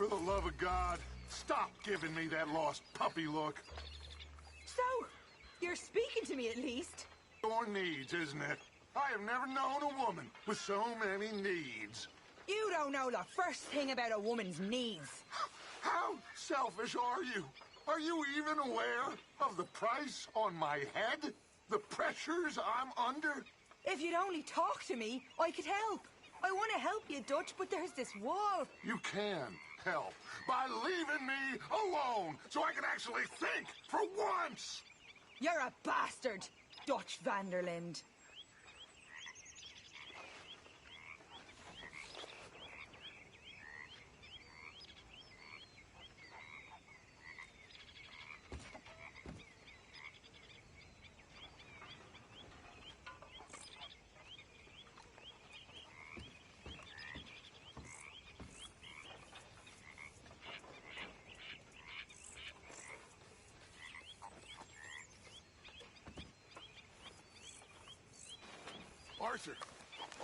For the love of God, stop giving me that lost puppy look. So, you're speaking to me at least. Your needs, isn't it? I have never known a woman with so many needs. You don't know the first thing about a woman's needs. How selfish are you? Are you even aware of the price on my head? The pressures I'm under? If you'd only talk to me, I could help. I want to help you, Dutch, but there's this wall. You can help by leaving me alone so I can actually think for once. You're a bastard, Dutch Vanderlind.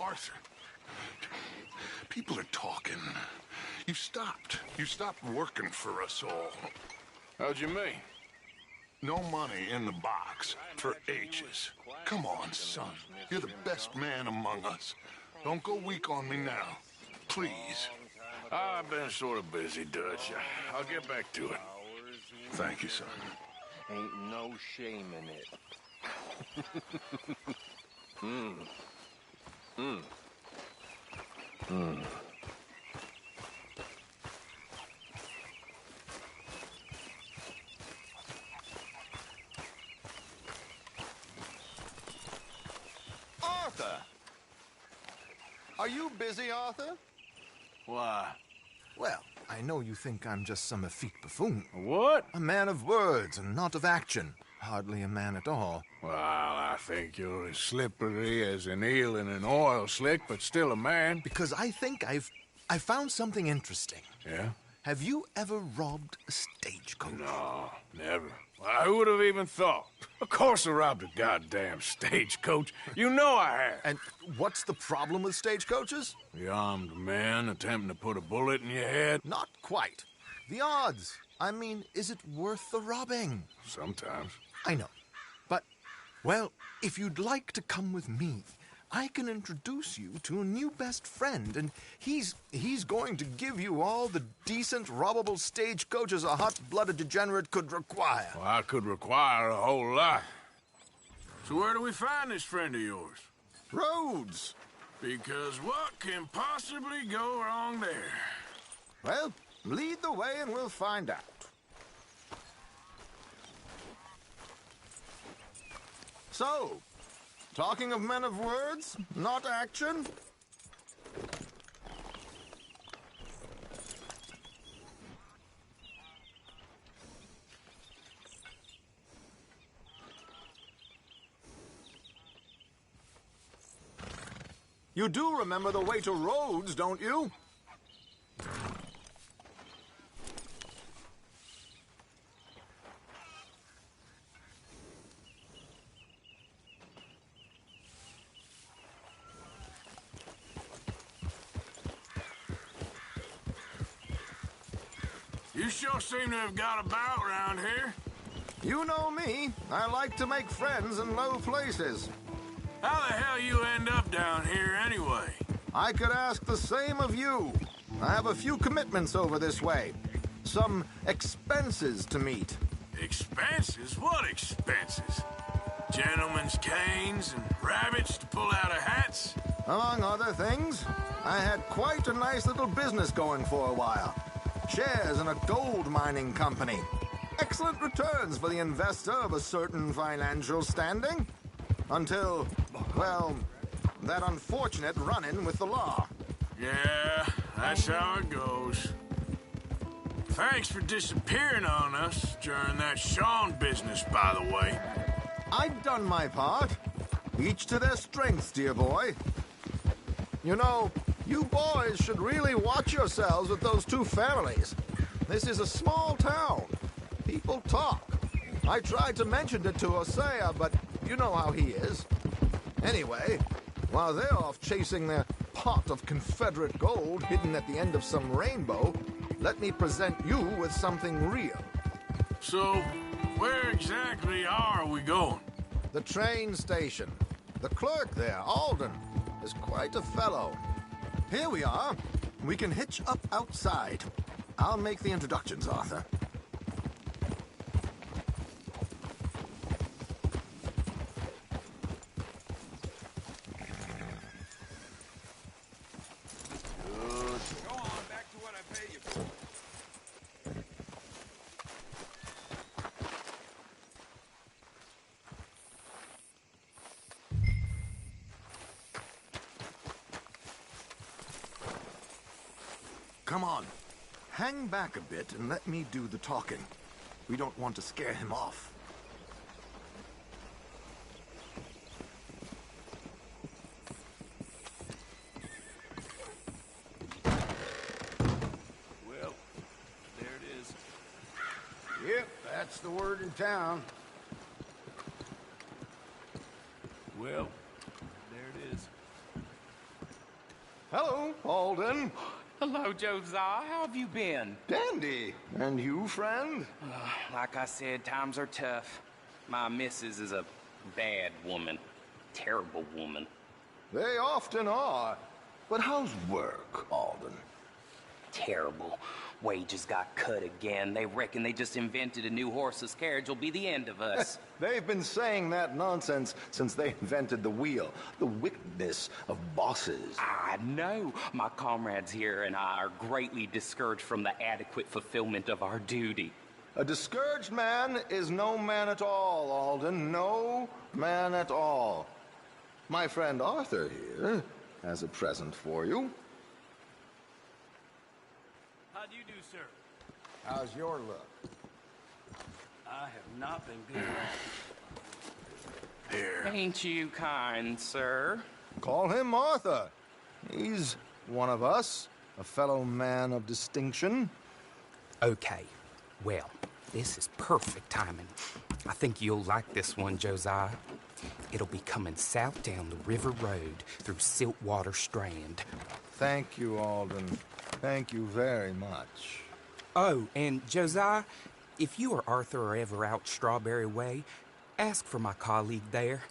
Arthur. People are talking. You stopped. You stopped working for us all. How'd you mean? No money in the box for H's. Come on, son. You're the best man among us. Don't go weak on me now. Please. I've been sort of busy, Dutch. I'll get back to it. Thank you, son. Ain't no shame in it. Arthur! Are you busy, Arthur? Why? Well, I know you think I'm just some effete buffoon. What? A man of words and not of action. Hardly a man at all. Well, I think you're as slippery as an eel in an oil slick, but still a man. Because I think I found something interesting. Yeah? Have you ever robbed a stagecoach? No, never. Well, who would have even thought? Of course I robbed a goddamn stagecoach. You know I have. And what's the problem with stagecoaches? The armed man attempting to put a bullet in your head? Not quite. The odds. I mean, is it worth the robbing? Sometimes. I know. But, well, if you'd like to come with me, I can introduce you to a new best friend, and he's going to give you all the decent, robbable stagecoaches a hot-blooded degenerate could require. Well, I could require a whole lot. So where do we find this friend of yours? Roads. Because what can possibly go wrong there? Well, lead the way and we'll find out. So, talking of men of words, not action? You do remember the way to Rhodes, don't you? You sure seem to have got about around here. You know me. I like to make friends in low places. How the hell you end up down here anyway? I could ask the same of you. I have a few commitments over this way. Some expenses to meet. Expenses? What expenses? Gentlemen's canes and rabbits to pull out of hats? Among other things, I had quite a nice little business going for a while. Shares in a gold mining company. Excellent returns for the investor of a certain financial standing. Until, well, that unfortunate run-in with the law. Yeah, that's how it goes. Thanks for disappearing on us during that Sean business, by the way. I've done my part. Each to their strengths, dear boy. You know, you boys should really watch yourselves with those two families. This is a small town. People talk. I tried to mention it to Hosea, but you know how he is. Anyway, while they're off chasing their pot of Confederate gold hidden at the end of some rainbow, let me present you with something real. So, where exactly are we going? The train station. The clerk there, Alden, is quite a fellow. Here we are. We can hitch up outside. I'll make the introductions, Arthur. Go on, back to what I pay you for. Come on. Hang back a bit and let me do the talking. We don't want to scare him off. Well, there it is. Yep, that's the word in town. Well, there it is. Hello, Alden. Hello, Josiah. How have you been? Dandy. And you, friend? Like I said, times are tough. My missus is a bad woman. Terrible woman. They often are. But how's work, Alden? Terrible. Wages got cut again. They reckon they just invented a new horseless carriage will be the end of us. They've been saying that nonsense since they invented the wheel. The wickedness of bosses. I know. My comrades here and I are greatly discouraged from the adequate fulfillment of our duty. A discouraged man is no man at all, Alden. No man at all. My friend Arthur here has a present for you. How do you do, sir? How's your luck? I have not been good. Here. Ain't you kind, sir? Call him Arthur. He's one of us, a fellow man of distinction. Okay. Well, this is perfect timing. I think you'll like this one, Josiah. It'll be coming south down the river road through Siltwater Strand. Thank you, Alden. Thank you very much. Oh, and Josiah, if you or Arthur are ever out Strawberry Way, ask for my colleague there.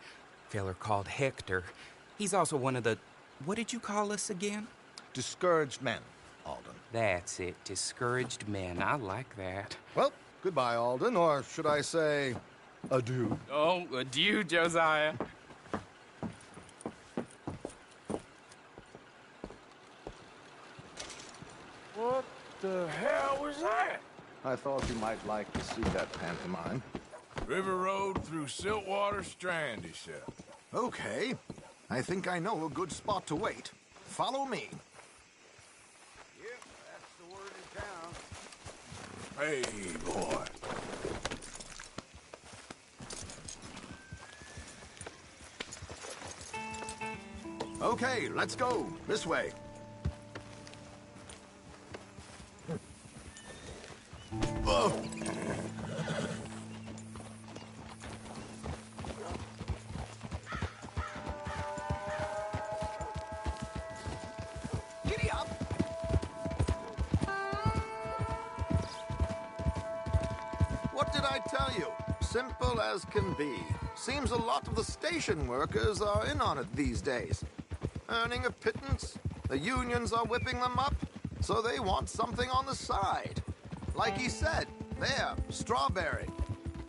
Feller called Hector. He's also one of the... What did you call us again? Discouraged men, Alden. That's it. Discouraged men. I like that. Well, goodbye, Alden, or should I say, adieu. Oh, adieu, Josiah. What the hell was that? I thought you might like to see that pantomime. River Road through Siltwater Strand, he said. Okay. I think I know a good spot to wait. Follow me. Yep, that's the word in town. Hey, boy. Okay, let's go. This way. Oh. Giddy up. What did I tell you? Simple as can be. Seems a lot of the station workers are in on it these days. Earning a pittance, the unions are whipping them up, so they want something on the side. Like he said, there, Strawberry.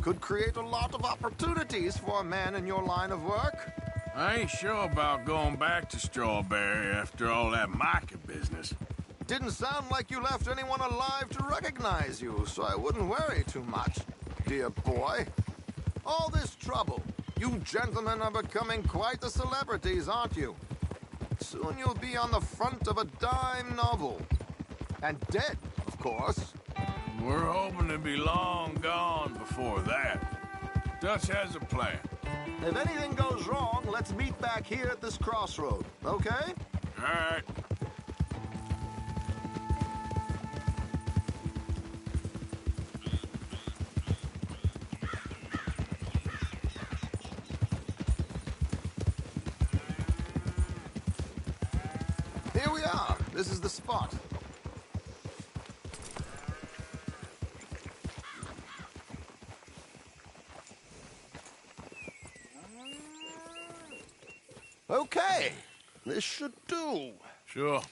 Could create a lot of opportunities for a man in your line of work. I ain't sure about going back to Strawberry after all that Micah business. Didn't sound like you left anyone alive to recognize you, so I wouldn't worry too much, dear boy. All this trouble. You gentlemen are becoming quite the celebrities, aren't you? Soon you'll be on the front of a dime novel. And dead, of course. We're hoping to be long gone before that. Dutch has a plan. If anything goes wrong, let's meet back here at this crossroad, okay? All right. Here we are. This is the spot. Okay, this should do. Sure.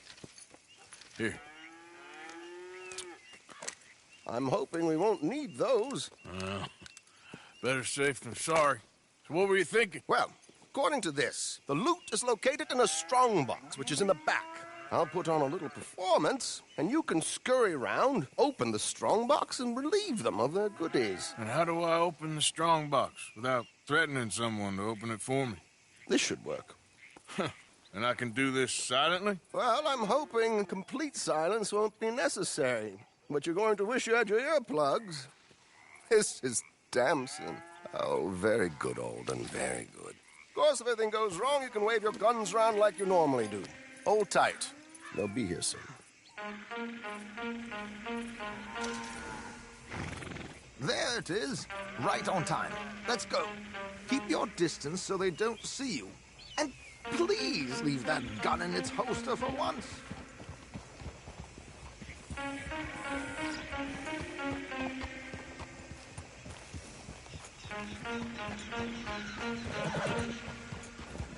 Here. I'm hoping we won't need those. Better safe than sorry. So what were you thinking? Well, according to this, the loot is located in a strongbox, which is in the back. I'll put on a little performance, and you can scurry around, open the strongbox, and relieve them of their goodies. And how do I open the strong box without threatening someone to open it for me? This should work. And I can do this silently? Well, I'm hoping complete silence won't be necessary. But you're going to wish you had your earplugs. This is Damson. Oh, very good, Alden, very good. Of course, if anything goes wrong, you can wave your guns around like you normally do. Hold tight. They'll be here soon. There it is. Right on time. Let's go. Keep your distance so they don't see you. And please leave that gun in its holster for once.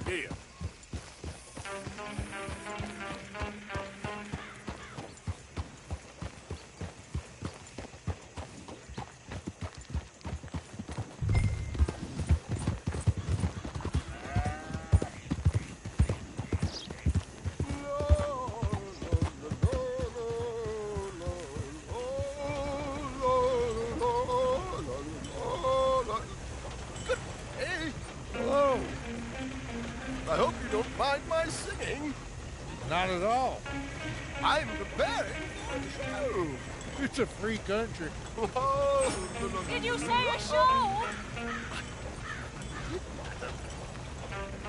Here. Hello. I hope you don't mind my singing. Not at all. I'm preparing for the show. It's a free country. Did you say a show?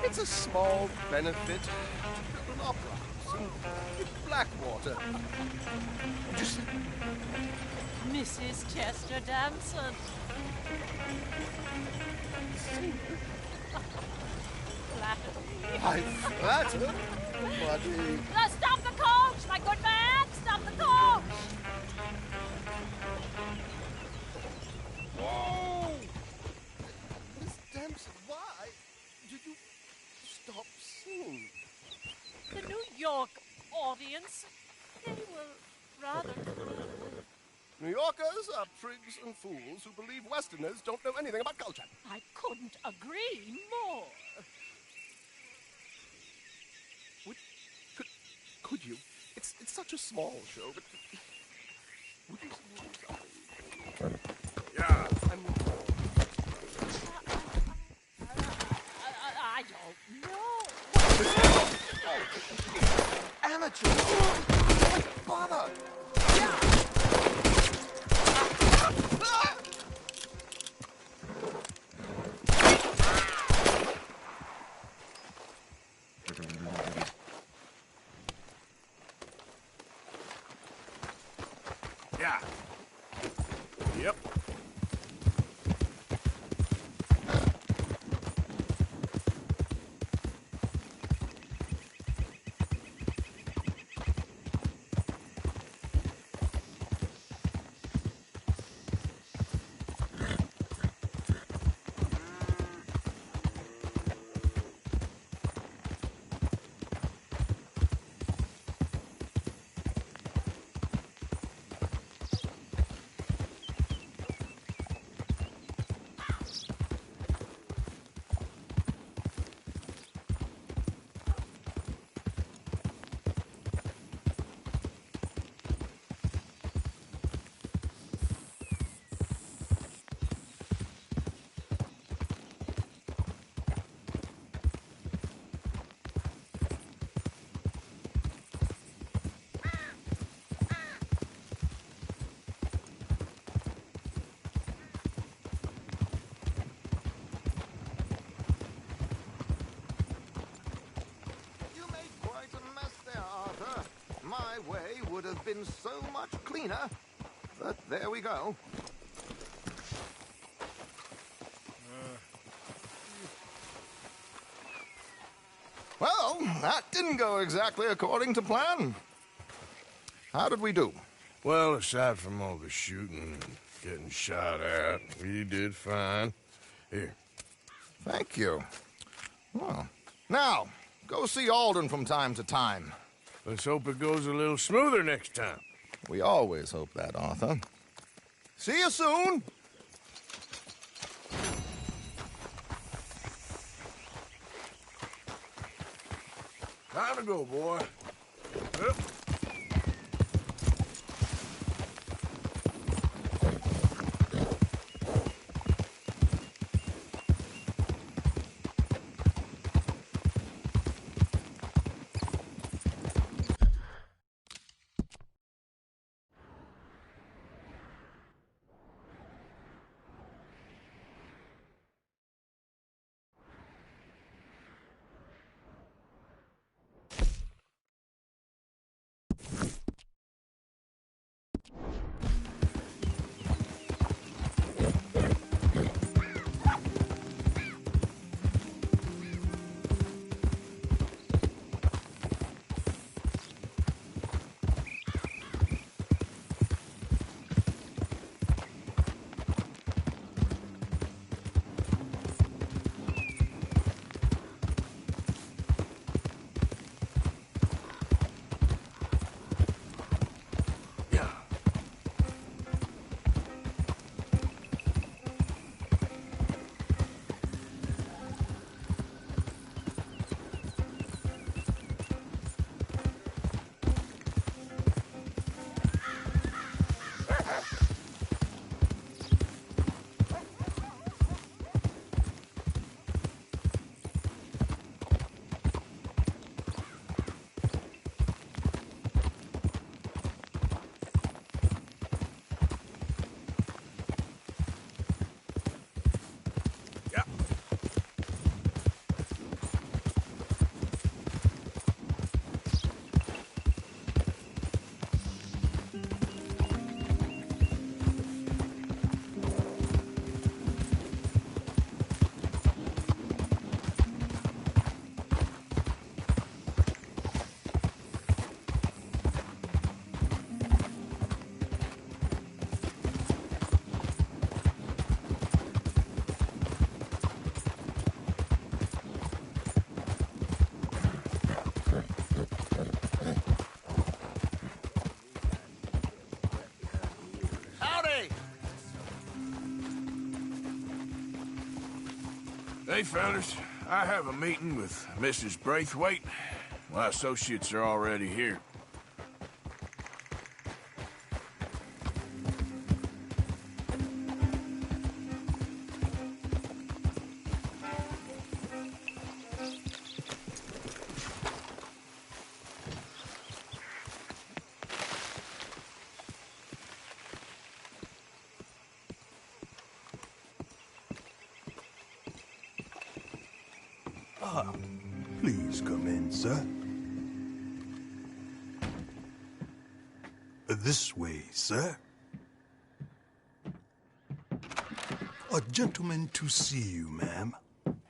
It's a small benefit to an opera house in Blackwater. Just Mrs. Chester Damson. Flattery. I flatter, buddy. Stop the coach, my good man! Stop the coach! Whoa! Miss Dempsey, why did you stop singing? The New York audience, they were rather cruel. New Yorkers are prigs and fools who believe Westerners don't know anything about culture. I couldn't agree more. Could you? It's such a small show, but would you sing something? Yeah. I don't know. Amateur! Why bother? Yeah. Yep. Would have been so much cleaner, but there we go. Well, that didn't go exactly according to plan. How did we do? Well, aside from all the shooting and getting shot at, we did fine. Here. Thank you. Well, now, Go see Alden from time to time. Let's hope it goes a little smoother next time. We always hope that, Arthur. See you soon! Time to go, boy. Yep. Hey, fellas. I have a meeting with Mrs. Braithwaite. My associates are already here. Please come in, sir. This way, sir. A gentleman to see you, ma'am.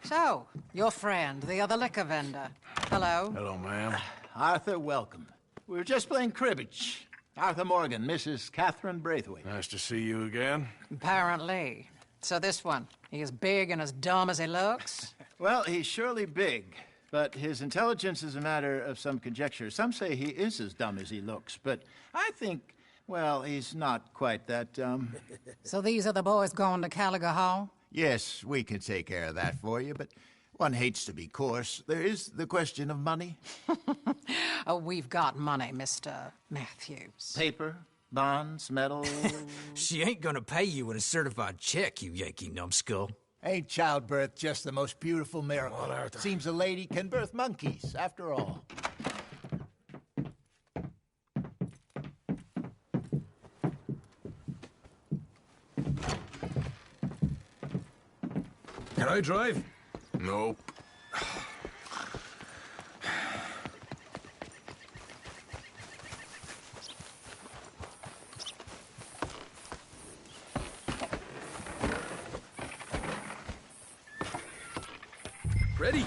So, your friend, the other liquor vendor. Hello. Hello, ma'am. Arthur, welcome. We were just playing cribbage. Arthur Morgan, Mrs. Catherine Braithwaite. Nice to see you again. Apparently. So this one, he is big and as dumb as he looks? Well, he's surely big, but his intelligence is a matter of some conjecture. Some say he is as dumb as he looks, but I think, well, he's not quite that dumb. So these are the boys going to Caliga Hall? Yes, we can take care of that for you, but one hates to be coarse. There is the question of money. Oh, we've got money, Mr. Matthews. Paper, bonds, metal. She ain't gonna pay you in a certified check, you Yankee numbskull. Ain't childbirth just the most beautiful miracle? Well, Arthur. Seems a lady can birth monkeys, after all. Can I drive? Nope. Ready?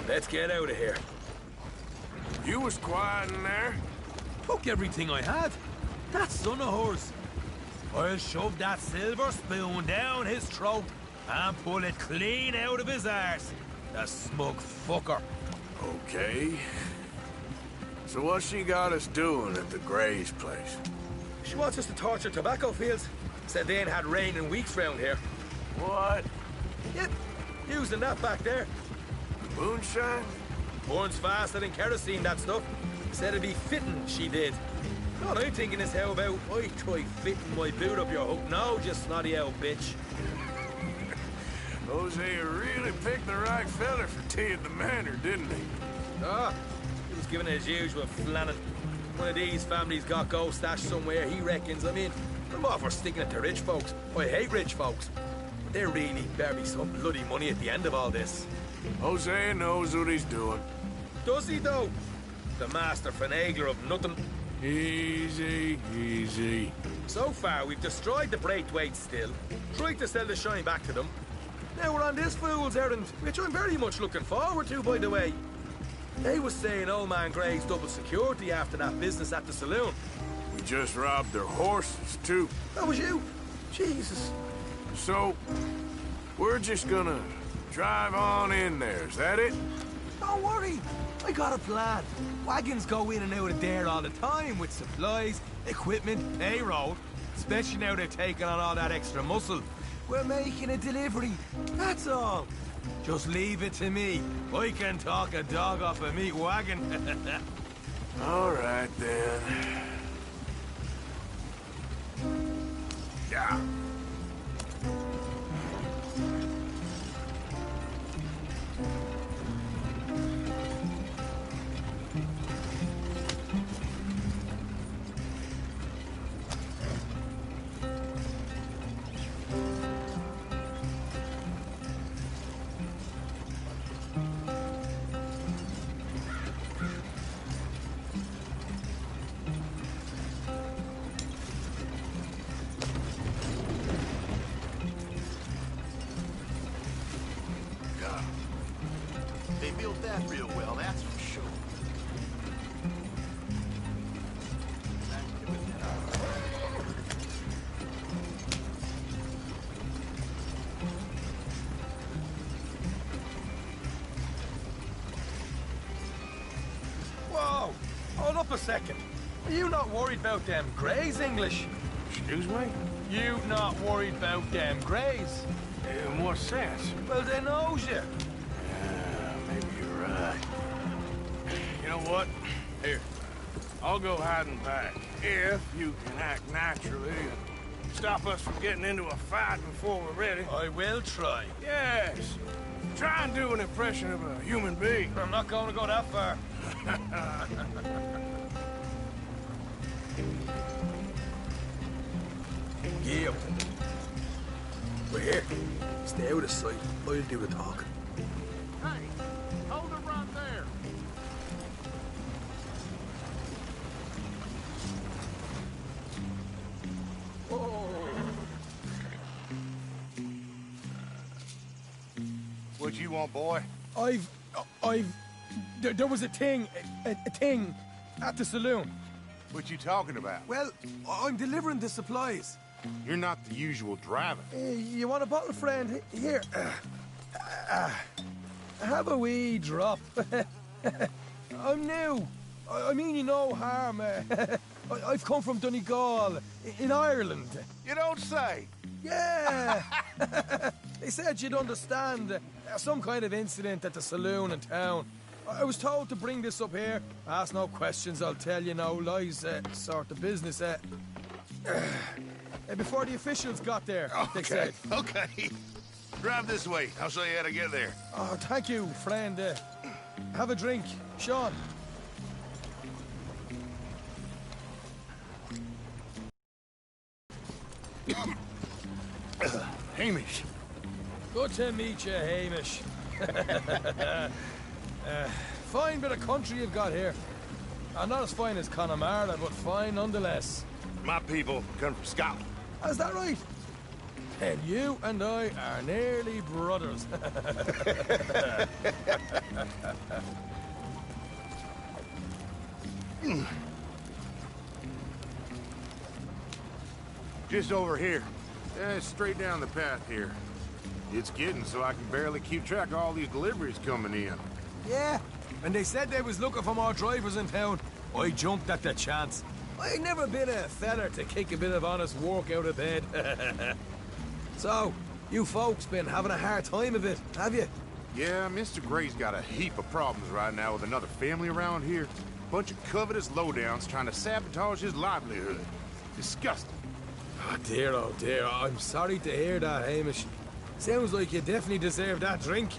Let's get out of here. You was quiet in there? Took everything I had. That son of hers. I'll shove that silver spoon down his throat and pull it clean out of his arse. The smug fucker. Okay. So what's she got us doing at the Gray's place? She wants us to torture tobacco fields. Said they ain't had rain in weeks round here. What? Yep, using that back there. Moonshine? Burns faster than kerosene, that stuff. Said it'd be fitting, she did. All I'm thinking is how about I try fitting my boot up your hook now, just snotty old bitch. Hosea really picked the right fella for tea at the manor, didn't he? Ah, he was giving it his usual flannin'. One of these families got gold stashed somewhere, he reckons. I mean, I'm all for sticking it to rich folks. I hate rich folks. But there really better be some bloody money at the end of all this. Hosea knows what he's doing. Does he, though? The master finagler of nothing. Easy, easy. So far, we've destroyed the Braithwaite still, tried to sell the shine back to them. Now we're on this fool's errand, which I'm very much looking forward to, by the way. They was saying old man Gray's double security after that business at the saloon. We just robbed their horses, too. That was you? Jesus. So, we're just gonna drive on in there, is that it? Don't worry, I got a plan. Wagons go in and out of there all the time with supplies, equipment, payroll. Especially now they're taking on all that extra muscle. We're making a delivery, that's all. Just leave it to me. I can talk a dog off a meat wagon. All right, then. Yeah. They built that real well, that's for sure. Whoa! Hold up a second. Are you not worried about them Greys, English? Excuse me? You not worried about them Greys? In what sense? Well, they knows you. Maybe you're right. You know what? Here, I'll go hiding back. If you can act naturally and stop us from getting into a fight before we're ready. I will try. Yes. Try and do an impression of a human being. I'm not going to go that far. Yeah. We're here. Stay out of sight. I'll do the talking. Hey, hold it right there. What you want, boy? There was a thing at the saloon. What you talking about? Well, I'm delivering the supplies. You're not the usual driver. You want a bottle, friend? Here. Have a wee drop. I'm new. I mean you no harm. I've come from Donegal, in Ireland. You don't say. Yeah. They said you'd understand. Some kind of incident at the saloon in town. I was told to bring this up here. Ask no questions, I'll tell you no lies, sort of business. Before the officials got there, they said. Okay. Drive this way. I'll show you how to get there. Oh, thank you, friend. Have a drink. Sean. Hamish. Good to meet you, Hamish. Fine bit of country you've got here. Not as fine as Connemara, but fine nonetheless. My people come from Scotland. Is that right? And you and I are nearly brothers. Just over here. Yeah, straight down the path here. It's getting so I can barely keep track of all these deliveries coming in. Yeah, and they said they was looking for more drivers in town. I jumped at the chance. I ain't never been a feller to kick a bit of honest work out of bed. So, you folks been having a hard time of it, have you? Yeah, Mr. Gray's got a heap of problems right now with another family around here. Bunch of covetous lowdowns trying to sabotage his livelihood. Disgusting. Oh dear, I'm sorry to hear that, Hamish. Sounds like you definitely deserve that drink.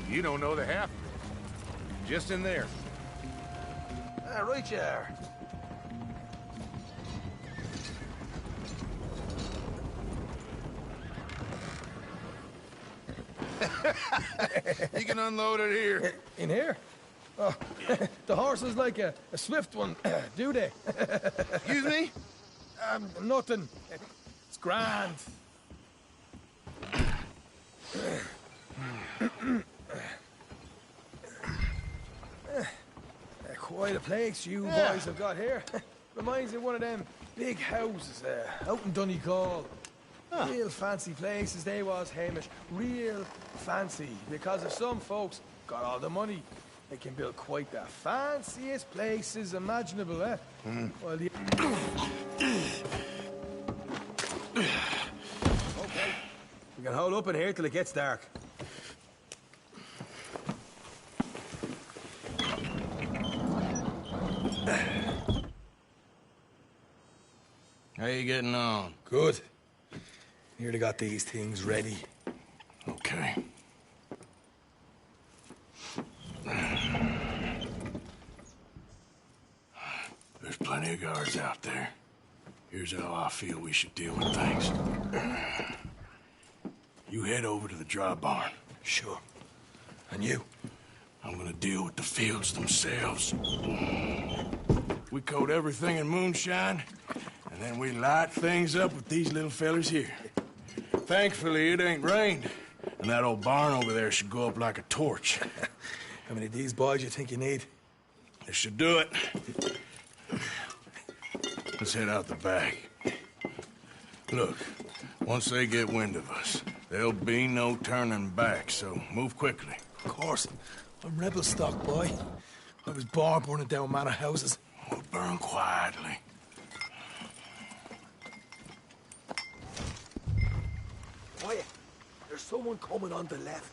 You don't know the half of it. Just in there. Right you are. You can unload it here. In here? Oh, the horse is like a swift one, do they? Excuse me? Nothing. It's grand. Quite a place you boys have got here. Reminds me of one of them big houses out in Donegal. Real fancy places they was, Hamish. Real fancy. Because if some folks got all the money, they can build quite the fanciest places imaginable, eh? Well, the... Okay. We can hold up in here till it gets dark. How you getting on? Good. Nearly got these things ready. Okay. There's plenty of guards out there. Here's how I feel we should deal with things. You head over to the dry barn. Sure. And you? I'm gonna deal with the fields themselves. We coat everything in moonshine, and then we light things up with these little fellers here. Thankfully, it ain't rained, and that old barn over there should go up like a torch. How many of these boys you think you need? This should do it. Let's head out the back. Look, once they get wind of us, there'll be no turning back, so move quickly. Of course. I'm rebel stock, boy. I was born burning down manor houses. We'll burn quietly. Quiet. There's someone coming on the left.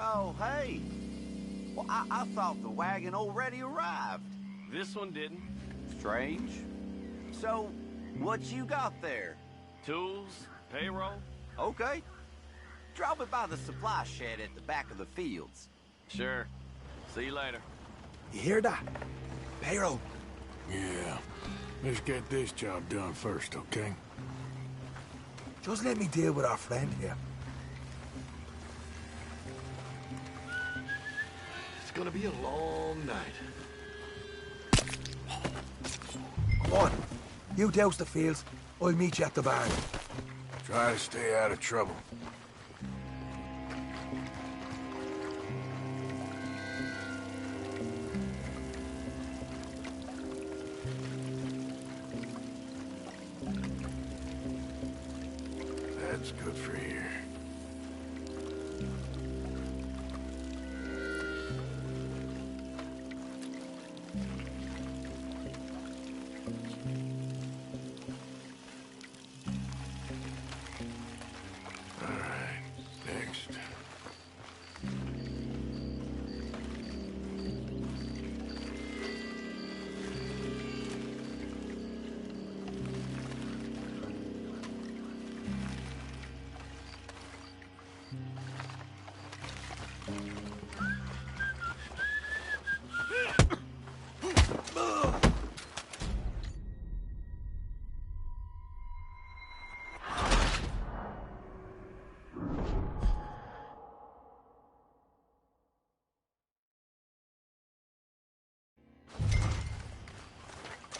Oh, hey. Well, I thought the wagon already arrived. This one didn't. Strange. So, what you got there? Tools, payroll. Okay. Drop it by the supply shed at the back of the fields. Sure. See you later. You hear that? Payroll. Yeah. Let's get this job done first, okay? Just let me deal with our friend here. It's gonna be a long night. Come on. You douse the fields. I'll meet you at the barn. Try to stay out of trouble. That's good for here.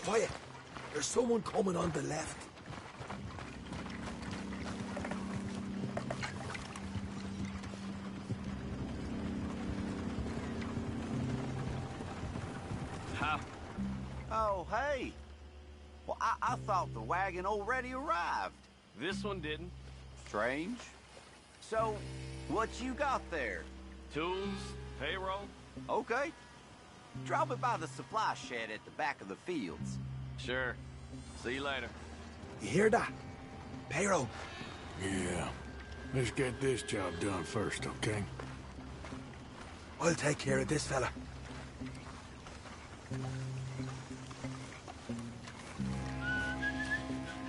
Quiet. There's someone coming on the left. Oh, hey. Well, I thought the wagon already arrived. This one didn't. Strange. So, what you got there? Tools, payroll. Okay. Drop it by the supply shed at the back of the fields. Sure. See you later. You hear that? Payroll. Yeah. Let's get this job done first, okay? I'll take care of this fella.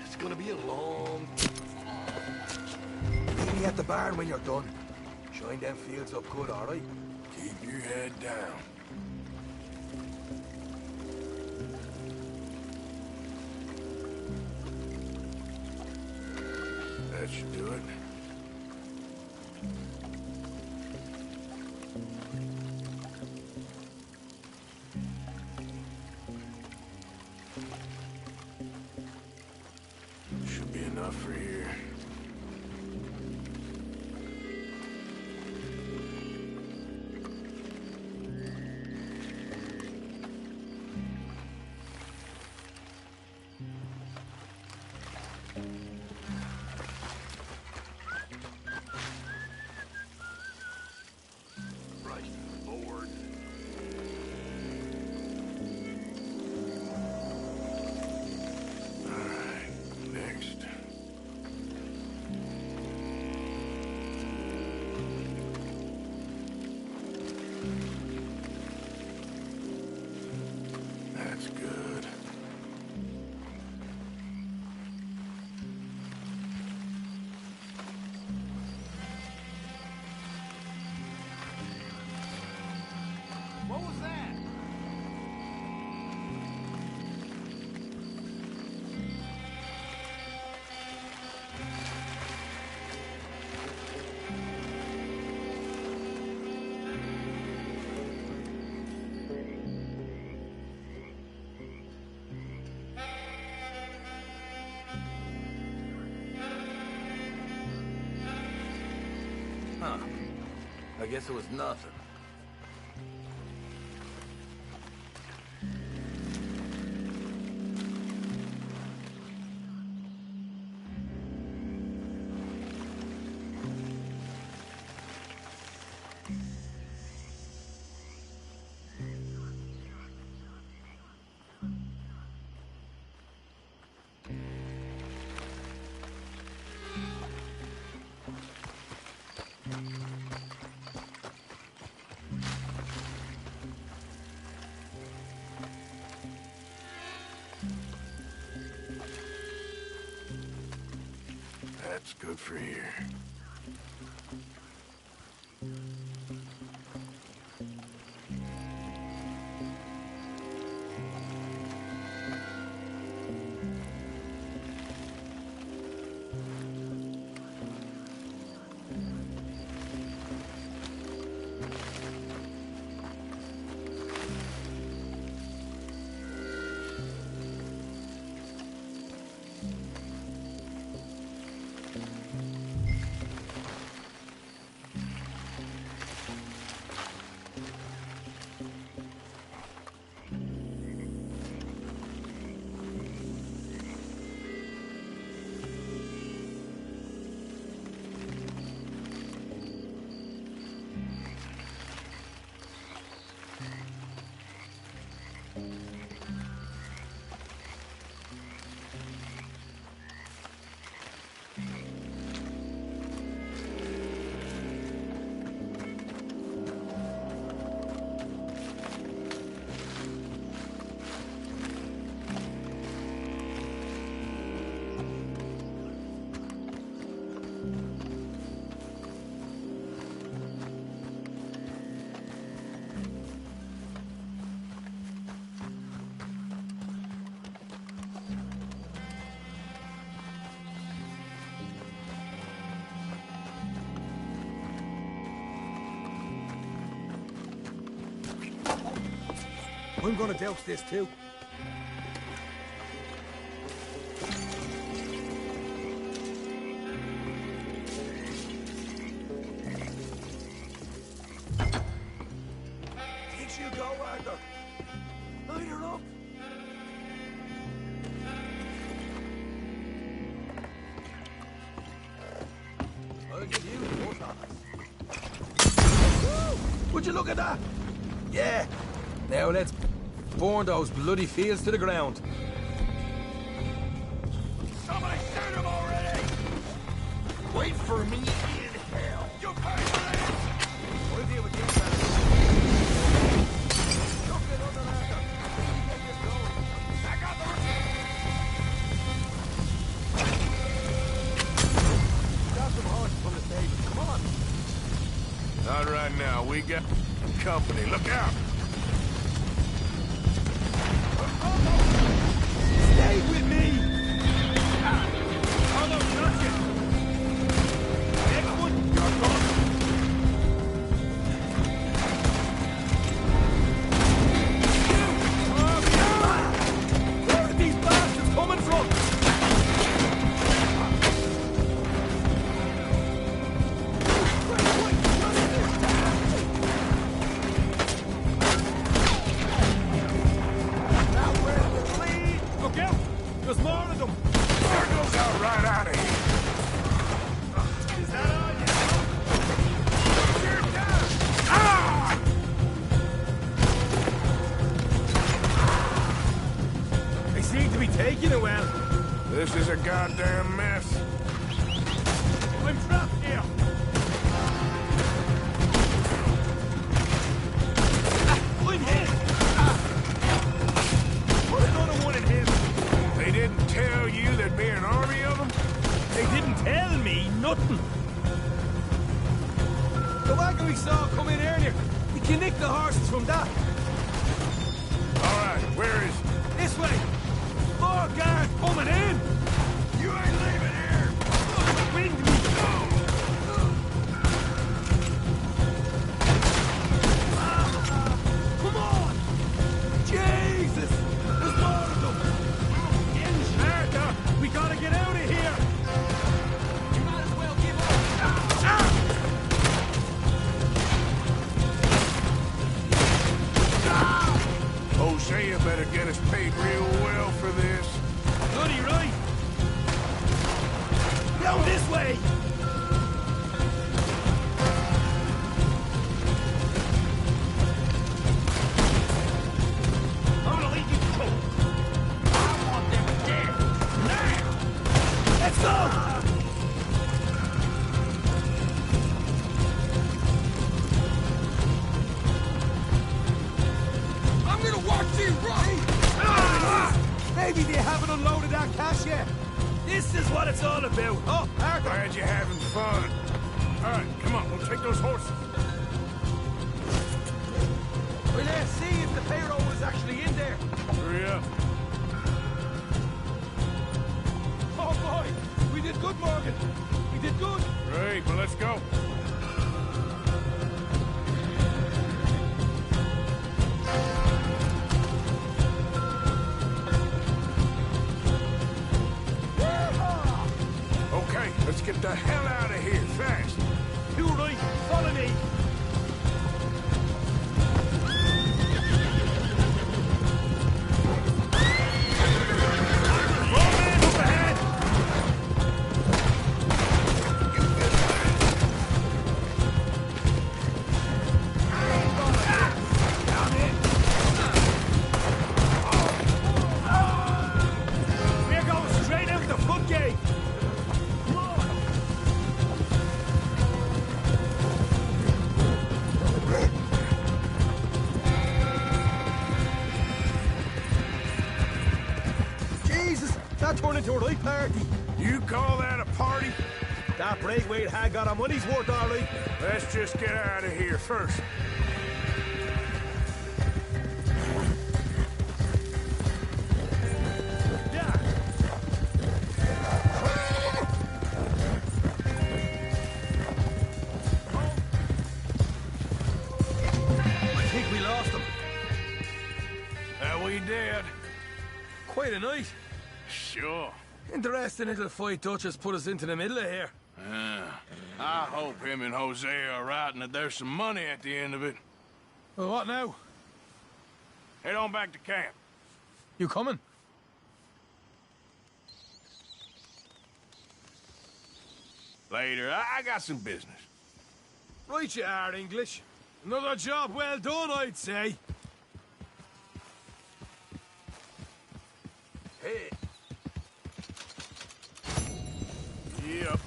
It's gonna be a long... Meet me at the barn when you're done. Shine them fields up good, all right? Keep your head down. That should do it. Should be enough for here. Right forward. All right, next. That's good. What was that? Huh. I guess it was nothing. That's good for here. I'm gonna douse this too. Takes you go, Arthur. Light her up. Would you look at that? Yeah. Now let's burn those bloody fields to the ground. Somebody shoot him already! Wait for me in hell. You pay for this! We'll deal with these guys. Look at other lads. Get this going. Back up! Got some horses from the stable. Come on. Not right now. We got company. Look out! Stay with me! Hold on, touch it! Next one, you're gone. Where are these bastards coming from? Look out! There's more of them! There goes out right out of here! Is that all you You're down! Ah! They seem to be taking it well. This is a goddamn mess. I'm trapped here! I'm hit! Put another one in him. They didn't tell you there'd be an army of them? They didn't tell me nothing. The wagon we saw come in earlier. We can nick the horses from that. All right, where is it? This way. More guards coming in. You ain't leaving here! Wind me. Come on. Jesus. There's more of them. Arthur, we gotta get out of here! You might as well give up. Hosea better get us paid real well for this. Bloody right. Down this way. I'm gonna leave you to it. I want them dead. Now. Let's go. I'm gonna watch you run! Maybe they haven't unloaded that cash yet. This is what it's all about. Oh, Arthur. Glad you're having fun. All right, come on, we'll take those horses. Well, let's see if the payroll was actually in there. Hurry up. Oh, boy. We did good, Morgan. We did good. Great, well, let's go. Okay, let's get the hell out of here fast. You right. Follow me. We're going straight out the foot gate. Come on. Jesus, that turned into a right party. You call that a party? That Braithwaite had got our money's worth, all right. Let's just get out of here first. Yeah. I think we lost him. We did. Quite a night. Sure. Interesting little fight Dutch has put us into the middle of here. I hope him and Hosea are right and that there's some money at the end of it. Well, what now? Head on back to camp. You coming? Later. I got some business. Right you are, English. Another job well done, I'd say. Hey. Yep.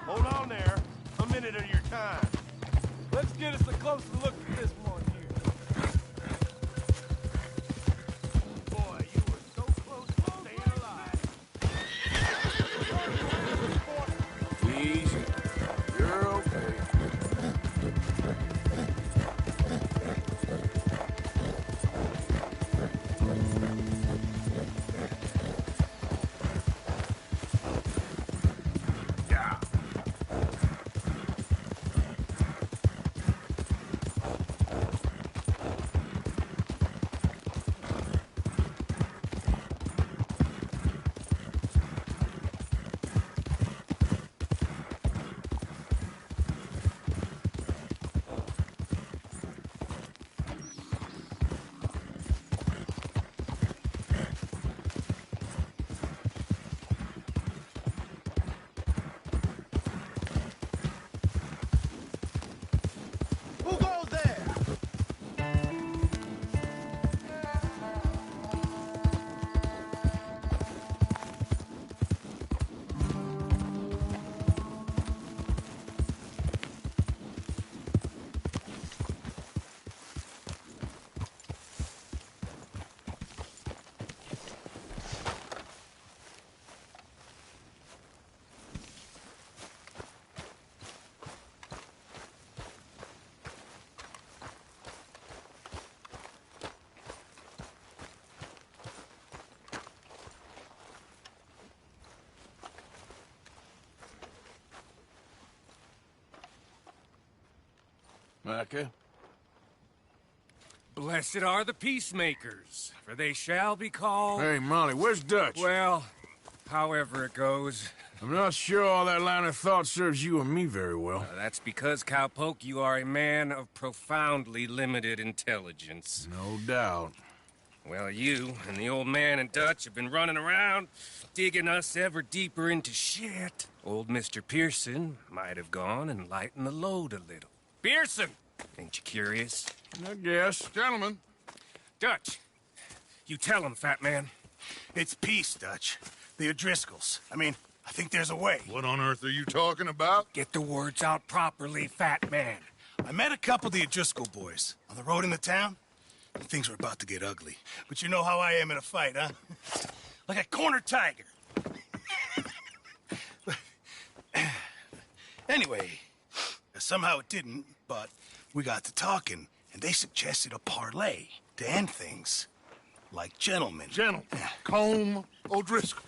Hold on there. A minute of your time. Let's get us a closer look at this one here. Boy, you were so close to staying alive. Easy. You're okay. Yeah. Who goes there? Micah? Blessed are the peacemakers, for they shall be called... Hey, Molly, where's Dutch? Well, however it goes. I'm not sure all that line of thought serves you and me very well. That's because, Cowpoke, you are a man of profoundly limited intelligence. No doubt. Well, you and the old man and Dutch have been running around, digging us ever deeper into shit. Old Mr. Pearson might have gone and lightened the load a little. Pearson! Ain't you curious? I guess. Gentlemen. Dutch, you tell him, fat man. It's peace, Dutch. The O'Driscolls. I mean, I think there's a way. What on earth are you talking about? Get the words out properly, fat man. I met a couple of the O'Driscoll boys on the road into town, and things were about to get ugly. But you know how I am in a fight, huh? Like a corner tiger. Anyway, somehow it didn't, but we got to talking, and they suggested a parlay to end things. Like gentlemen. Gentlemen. Combe O'Driscoll.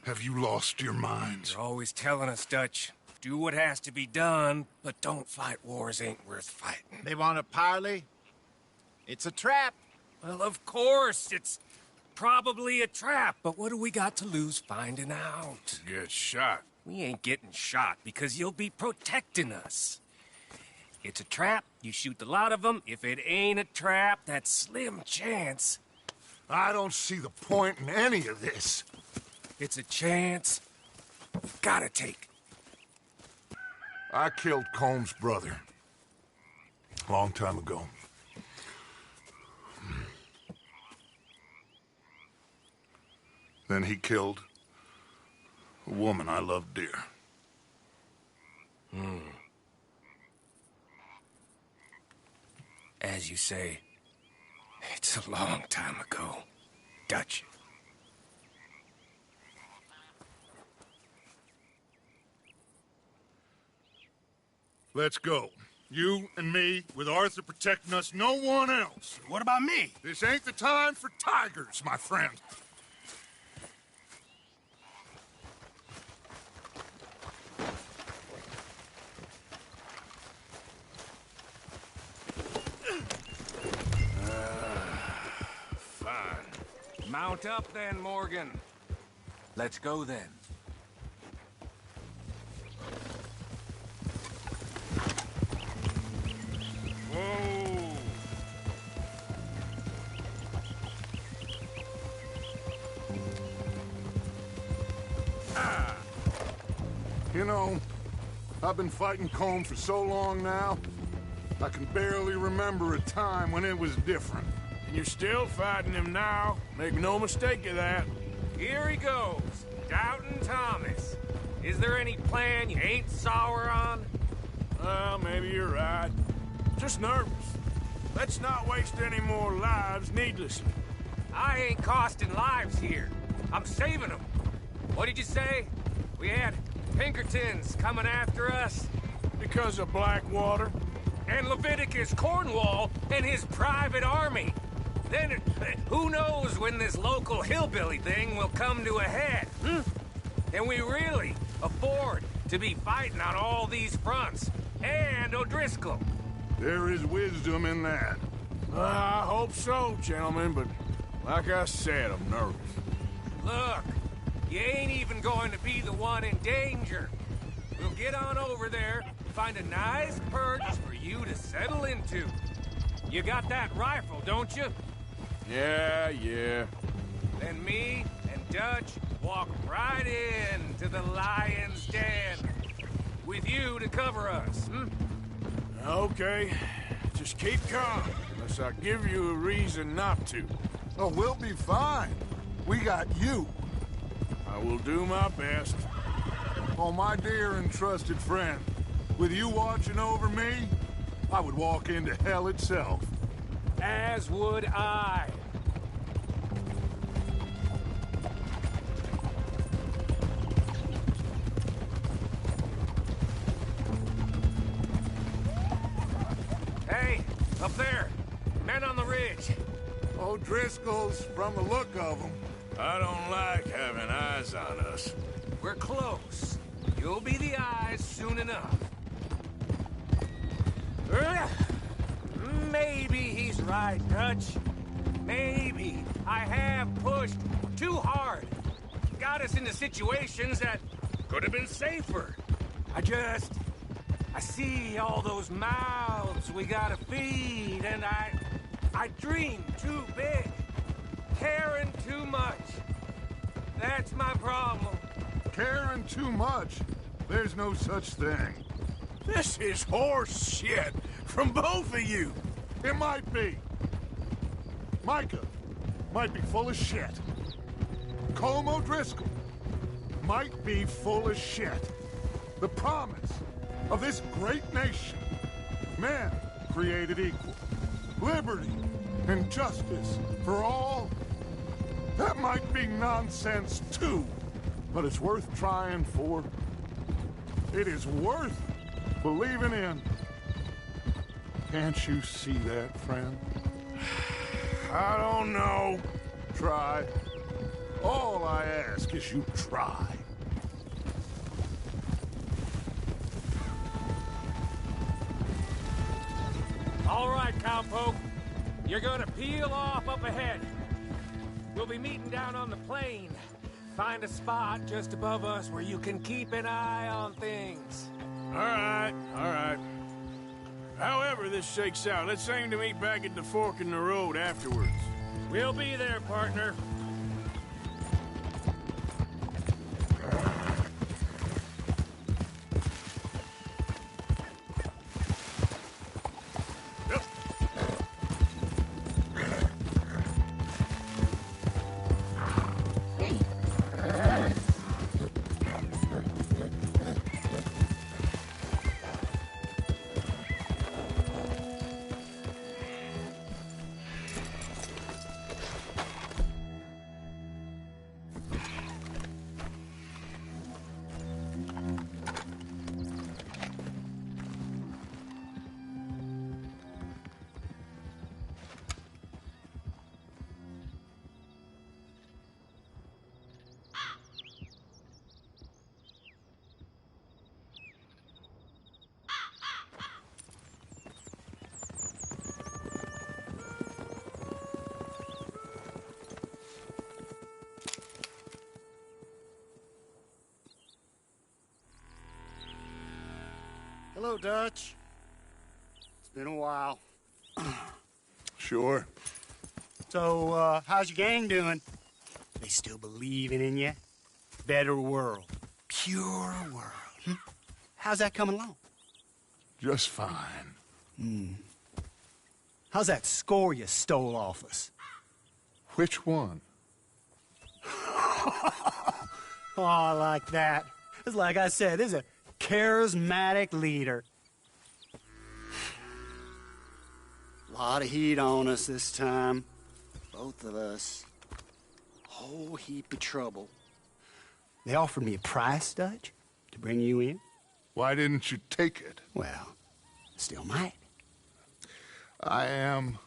Have you lost your minds? You're always telling us, Dutch. Do what has to be done, but don't fight wars ain't worth fighting. They want a parley? It's a trap. Well, of course, it's probably a trap, but what do we got to lose finding out? Get shot. We ain't getting shot because you'll be protecting us. It's a trap, you shoot the lot of them. If it ain't a trap, that's slim chance. I don't see the point in any of this. It's a chance you've gotta take. I killed Combs' brother. A long time ago. Then he killed a woman I loved dear. As you say, it's a long time ago, Dutch. Let's go. You and me, with Arthur protecting us, no one else. What about me? This ain't the time for tigers, my friend. Fine. Mount up then, Morgan. Let's go then. Whoa! Ah. You know, I've been fighting Colm for so long now, I can barely remember a time when it was different. And you're still fighting him now. Make no mistake of that. Here he goes, Doubting Thomas. Is there any plan you ain't sour on? Well, maybe you're right. Just nervous. Let's not waste any more lives needlessly. I ain't costing lives here. I'm saving them. What did you say? We had Pinkertons coming after us? Because of Blackwater? And Leviticus Cornwall and his private army. Then who knows when this local hillbilly thing will come to a head, hmm? Can we really afford to be fighting on all these fronts? And O'Driscoll. There is wisdom in that. I hope so, gentlemen, but like I said, I'm nervous. Look, you ain't even going to be the one in danger. We'll get on over there, find a nice perch for you to settle into. You got that rifle, don't you? Yeah. Then me and Dutch walk right in to the lion's den. With you to cover us, hmm? Okay. Just keep calm, unless I give you a reason not to. Oh, we'll be fine. We got you. I will do my best. Oh, my dear and trusted friend, with you watching over me, I would walk into hell itself. As would I. Hey, up there. Men on the ridge. O'Driscoll's from the look of them. I don't like having eyes on us. We're close. You'll be the eyes soon enough. Maybe he's right, Dutch. Maybe I have pushed too hard. Got us into situations that could have been safer. I see all those mouths we gotta feed, and I dream too big. Caring too much. That's my problem. Caring too much? There's no such thing. This is horse shit from both of you. It might be. Micah might be full of shit. Colm O'Driscoll might be full of shit. The promise of this great nation. Men created equal. Liberty and justice for all. That might be nonsense too, but it's worth trying for. It is worth believing in. Can't you see that, friend? I don't know. Try. All I ask is you try. All right, cowpoke. You're gonna peel off up ahead. We'll be meeting down on the plain. Find a spot just above us where you can keep an eye on things. All right. However this shakes out, let's aim to meet back at the fork in the road afterwards. We'll be there, partner. Hello, Dutch. It's been a while. Sure. So, how's your gang doing? They still believing in you? Better world. Pure world. How's that coming along? Just fine. How's that score you stole off us? Which one? Oh, I like that. It's like I said, this is a charismatic leader. A lot of heat on us this time. Both of us. Whole heap of trouble. They offered me a price, Dutch, to bring you in. Why didn't you take it? Well, still might. I am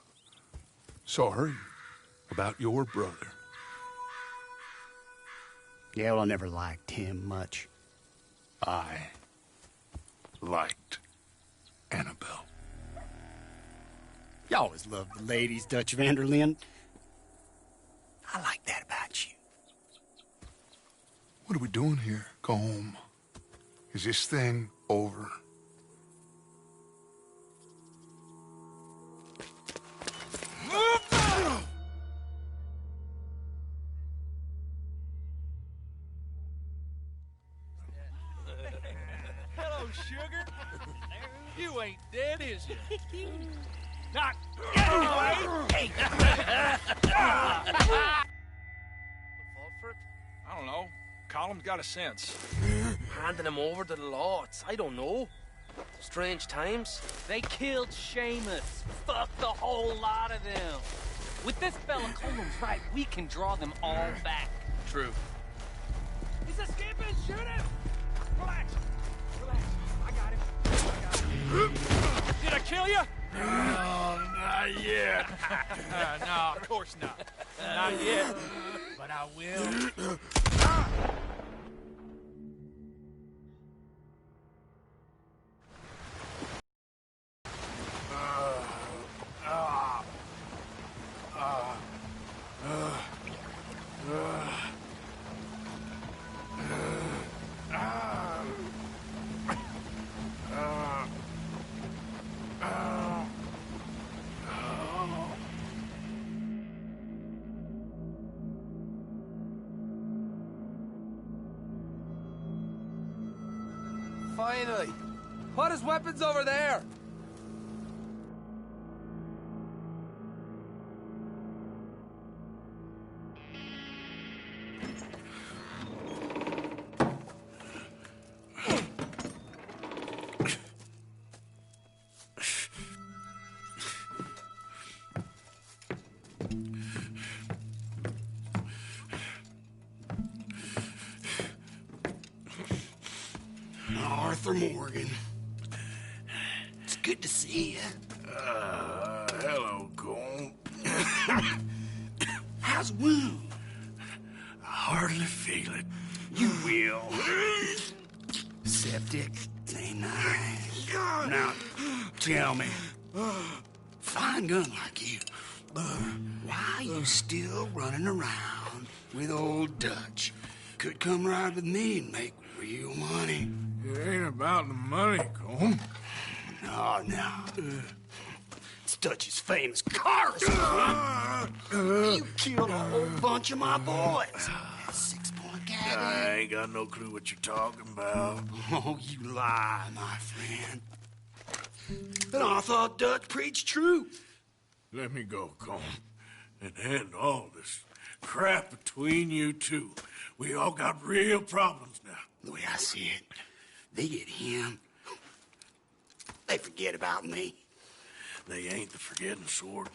sorry about your brother. Yeah, well, I never liked him much. I liked Annabelle. You always loved the ladies, Dutch Vanderlyn. I like that about you. What are we doing here? Go home. Is this thing over? Hello, sugar. You ain't dead, is you? Not anyway. I don't know. Column's got a sense. Handing him over to the lords. I don't know. Strange times. They killed Seamus. Fuck the whole lot of them. With this fella Colum's right, we can draw them all back. True. He's escaping! Shoot him! Relax. Relax. I got him. Did I kill you? Oh, not yet. No, of course not. Not yet. But I will. Finally. Put his weapons over there. Arthur Morgan. It's good to see you. Hello, Cole. How's the wound? I hardly feel it. You will. Septic. Ain't nice. Now, tell me. Fine gun like you. Why you still running around with old Dutch? Could come right with me and make real money. It ain't about the money, Cole. No. It's Dutch's famous car. You killed a whole bunch of my boys. That 6-point cabin. I ain't got no clue what you're talking about. Oh, you lie, my friend. And I thought Dutch preached truth. Let me go, Cole, and end all this crap between you two. We all got real problems now. The way I see it, they get him. They forget about me. They ain't the forgetting sort.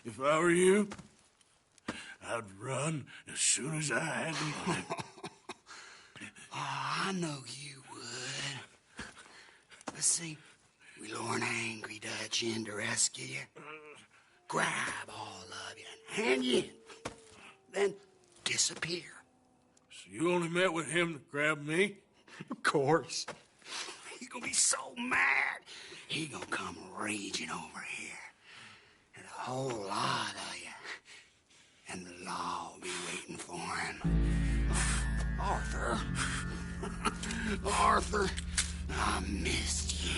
If I were you, I'd run as soon as I had the money. I know you would. Let's see. We lure an angry Dutch in to rescue you. Grab all of you and hand you in. Then disappear. So you only met with him to grab me? Of course. He's gonna be so mad. He gonna come raging over here. And a whole lot of you. And the law will be waiting for him. Arthur. Arthur. I missed you.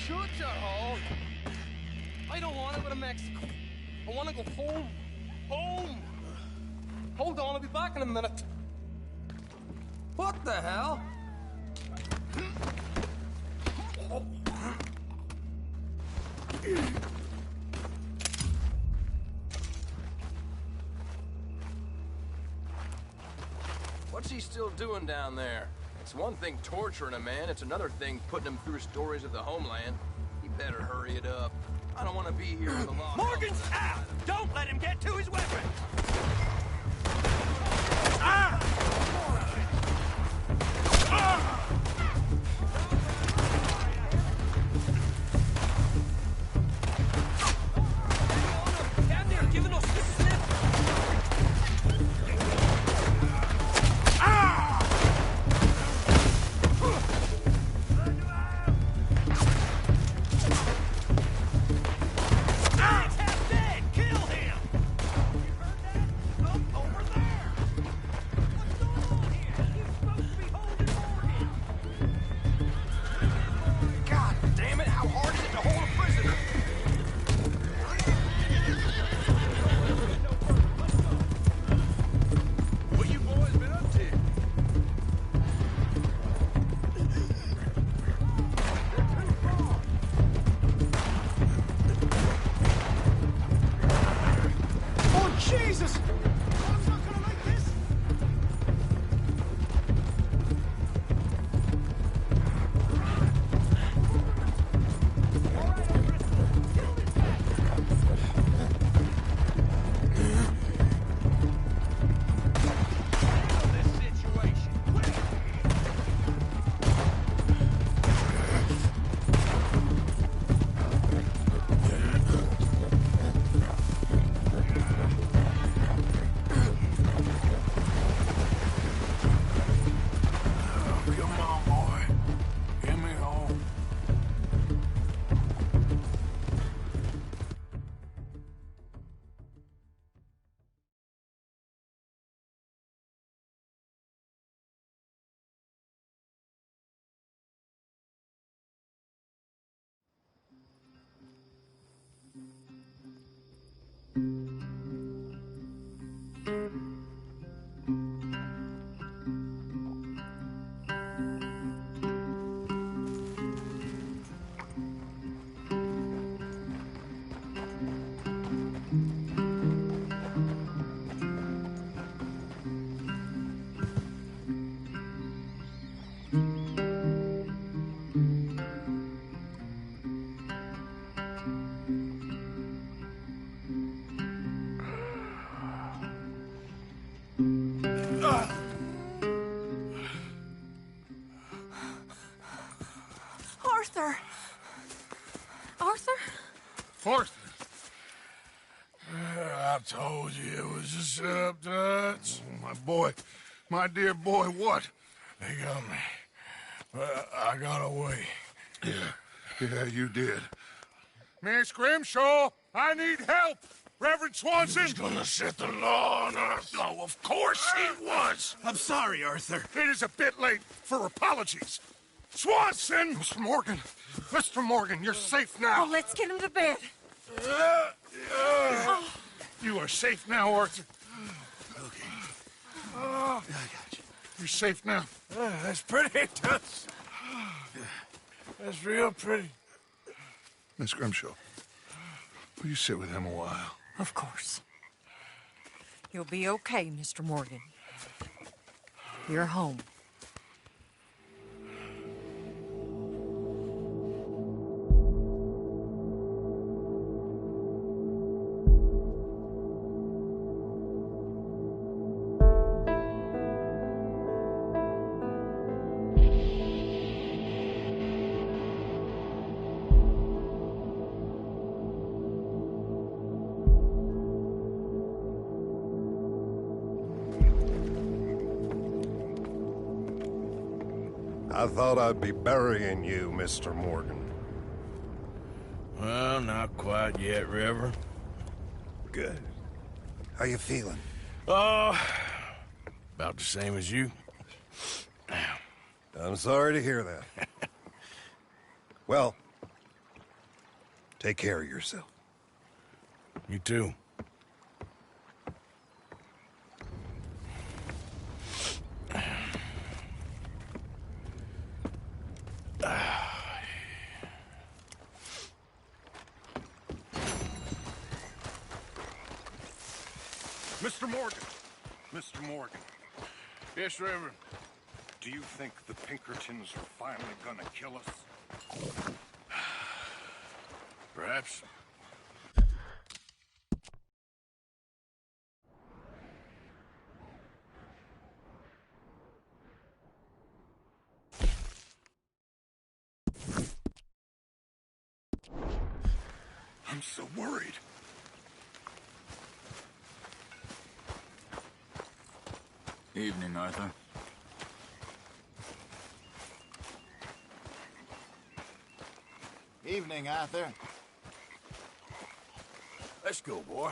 Shut your hole. I don't want to go to Mexico. I want to go home. Home! Hold on, I'll be back in a minute. What the hell? What's he still doing down there? It's one thing torturing a man, it's another thing putting him through stories of the homeland. He better hurry it up. I don't want to be here with a lot. Morgan's out! Don't let him get to his weapon! Down there, giving us the slip! Arthur! Arthur? Arthur! I told you it was a setup, Dutch. My boy, my dear boy, what? They got me. I got away. Yeah, you did. Miss Grimshaw, I need help! Reverend Swanson! He's gonna set the law on us. Oh, of course he was. I'm sorry, Arthur. It is a bit late for apologies. Swanson! Mr. Morgan, you're safe now. Oh, let's get him to bed. You are safe now, Arthur. Okay. I got you. You're safe now. That's pretty, Dutch. That's real pretty. Miss Grimshaw, will you sit with him a while? Of course. You'll be okay, Mr. Morgan. You're home. I thought I'd be burying you, Mr. Morgan. Well, not quite yet, Reverend. Good. How you feeling? About the same as you. I'm sorry to hear that. Well, take care of yourself. You too. Mr. Morgan! Mr. Morgan. Yes, Reverend. Do you think the Pinkertons are finally gonna kill us? Perhaps. I'm so worried. Evening, Arthur. Evening, Arthur. Let's go, boy.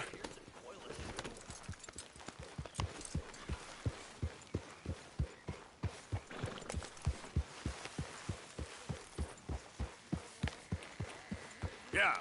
Yeah.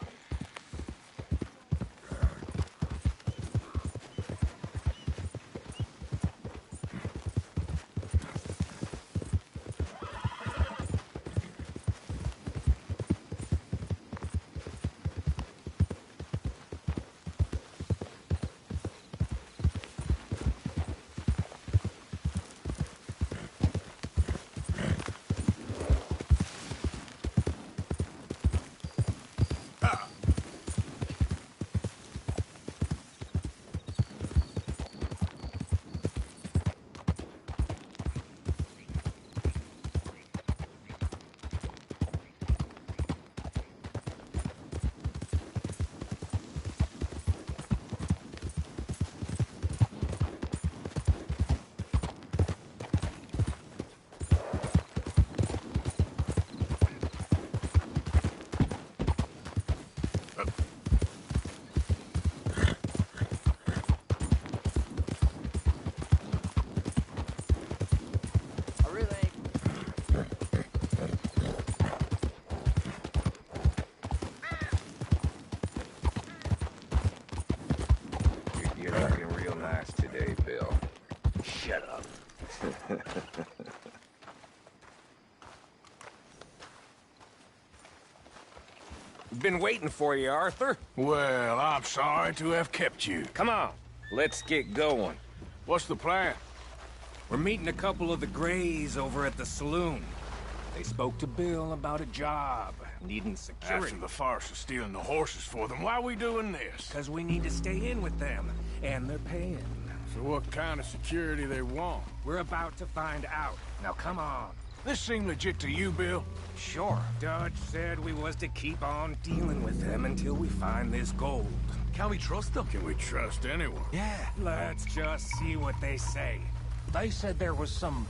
Been waiting for you, Arthur. Well, I'm sorry to have kept you. Come on, let's get going. What's the plan? We're meeting a couple of the Grays over at the saloon. They spoke to Bill about a job, needing security. After the farce of stealing the horses for them, why are we doing this? Because we need to stay in with them, and they're paying. So what kind of security they want? We're about to find out. Now come on. This seem legit to you, Bill? Sure. Dutch said we was to keep on dealing with them until we find this gold. Can we trust them? Can we trust anyone? Yeah. Let's just see what they say. They said there was some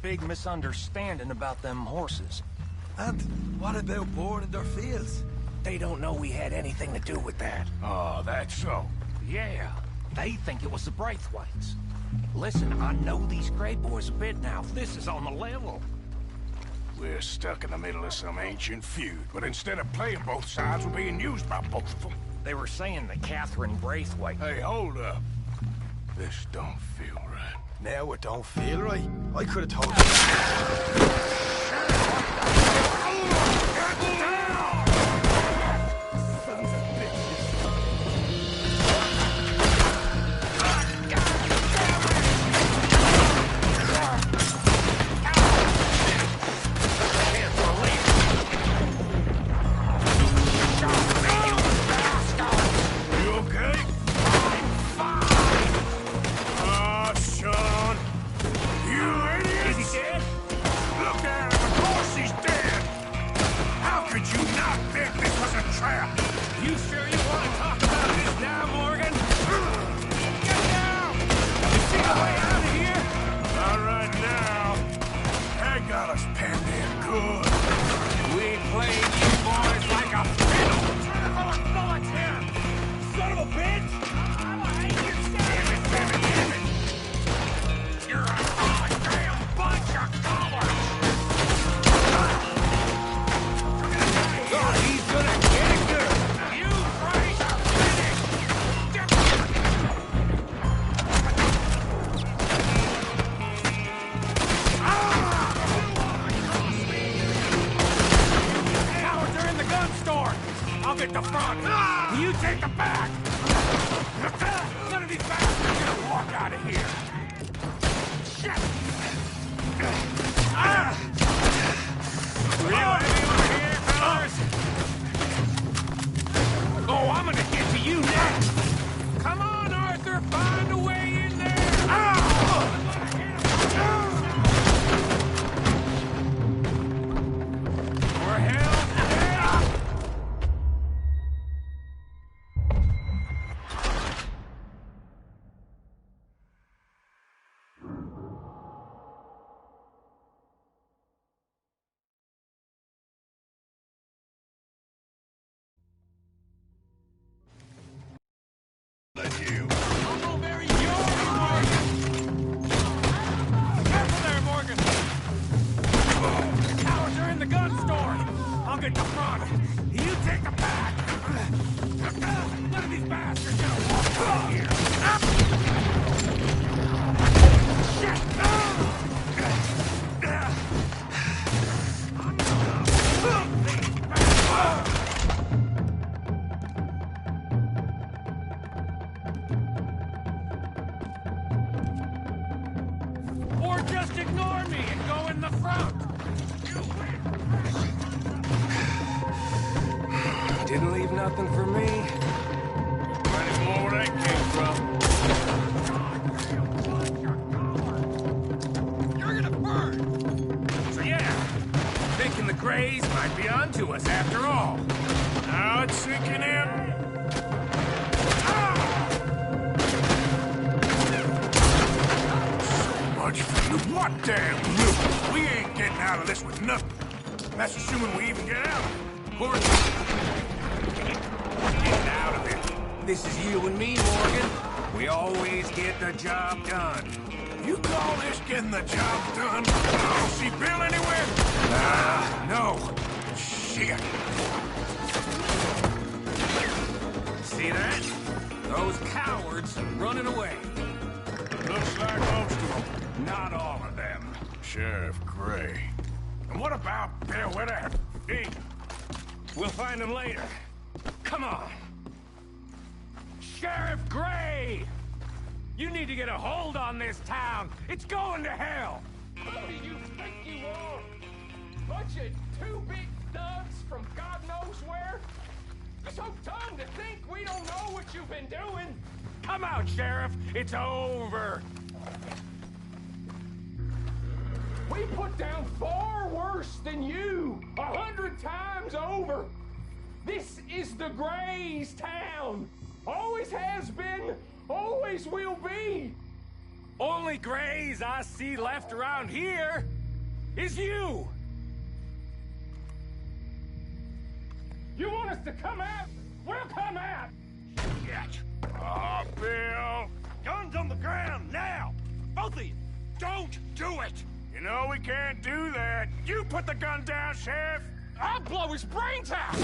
big misunderstanding about them horses. And what about boarding their fields? They don't know we had anything to do with that. Oh, that's so. Yeah, they think it was the Braithwaites. Listen, I know these Grey boys a bit now. This is on the level. We're stuck in the middle of some ancient feud, but instead of playing both sides, we're being used by both of them. They were saying that Catherine Braithwaite... Hey, hold up. This don't feel right. Now it don't feel right. I could have told you. Didn't leave nothing for me. Plenty more where that came from. You're gonna burn! So yeah, thinking the Greys might be onto us after all. Now it's sinking in. So much for loot. What damn loot? We ain't getting out of this with nothing. That's assuming we even get out. Of course. Get out of it. This is you and me, Morgan. We always get the job done. You call this getting the job done? I don't see Bill anywhere. No. Shit. See that? Those cowards running away. Looks like most of them. Not all of them. Sheriff Gray. And what about Bill? Where the hell? We'll find him later. Come on. Sheriff Gray! You need to get a hold on this town. It's going to hell. Who do you think you are? Bunch of two big thugs from God knows where? You're so dumb to think we don't know what you've been doing. Come out, Sheriff. It's over. We put down far worse than you, 100 times over. This is the Grays town. Always has been, always will be. Only Grays I see left around here is you. You want us to come out? We'll come out. Shit. Oh, Bill. Guns on the ground, now. Both of you. Don't do it. You know we can't do that. You put the gun down, Sheriff. I'll blow his brains out.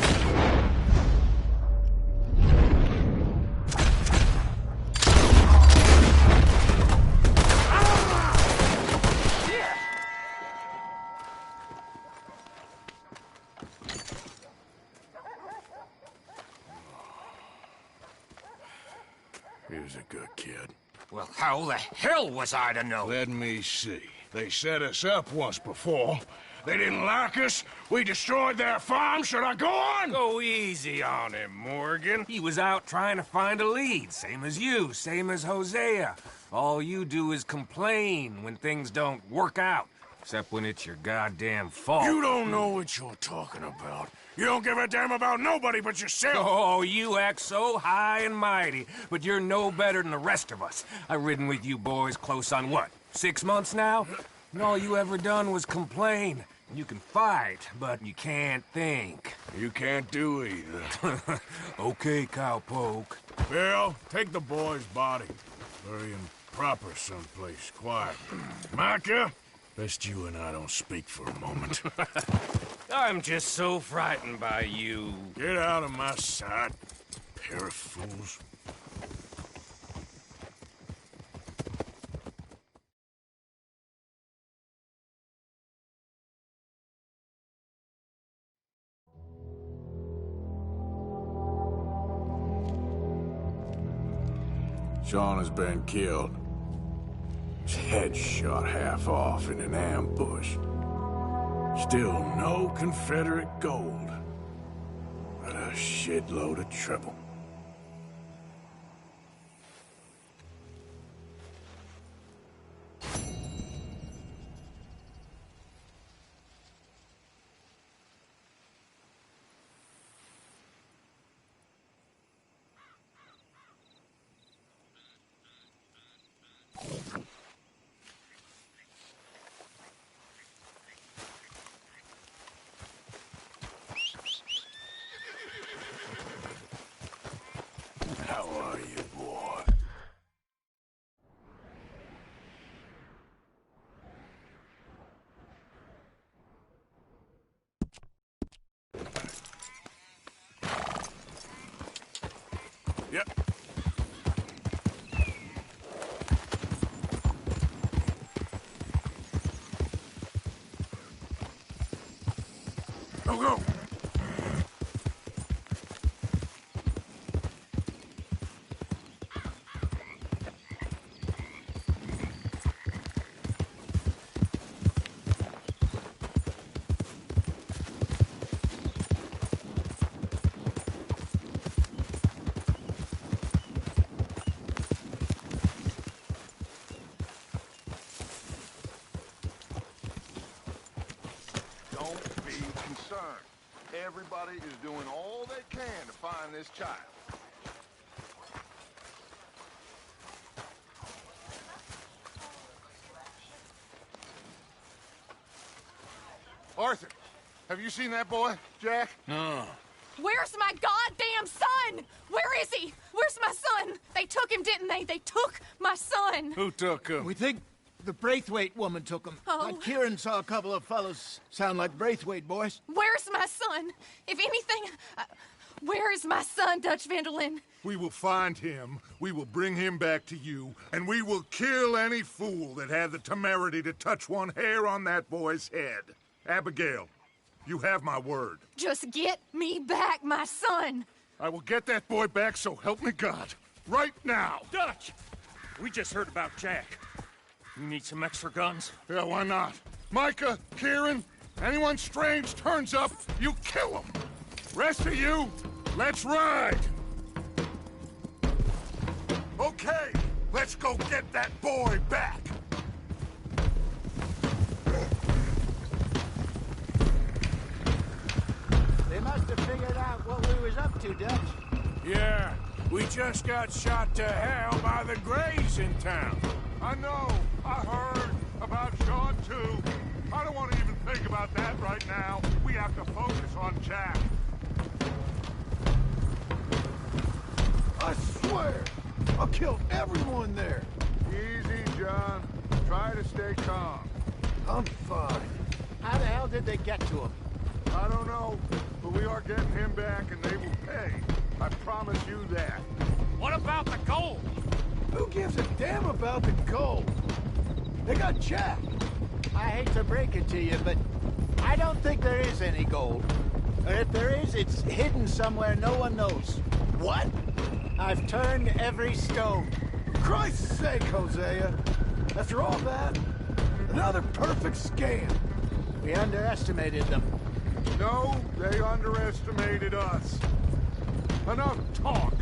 He was a good kid. Well, how the hell was I to know? Let me see. They set us up once before. They didn't like us. We destroyed their farm. Should I go on? Go easy on him, Morgan. He was out trying to find a lead. Same as you, same as Hosea. All you do is complain when things don't work out. Except when it's your goddamn fault. You don't know what you're talking about. You don't give a damn about nobody but yourself. Oh, you act so high and mighty, but you're no better than the rest of us. I've ridden with you boys close on what, 6 months now? And all you ever done was complain. You can fight, but you can't think. You can't do either. Okay, cowpoke. Bill, take the boy's body. Bury him proper someplace quiet. Micah, best you and I don't speak for a moment. I'm just so frightened by you. Get out of my sight, pair of fools. Sean has been killed. His head shot half off in an ambush. Still no Confederate gold, but a shitload of trouble. How are you, boy? Yep. Go, go! Don't be concerned. Everybody is doing all they can to find this child. Arthur, have you seen that boy, Jack? No. Where's my goddamn son? Where is he? Where's my son? They took him, didn't they? They took my son. Who took him? We think the Braithwaite woman took him. Oh. But Kieran saw a couple of fellows sound like Braithwaite boys. Where's my son? If anything, where is my son, Dutch Vanderlyn? We will find him, we will bring him back to you, and we will kill any fool that had the temerity to touch one hair on that boy's head. Abigail, you have my word. Just get me back my son. I will get that boy back, so help me God. Right now. Dutch! We just heard about Jack. You need some extra guns? Yeah, why not? Micah, Kieran, anyone strange turns up, you kill them. Rest of you, let's ride. Okay, let's go get that boy back. to, Dutch? Yeah, we just got shot to hell by the Greys in town. I know. I heard about Sean, too. I don't want to even think about that right now. We have to focus on Jack. I swear, I'll kill everyone there. Easy, John. Try to stay calm. I'm fine. How the hell did they get to him? I don't know, but we are getting him back and they will pay. I promise you that. What about the gold? Who gives a damn about the gold? They got Jack. I hate to break it to you, but I don't think there is any gold. Or if there is, it's hidden somewhere no one knows. What? I've turned every stone. Christ's sake, Hosea. After all that, another perfect scam. We underestimated them. No, they underestimated us. Enough talk.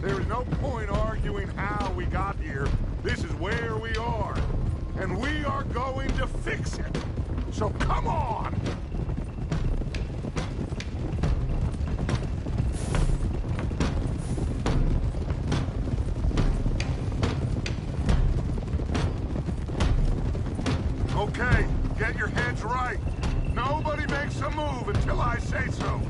There is no point arguing how we got here. This is where we are. And we are going to fix it. So come on! Okay, get your heads right. Nobody makes a move until I say so.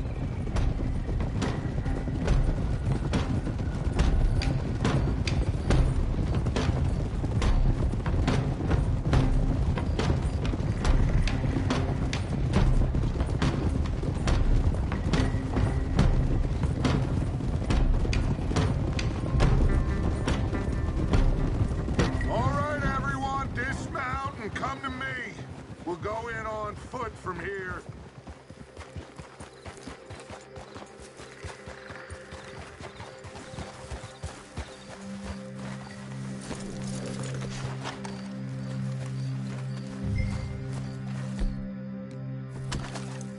All right, everyone, dismount and come to me. We'll go in on foot from here.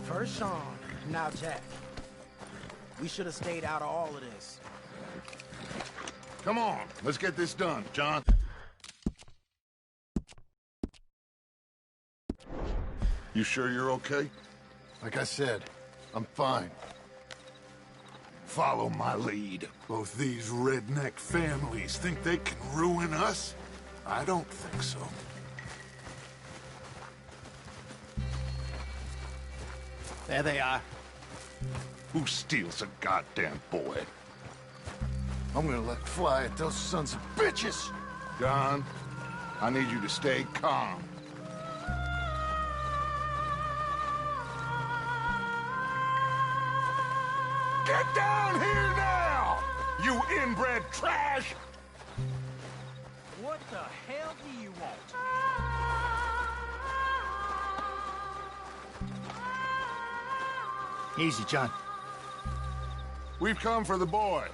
First Sean, now Jack. We should have stayed out of all of this. Come on, let's get this done, John. You sure you're okay? Like I said, I'm fine. Follow my lead. Both these redneck families think they can ruin us? I don't think so. There they are. Who steals a goddamn boy? I'm gonna let fly at those sons of bitches! John, I need you to stay calm. Get down here now! You inbred trash! What the hell do you want? Easy, John. We've come for the boy.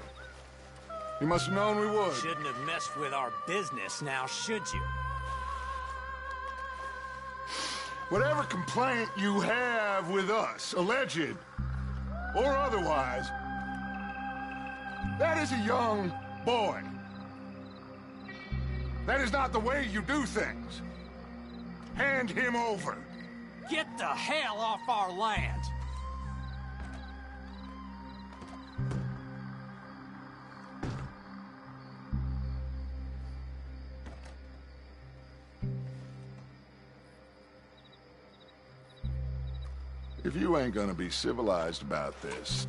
You must have known we would. Shouldn't have messed with our business now, should you? Whatever complaint you have with us, alleged or otherwise, that is a young boy. That is not the way you do things. Hand him over. Get the hell off our land! If you ain't gonna be civilized about this...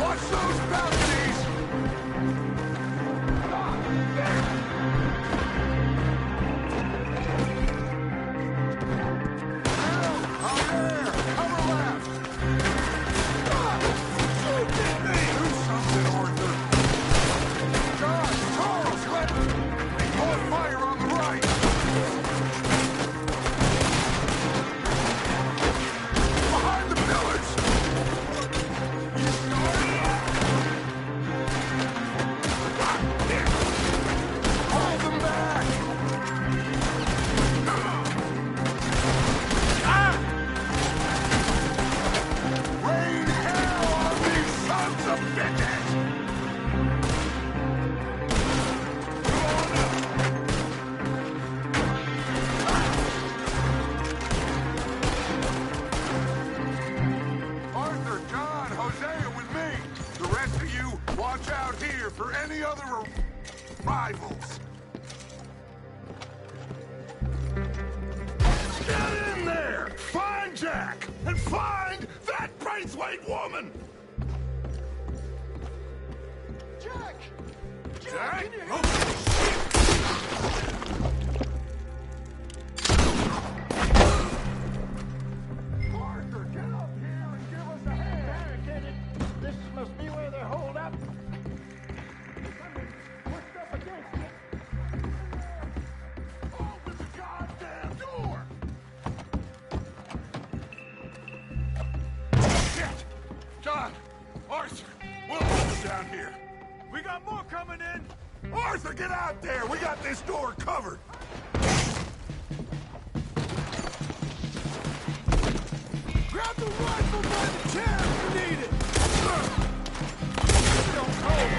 Watch those balconies! John, Charles! watch out here for any other rivals. Get in there! Find Jack! And find that Braithwaite woman! Jack! Jack? Can you hear Oh, Arthur, get up here and give us a hand! Barricaded. This must be where they're holed up. Somebody's pushed up against it. open the goddamn door! Shit! John! Arthur! Will's down here. We got more coming in! Arthur, get out there! We got this door covered! Grab the rifle by the chair if you need it! Don't hold it.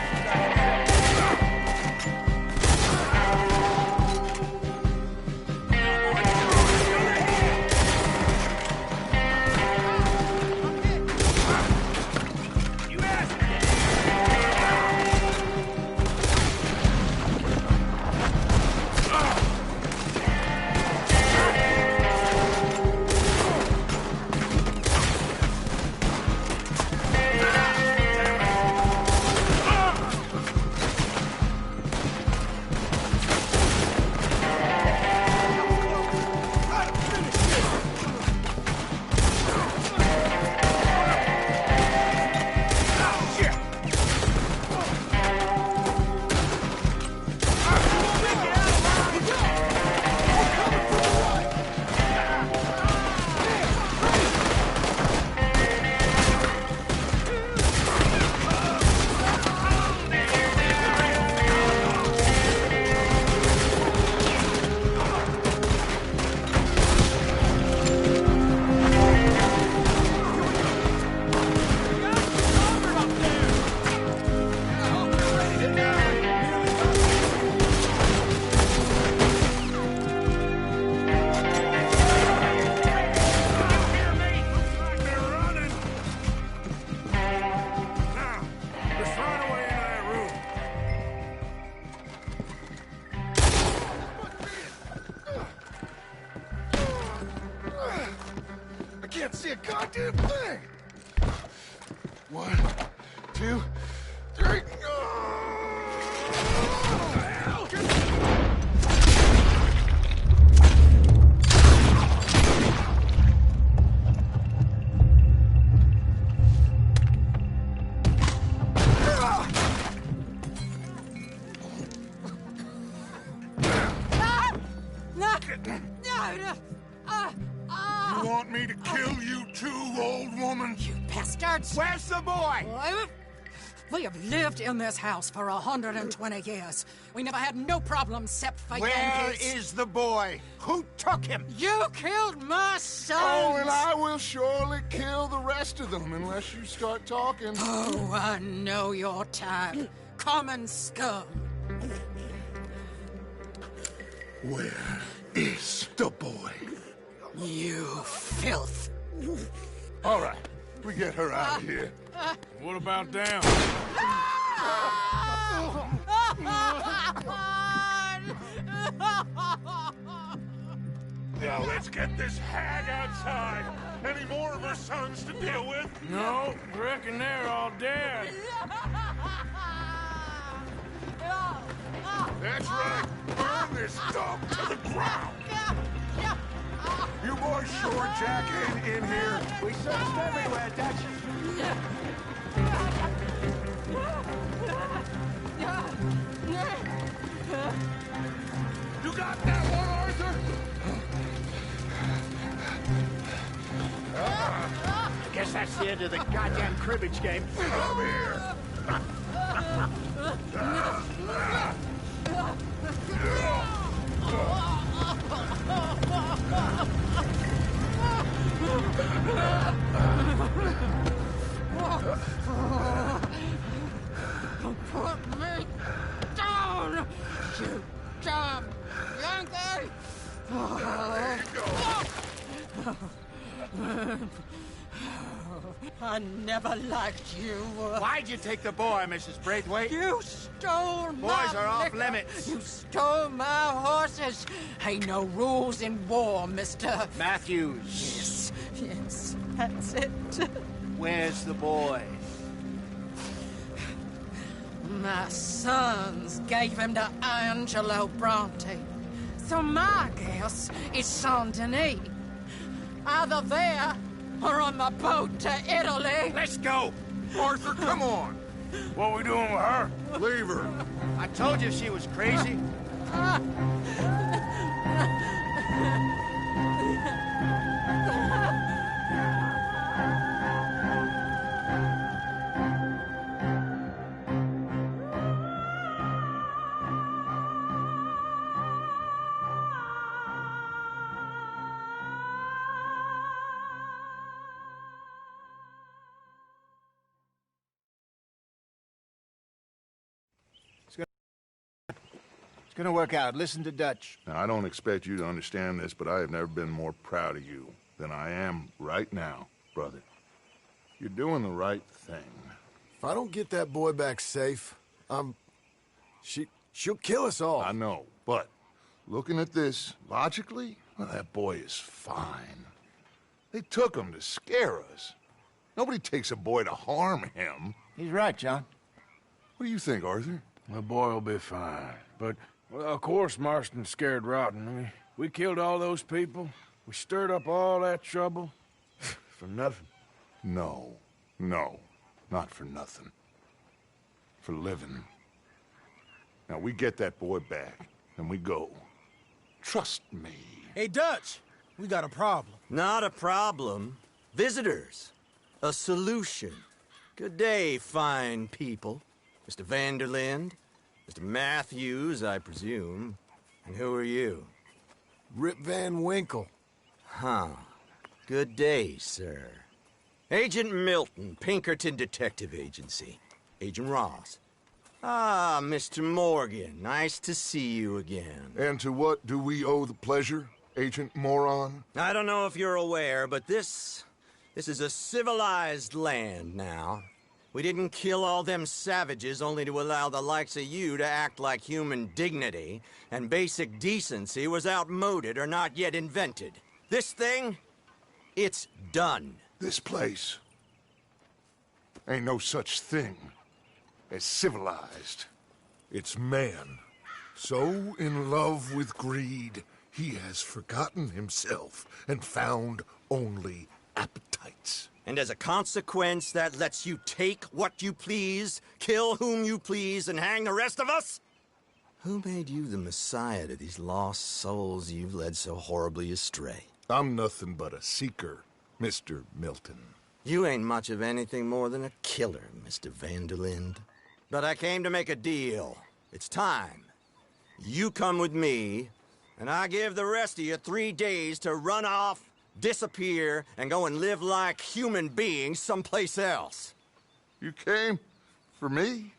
Can't see a goddamn thing! 1, 2, 3. You want me to kill you too, old woman? You bastards! Where's the boy? We have lived in this house for 120 years. We never had no problems except for Where Yankees. is the boy? Who took him? You killed my son! Oh, and I will surely kill the rest of them unless you start talking. Oh, I know your type. Common scum. Where is the boy? You filth. All right, we get her out of here. What about them? Now let's get this hag outside. Any more of her sons to deal with? No, reckon they're all dead. That's right. Burn this dump to the ground. You boys sure Jack ain't in here? We searched everywhere, Dutch. You got that one, Arthur? I guess that's the end of the goddamn cribbage game. Come here. Put me down, you dumb Yankee! There you go. I never liked you. Why'd you take the boy, Mrs. Braithwaite? You stole my Boys are off liquor. limits. You stole my horses. Ain't no rules in war, mister. Matthews. Yes, that's it. Where's the boy? My sons gave him to Angelo Bronte. So my guess is Saint-Denis. Either there or on the boat to Italy. Let's go! Arthur, come on! What we doing with her? Leave her. I told you she was crazy. It's gonna work out. Listen to Dutch. Now, I don't expect you to understand this, but I have never been more proud of you than I am right now, brother. You're doing the right thing. If I don't get that boy back safe, she'll kill us all. I know, but looking at this logically, well, that boy is fine. They took him to scare us. Nobody takes a boy to harm him. He's right, John. What do you think, Arthur? The boy will be fine. But, well, of course Marston's scared rotten. I mean, we killed all those people. We stirred up all that trouble. For nothing. No, not for nothing. For living. Now, we get that boy back, and we go. Trust me. Hey, Dutch, we got a problem. Not a problem. Visitors. A solution. Good day, fine people. Mr. Vanderlinde, Mr. Matthews, I presume. And who are you? Rip Van Winkle. Huh. Good day, sir. Agent Milton, Pinkerton Detective Agency. Agent Ross. Ah, Mr. Morgan, nice to see you again. And to what do we owe the pleasure, Agent Moron? I don't know if you're aware, but this is a civilized land now. We didn't kill all them savages only to allow the likes of you to act like human dignity, and basic decency was outmoded or not yet invented. This thing, it's done. This place ain't no such thing as civilized. It's man, so in love with greed, he has forgotten himself and found only appetites. And as a consequence, that lets you take what you please, kill whom you please, and hang the rest of us? Who made you the messiah to these lost souls you've led so horribly astray? I'm nothing but a seeker, Mr. Milton. You ain't much of anything more than a killer, Mr. Vanderlinde. But I came to make a deal. It's time. You come with me, and I give the rest of you 3 days to run off, disappear, and go and live like human beings someplace else. You came for me?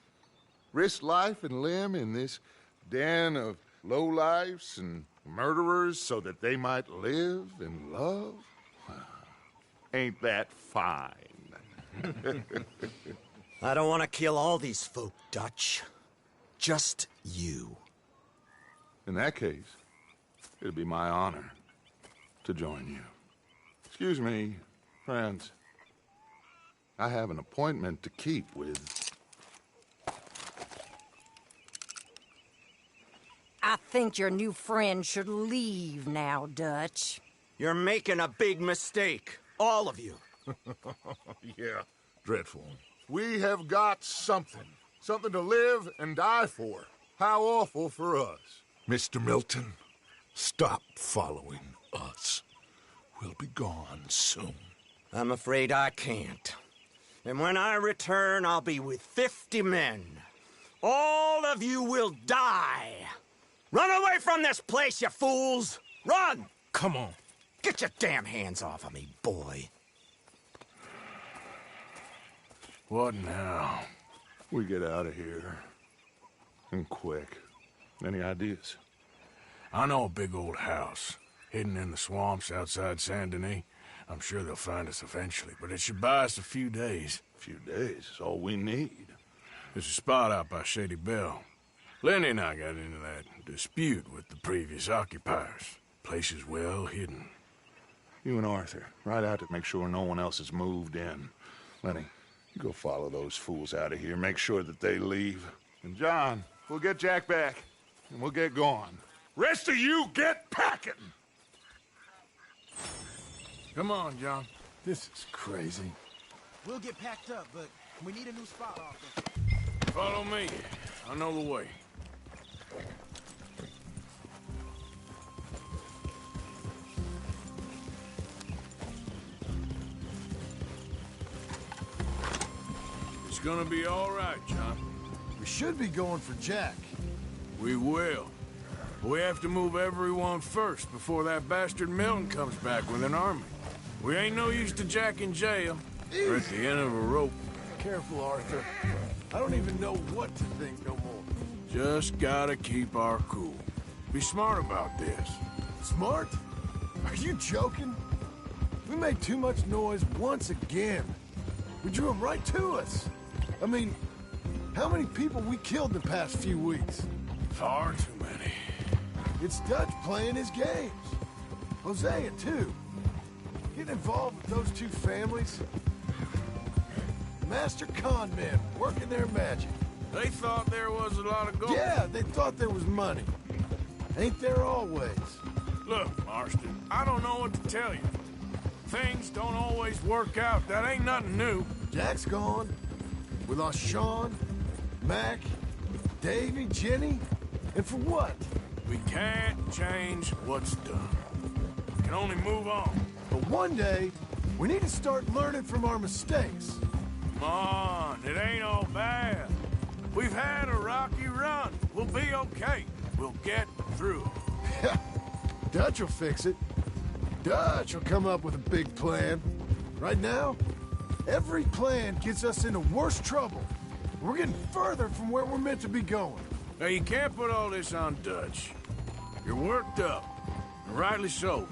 Risk life and limb in this den of lowlifes and murderers so that they might live and love? Ain't that fine? I don't want to kill all these folk, Dutch. Just you. In that case, it'd be my honor to join you. Excuse me, friends. I have an appointment to keep with... I think your new friend should leave now, Dutch. You're making a big mistake. All of you. Yeah, dreadful. We have got something. Something to live and die for. How awful for us. Mr. Milton, stop following us. We'll be gone soon. I'm afraid I can't. And when I return, I'll be with 50 men. All of you will die. Run away from this place, you fools! Run! Come on. Get your damn hands off of me, boy. What now? We get out of here. And quick. Any ideas? I know a big old house, hidden in the swamps outside Saint-Denis. I'm sure they'll find us eventually, but it should buy us a few days. A few days is all we need. There's a spot out by Shady Bell. Lenny and I got into that dispute with the previous occupiers. Place is well hidden. You and Arthur, ride out to make sure no one else has moved in. Lenny, you go follow those fools out of here. Make sure that they leave. And John, we'll get Jack back, and we'll get going. Rest of you, get packing! Come on, John. This is crazy. We'll get packed up, but we need a new spot, Arthur. Follow me. I know the way. It's gonna be all right, John. We should be going for Jack. We will. But we have to move everyone first before that bastard Milton comes back with an army. We ain't no use to Jack in jail. We're at the end of a rope. Careful, Arthur. I don't even know what to think no more. Just gotta keep our cool. Be smart about this. Smart? Are you joking? We made too much noise once again. We drew them right to us. I mean, how many people we killed the past few weeks? Far too many. It's Dutch playing his games. Hosea, too. Getting involved with those two families. Master con men working their magic. They thought there was a lot of gold. Yeah, they thought there was money. Ain't there always? Look, Marston, I don't know what to tell you. Things don't always work out. That ain't nothing new. Jack's gone. We lost Sean, Mac, Davy, Jenny. And for what? We can't change what's done. We can only move on. But one day, we need to start learning from our mistakes. Come on, it ain't all bad. We've had a rocky run. We'll be okay. We'll get through. Dutch will fix it. Dutch will come up with a big plan. Right now, every plan gets us into worse trouble. We're getting further from where we're meant to be going. Now, you can't put all this on Dutch. You're worked up, and rightly so.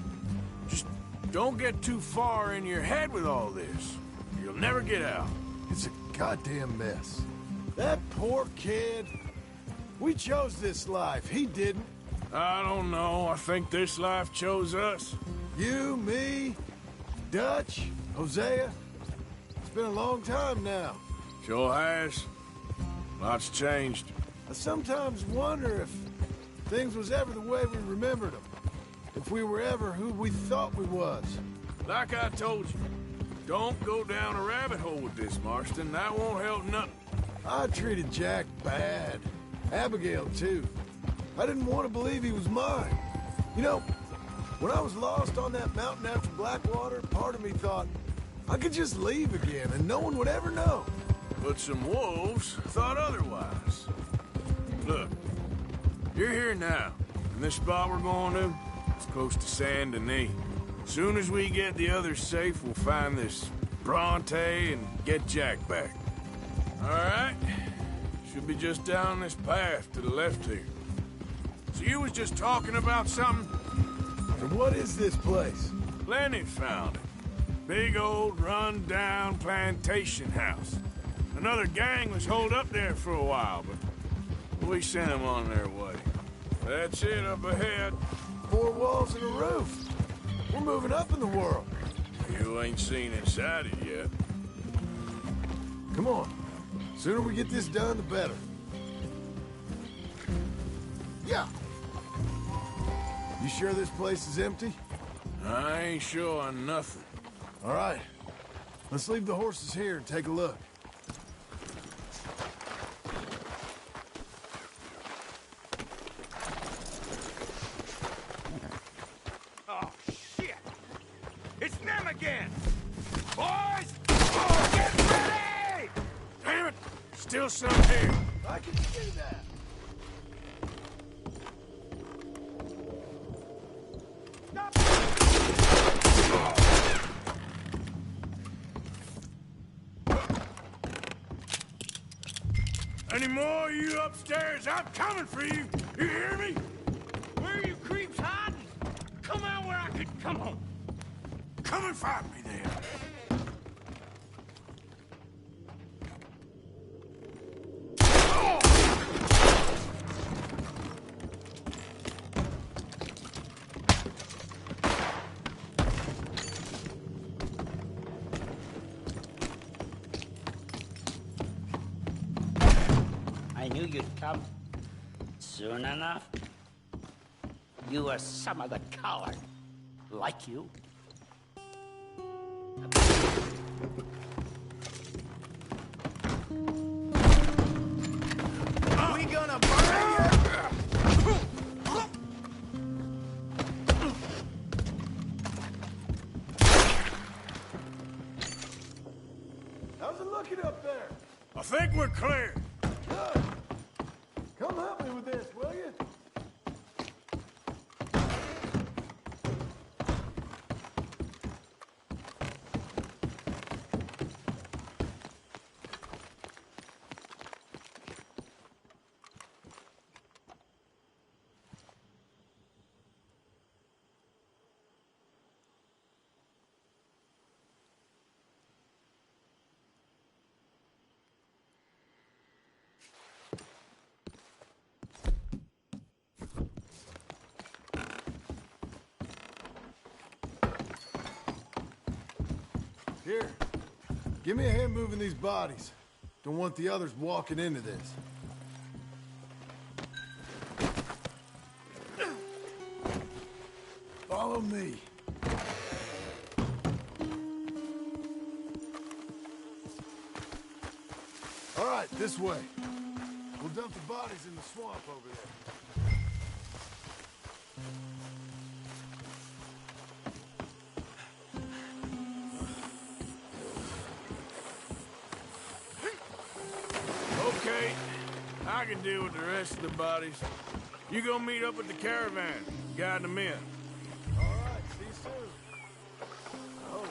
Just don't get too far in your head with all this. You'll never get out. It's a goddamn mess. That poor kid. We chose this life. He didn't. I don't know. I think this life chose us. You, me, Dutch, Hosea. It's been a long time now. Sure has. Lots changed. I sometimes wonder if things was ever the way we remembered them. If we were ever who we thought we was. Like I told you, don't go down a rabbit hole with this, Marston. That won't help nothing. I treated Jack bad. Abigail, too. I didn't want to believe he was mine. You know, when I was lost on that mountain after Blackwater, part of me thought I could just leave again and no one would ever know. But some wolves thought otherwise. Look, you're here now, and this spot we're going to, it's close to Saint Denis. Soon as we get the others safe, we'll find this Bronte and get Jack back. All right? Should be just down this path to the left here. So you was just talking about something? And what is this place? Lenny found it. Big old run-down plantation house. Another gang was holed up there for a while, but we sent them on their way. That's it up ahead. 4 walls and a roof. We're moving up in the world. You ain't seen inside it yet. Come on. Sooner we get this done, the better. Yeah. You sure this place is empty? I ain't sure on nothing. All right. Let's leave the horses here and take a look. Oh, shit! It's them again! Boys! Oh, get ready! Damn it! Still some here. I can see that. Any more of you upstairs? I'm coming for you. You hear me? Where are you creeps hiding? Come out where I could... Come on. Come and find me there. I knew you'd come soon enough. You are some of the coward, like you. We gonna burn you? How's it looking up there? I think we're clear. Good. Come help me with this, will you? Here, give me a hand moving these bodies. Don't want the others walking into this. Follow me. All right, this way. We'll dump the bodies in the swamp over there. Okay, I can deal with the rest of the bodies. You go meet up with the caravan, guide them in. All right, see you soon. Oh.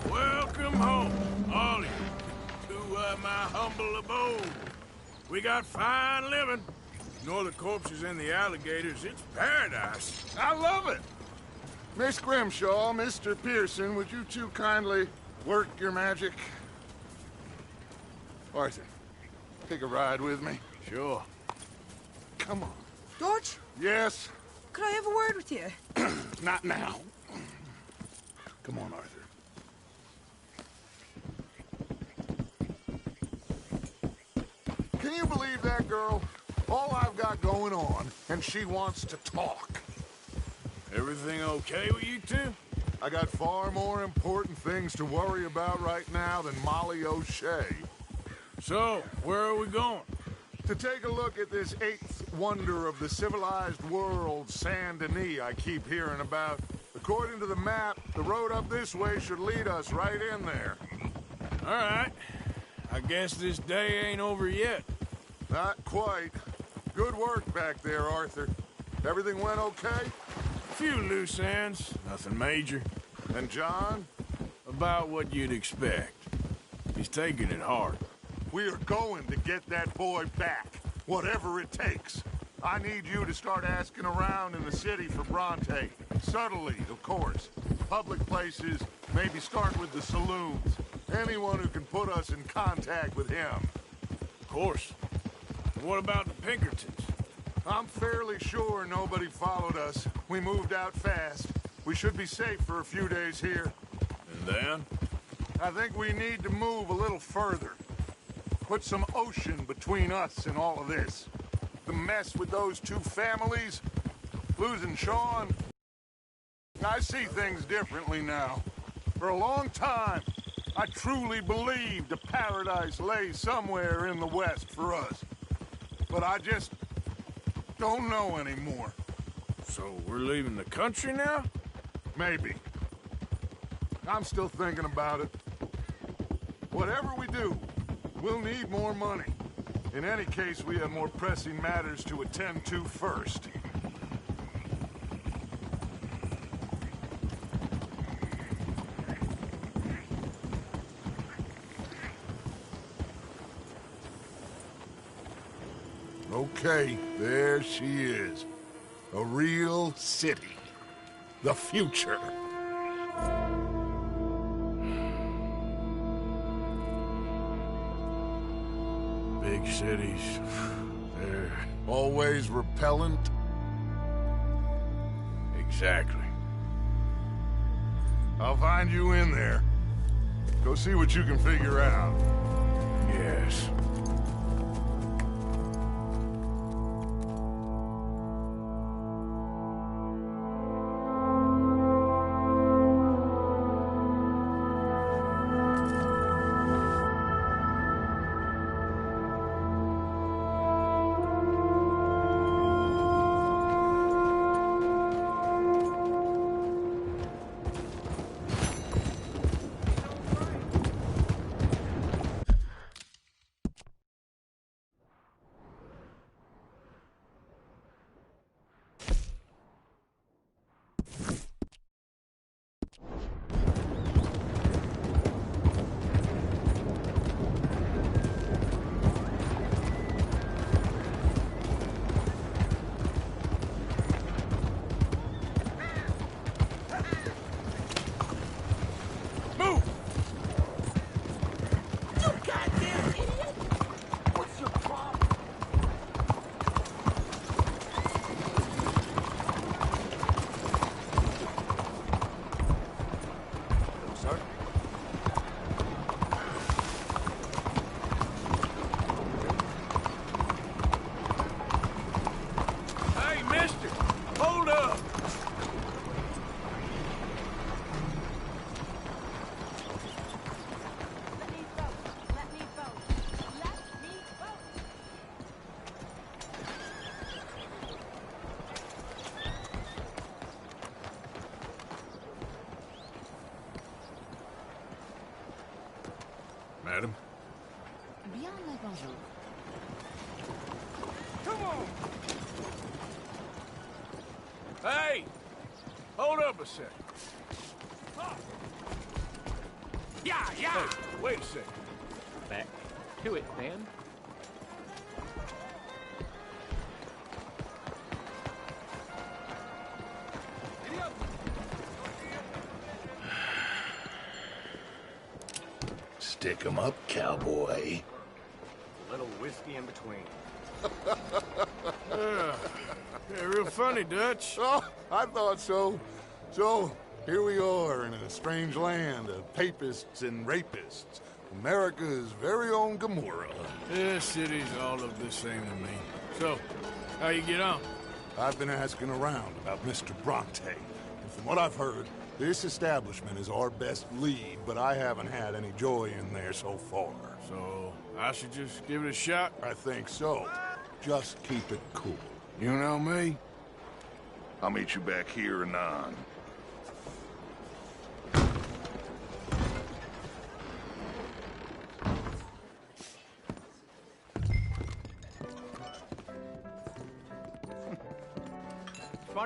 Welcome home, all of you, to my humble abode. We got fine living. Ignore the corpses and the alligators. It's paradise. I love it. Miss Grimshaw, Mr. Pearson, would you two kindly work your magic? Arthur, take a ride with me. Sure. Come on. George? Yes? Could I have a word with you? Not now. Come on, Arthur. Can you believe that girl? All I've got going on, and she wants to talk. Everything okay with you two? I got far more important things to worry about right now than Molly O'Shea. So, where are we going? To take a look at this eighth wonder of the civilized world, Saint Denis, I keep hearing about. According to the map, the road up this way should lead us right in there. All right. I guess this day ain't over yet. Not quite. Good work back there, Arthur. Everything went okay? Few loose ends, nothing major. And John? About what you'd expect. He's taking it hard. We are going to get that boy back, whatever it takes. I need you to start asking around in the city for Bronte. Subtly, of course. Public places, maybe start with the saloons. Anyone who can put us in contact with him. Of course. What about the Pinkertons? I'm fairly sure nobody followed us. We moved out fast. We should be safe for a few days here. And then? I think we need to move a little further. Put some ocean between us and all of this. The mess with those two families, losing Sean. I see things differently now. For a long time, I truly believed a paradise lay somewhere in the West for us. But I just don't know anymore. So we're leaving the country now? Maybe. I'm still thinking about it. Whatever we do, we'll need more money. In any case, we have more pressing matters to attend to first. Okay, there she is. A real city. The future. Big cities. They're always repellent. Exactly. I'll find you in there. Go see what you can figure out. Yes. Madam? Bien le bonjour. Come on! Hey! Hold up a sec. Yeah! Hey, wait a sec. Back to it, man. Stick 'em up, cowboy. A little whiskey in between. Yeah, real funny, Dutch. Oh, I thought so. So, here we are in a strange land of papists and rapists. America's very own Gomorrah. Yeah, cities all look the same to me. So, how you get on? I've been asking around about Mr. Bronte, and from what I've heard, this establishment is our best lead, but I haven't had any joy in there so far. So, I should just give it a shot? I think so. Just keep it cool. You know me? I'll meet you back here anon.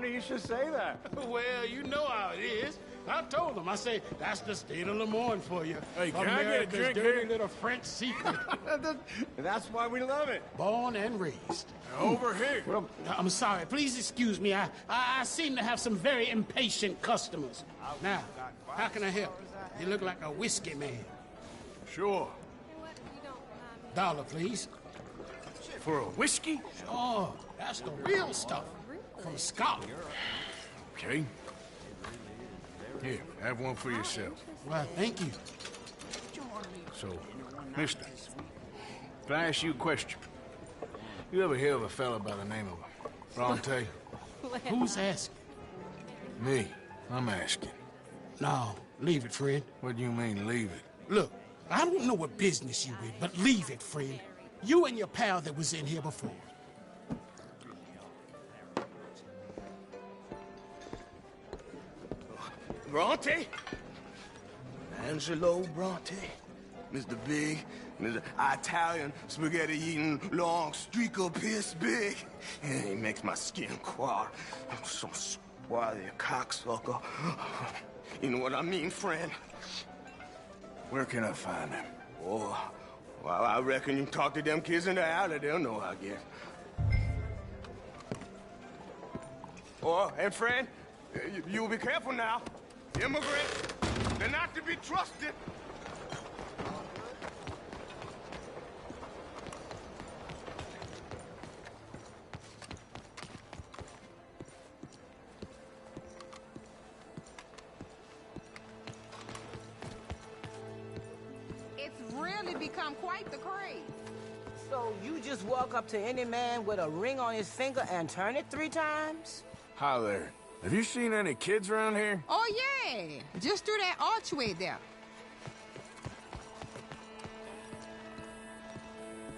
funny you should say that. Well, you know how it is. I told them. I say, that's the state of Lemoyne for you. Hey, can I get a America's drink dirty here? little French secret. That's why we love it. Born and raised. Over here. Well, I'm sorry. Please excuse me. I seem to have some very impatient customers. Now, how can I help? You look like a whiskey man. Sure. $1, please. For a whiskey? Sure. That's the real stuff. From Scotland. Okay. Here, have one for yourself. Well, thank you. So, mister, can I ask you a question? You ever hear of a fella by the name of Bronte? Who's asking? Me. I'm asking. No, leave it, friend. What do you mean, leave it? Look, I don't know what business you in, but leave it, friend. You and your pal that was in here before. Bronte? Angelo Bronte. Mr. Big, Mr. Italian spaghetti-eating long streaker piss big. And he makes my skin crawl. I'm so swarthy, cocksucker. You know what I mean, friend? Where can I find him? Oh, well, I reckon you talk to them kids in the alley, they'll know, I guess. Oh, and friend, you'll be careful now. Immigrants, they're not to be trusted. It's really become quite the craze. So you just walk up to any man with a ring on his finger and turn it 3 times? Hi there. Have you seen any kids around here? Oh, yeah. Just through that archway there.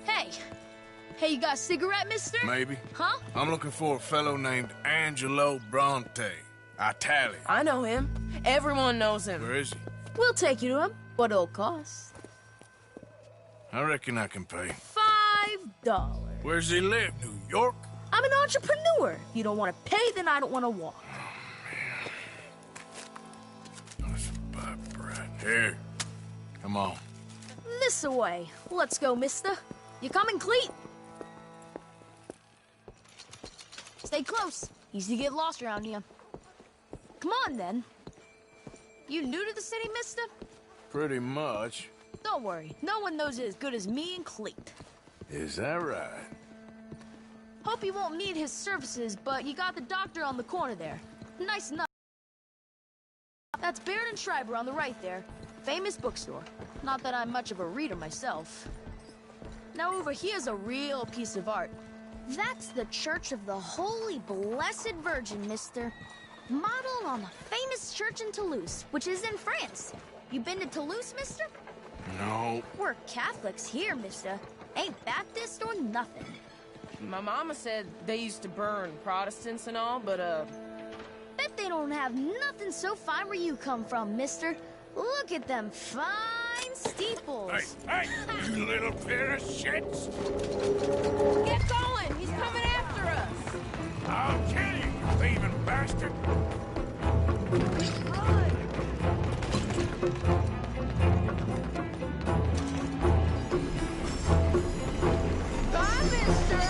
Hey. Hey, you got a cigarette, mister? Maybe. Huh? I'm looking for a fellow named Angelo Bronte. Italian. I know him. Everyone knows him. Where is he? We'll take you to him. What it'll cost? I reckon I can pay. $5. Where's he live? New York? I'm an entrepreneur. If you don't want to pay, then I don't want to walk. Here. Come on. This away. Let's go, mister. You coming, Cleet? Stay close. Easy to get lost around here. Come on, then. You new to the city, mister? Pretty much. Don't worry. No one knows it as good as me and Cleet. Is that right? Hope you won't need his services, but you got the doctor on the corner there. Nice enough. That's Baird and Schreiber on the right there. Famous bookstore. Not that I'm much of a reader myself. Now over here's a real piece of art. That's the Church of the Holy Blessed Virgin, mister. Modeled on the famous church in Toulouse, which is in France. You been to Toulouse, mister? No. We're Catholics here, mister. Ain't Baptist or nothing. My mama said they used to burn Protestants and all, but, Bet they don't have nothing so fine where you come from, mister. Look at them fine steeples. Hey, you little pair of shits! Get going! He's coming after us! I'll kill you, you thieving bastard! Bye, mister!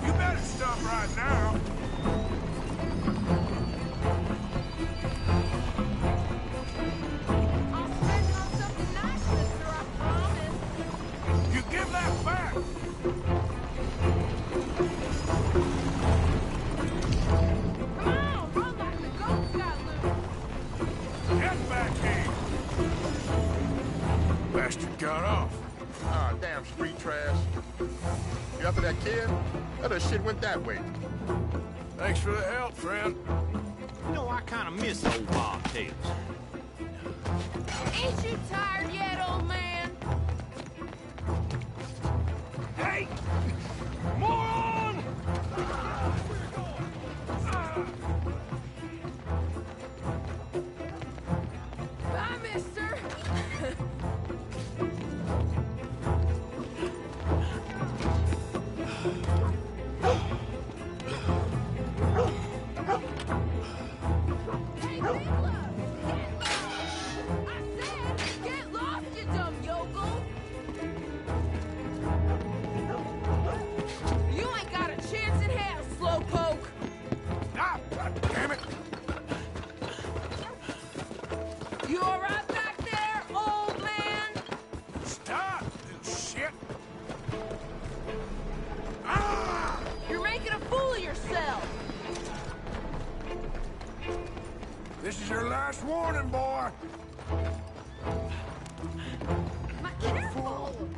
You better stop right now. I'll spend it on something nice, mister, I promise. You give that back! Come on, run like the goats got loose. Get back here! Bastard got off. Ah, damn street trash. You after that kid? Other shit went that way. Thanks for the help, friend. You know, I kind of miss old bobtails. Ain't you tired yet, old man? Hey! Moron! You all right back there, old man? Stop, you shit! You're making a fool of yourself. This is your last warning, boy. Careful!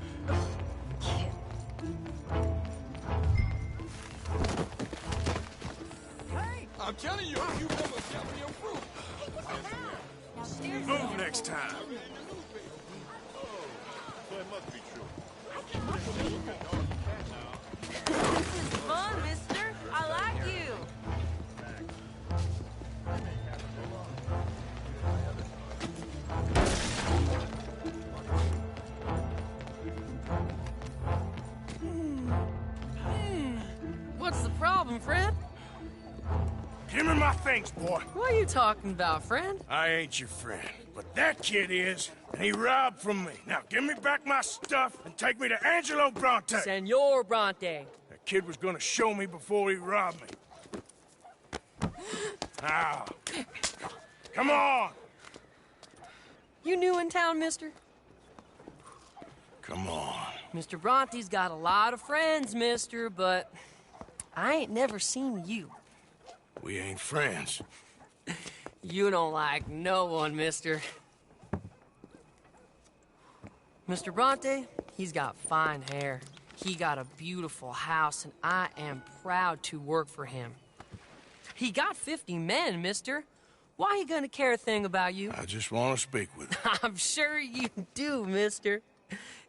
Hey, I'm telling you, you never sell me your fruit. Move next time. So it must be true. This is fun, mister. I like you. What's the problem, friend? Give me my things, boy. What are you talking about, friend? I ain't your friend, but that kid is, and he robbed from me. Now give me back my stuff and take me to Angelo Bronte. Senor Bronte. That kid was gonna show me before he robbed me. Now, come on. You new in town, mister? Come on. Mr. Bronte's got a lot of friends, mister, but I ain't never seen you. We ain't friends. You don't like no one, mister. Mr. Bronte, he's got fine hair. He got a beautiful house, and I am proud to work for him. He got 50 men, mister. Why he gonna care a thing about you? I just want to speak with him. I'm sure you do, mister.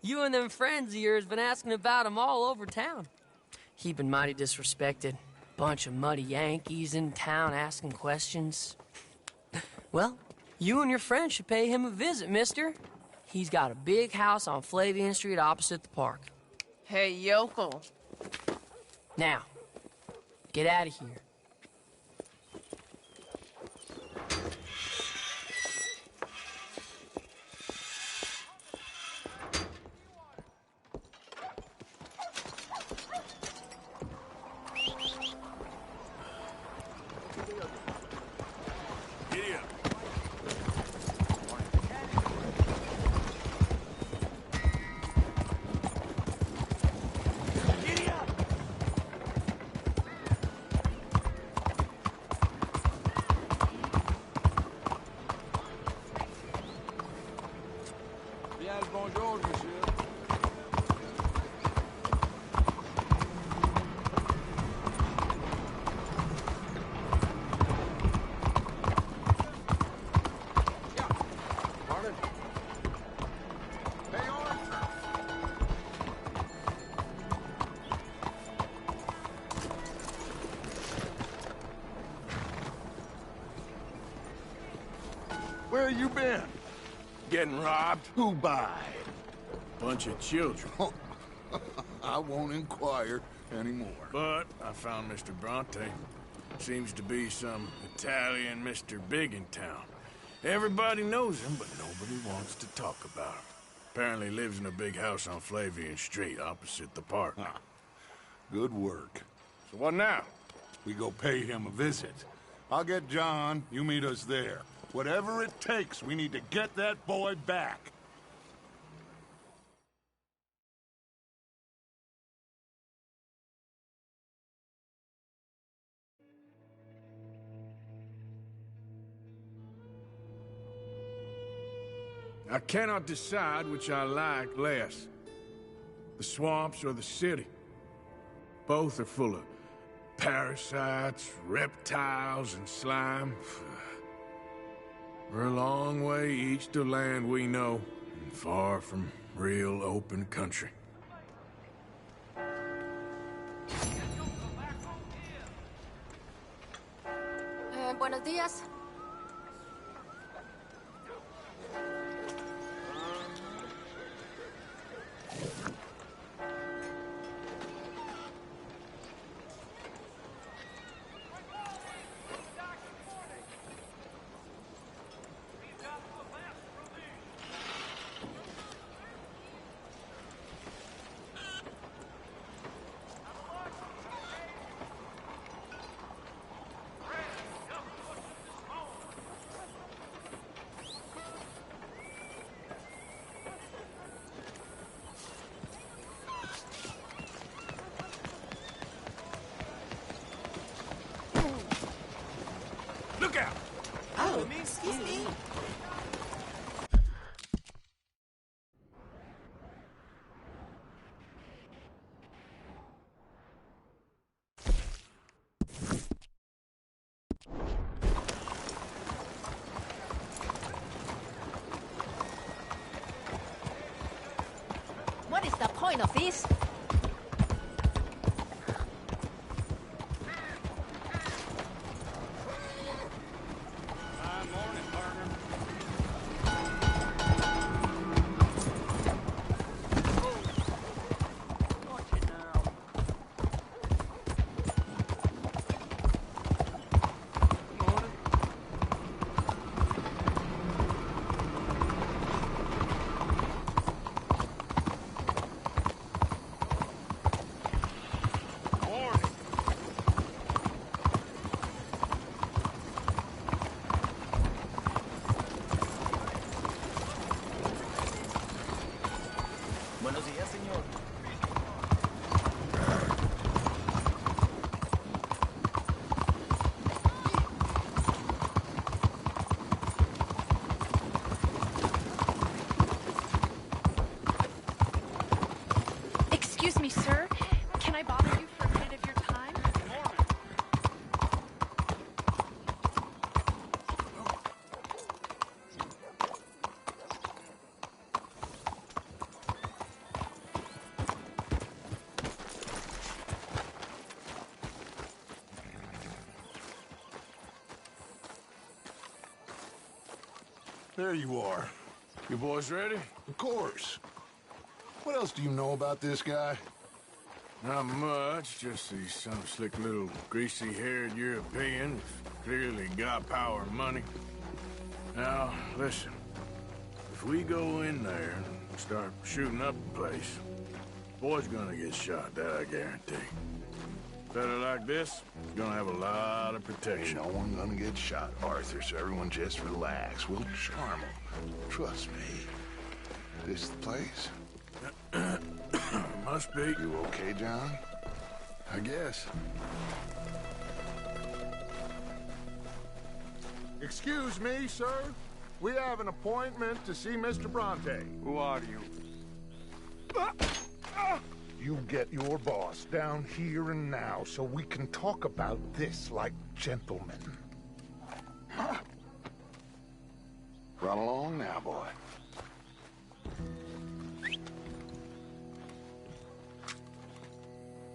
You and them friends of yours been asking about him all over town. He been mighty disrespected. Bunch of muddy Yankees in town asking questions. Well, you and your friend should pay him a visit, mister. He's got a big house on Flavian Street opposite the park. Hey, yokel. Now, get out of here. Bonjour, monsieur. Where you been? Getting robbed? Who by? Bunch of children. I won't inquire anymore. But I found Mr. Bronte. Seems to be some Italian Mr. Big in town. Everybody knows him, but nobody wants to talk about him. Apparently lives in a big house on Flavian Street opposite the park. Good work. So what now? We go pay him a visit. I'll get John, you meet us there. Whatever it takes, we need to get that boy back. I cannot decide which I like less. The swamps or the city. Both are full of parasites, reptiles, and slime. We're a long way east of land we know, and far from real open country. Buenos días. point of this. Buenos días, señor. Excuse me, sir. Can I bother you for a minute of your time? There you are. You boys ready? Of course. What else do you know about this guy? Not much, just he's some slick little greasy-haired European who's clearly got power and money. Now, listen. If we go in there and start shooting up the place, boy's gonna get shot, that I guarantee. Fella like this is gonna have a lot of protection. Ain't no one gonna get shot, Arthur, so everyone just relax. We'll charm them. Trust me. This the place? Must be. You okay, John? I guess. Excuse me, sir. We have an appointment to see Mr. Bronte. Who are you? You get your boss down here and now so we can talk about this like gentlemen. Run along now, boy.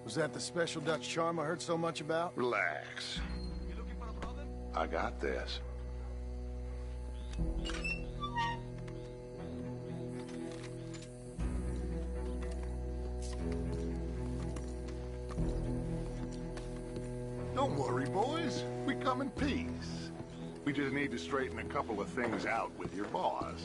Was that the special Dutch charm I heard so much about? Relax. You looking for a problem? I got this. Don't worry, boys. We come in peace. We just need to straighten a couple of things out with your boss.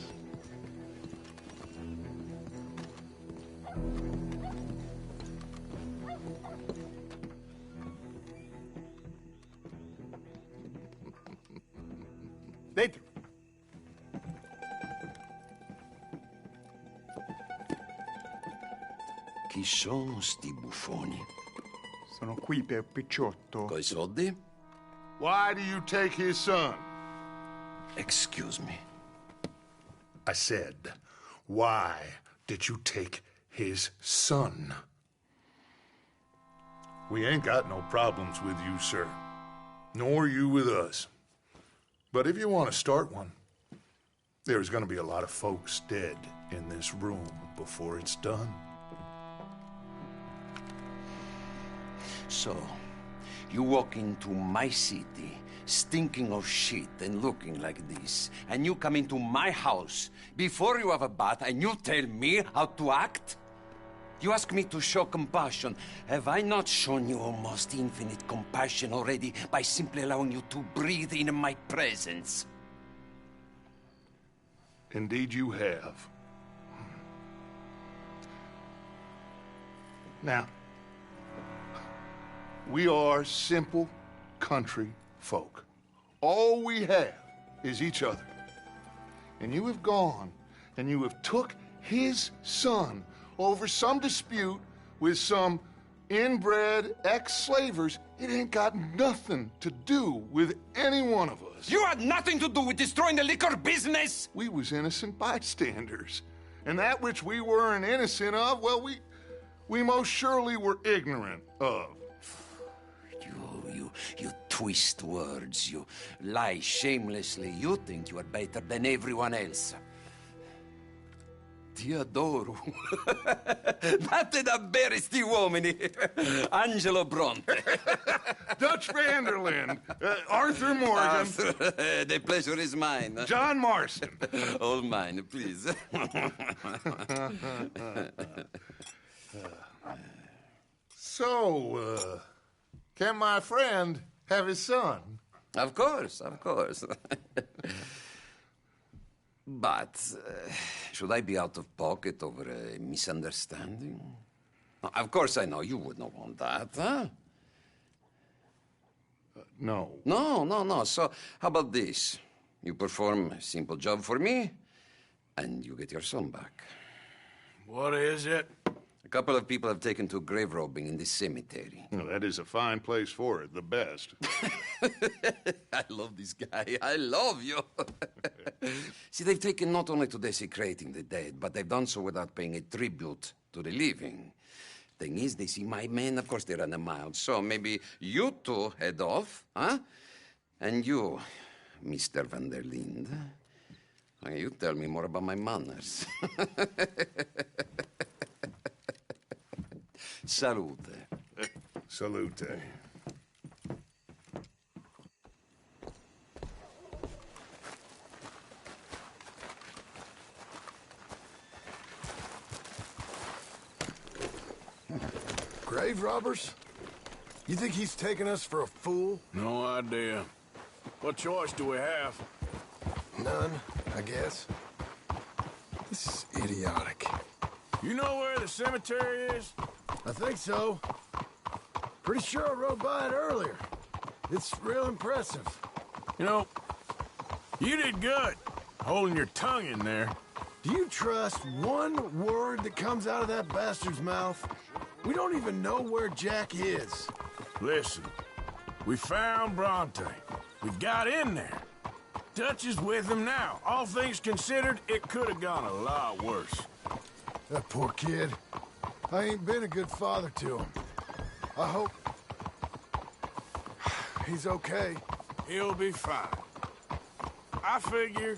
Dentro. Chi sono sti buffoni? Sono qui per Picciotto. Coi soldi? Why do you take his son? Excuse me. I said, why did you take his son? We ain't got no problems with you, sir. Nor you with us. But if you want to start one, there's going to be a lot of folks dead in this room before it's done. So, you walk into my city, stinking of shit and looking like this, and you come into my house before you have a bath and you tell me how to act? You ask me to show compassion. Have I not shown you almost infinite compassion already by simply allowing you to breathe in my presence? Indeed you have. Now, we are simple country folk. All we have is each other. And you have gone and you have took his son over some dispute with some inbred ex-slavers. It ain't got nothing to do with any one of us. You had nothing to do with destroying the liquor business! We was innocent bystanders. And that which we weren't innocent of, well, we most surely were ignorant of. You twist words, you lie shamelessly, you think you are better than everyone else. Ti adoro. Vatte da bere sti uomini. Angelo Bronte. Dutch Vanderland. Arthur Morgan. The pleasure is mine. John Marston. All mine, please. So, can my friend have his son? Of course, of course. But should I be out of pocket over a misunderstanding? Of course I know you would not want that, huh? No. No. So how about this? You perform a simple job for me, and you get your son back. What is it? A couple of people have taken to grave robbing in this cemetery. Well, that is a fine place for it, the best. I love this guy. I love you. See, they've taken not only to desecrating the dead, but they've done so without paying a tribute to the living. Thing is, they see my men, of course they run a mile. So maybe you two head off, huh? And you, Mr. Van der Linde, you tell me more about my manners. Salute. Salute. Grave robbers? You think he's taking us for a fool? No idea. What choice do we have? None, I guess. This is idiotic. You know where the cemetery is? I think so. Pretty sure I rode by it earlier. It's real impressive. You know, you did good, holding your tongue in there. Do you trust one word that comes out of that bastard's mouth? We don't even know where Jack is. Listen, we found Bronte. We got in there. Dutch is with him now. All things considered, it could have gone a lot worse. That poor kid. I ain't been a good father to him. I hope he's okay. He'll be fine. I figure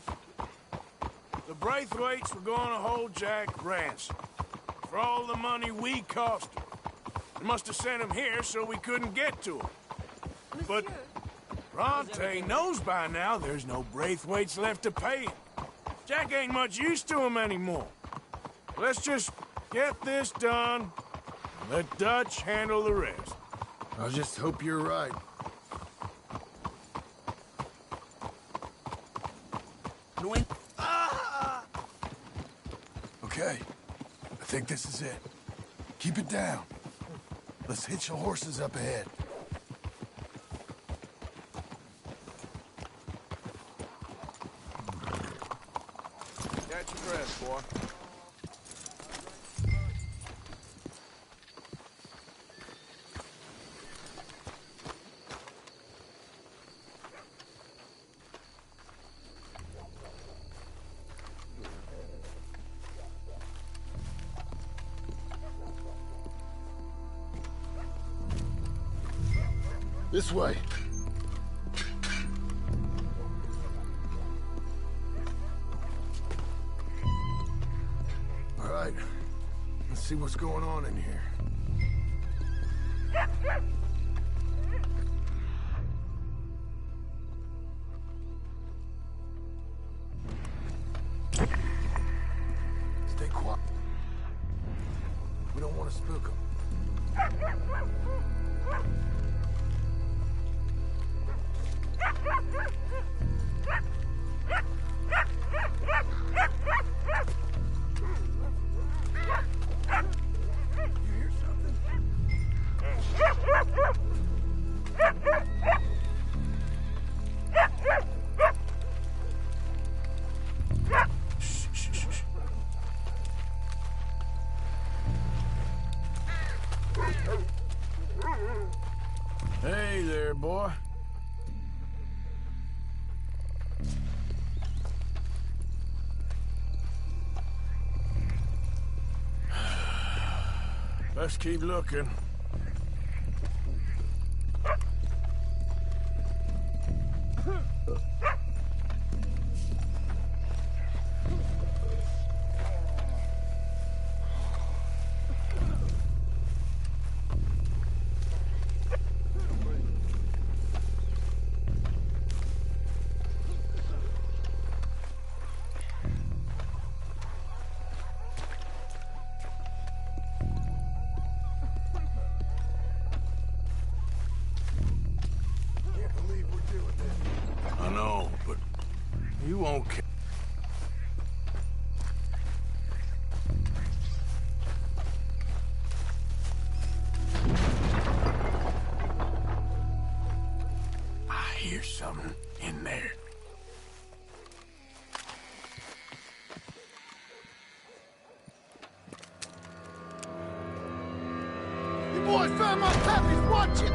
the Braithwaites were going to hold Jack ransom for all the money we cost him. They must have sent him here so we couldn't get to him. But Bronte knows by now there's no Braithwaites left to pay him. Jack ain't much use to him anymore. Let's just get this done, and let Dutch handle the rest. I just hope you're right. Okay, I think this is it. Keep it down. Let's hitch the horses up ahead. Catch your breath, boy. This way. All right. Let's see what's going on in here. Stay quiet. We don't want to spook them. Hey there, boy. Let's keep looking. boy found my pappy's watching!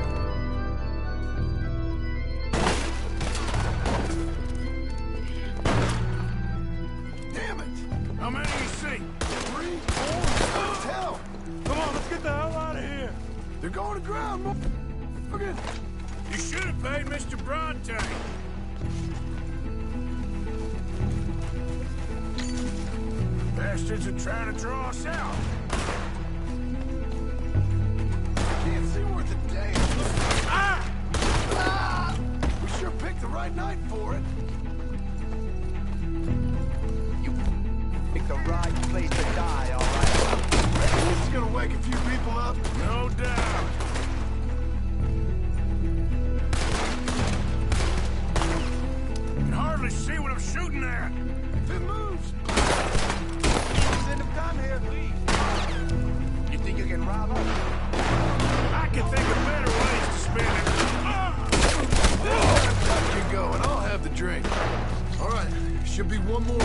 Damn it! How many you see? 3, 4, tell! Come on, let's get the hell out of here. They're going to ground, motherfucker! You should have paid Mr. Bronte. Bastards are trying to draw us out. Can't see worth a damn. Ah! Ah! We sure picked the right night for it. You picked the right place to die, all right? This is gonna wake a few people up. No doubt. Can hardly see what I'm shooting at. If it moves, Send him come here, please. You think you can rob us? I can think of better ways to spend it. get going. I'll have the drink. All right, should be one more.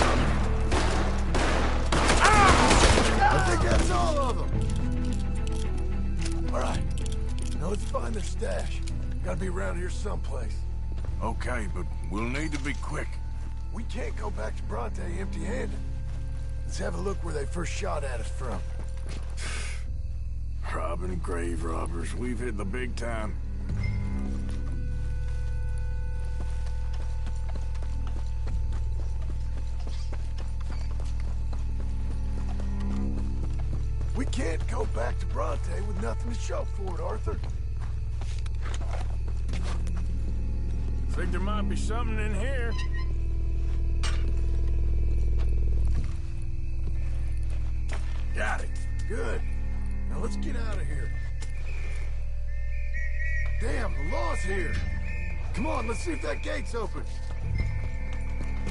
I think that's all of them. All right, now let's find their stash. Gotta be around here someplace. Okay, but we'll need to be quick. We can't go back to Bronte empty-handed. Let's have a look where they first shot at us from. Robbing grave robbers, we've hit the big time. We can't go back to Bronte with nothing to show for it, Arthur. Think there might be something in here. Got it. Good. Now let's get out of here. Damn, the law's here. Come on, let's see if that gate's open.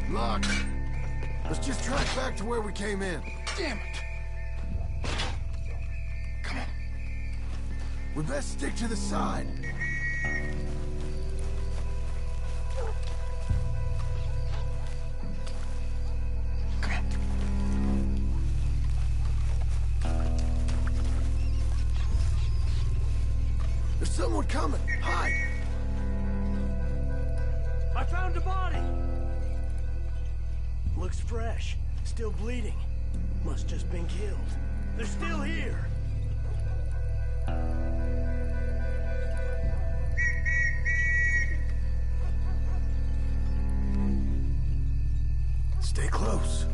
Locked. Let's just track back to where we came in. Damn it. Come on. We best stick to the side. There's someone coming. Hide. I found a body. Looks fresh. Still bleeding. Must just been killed. They're still here. Stay close.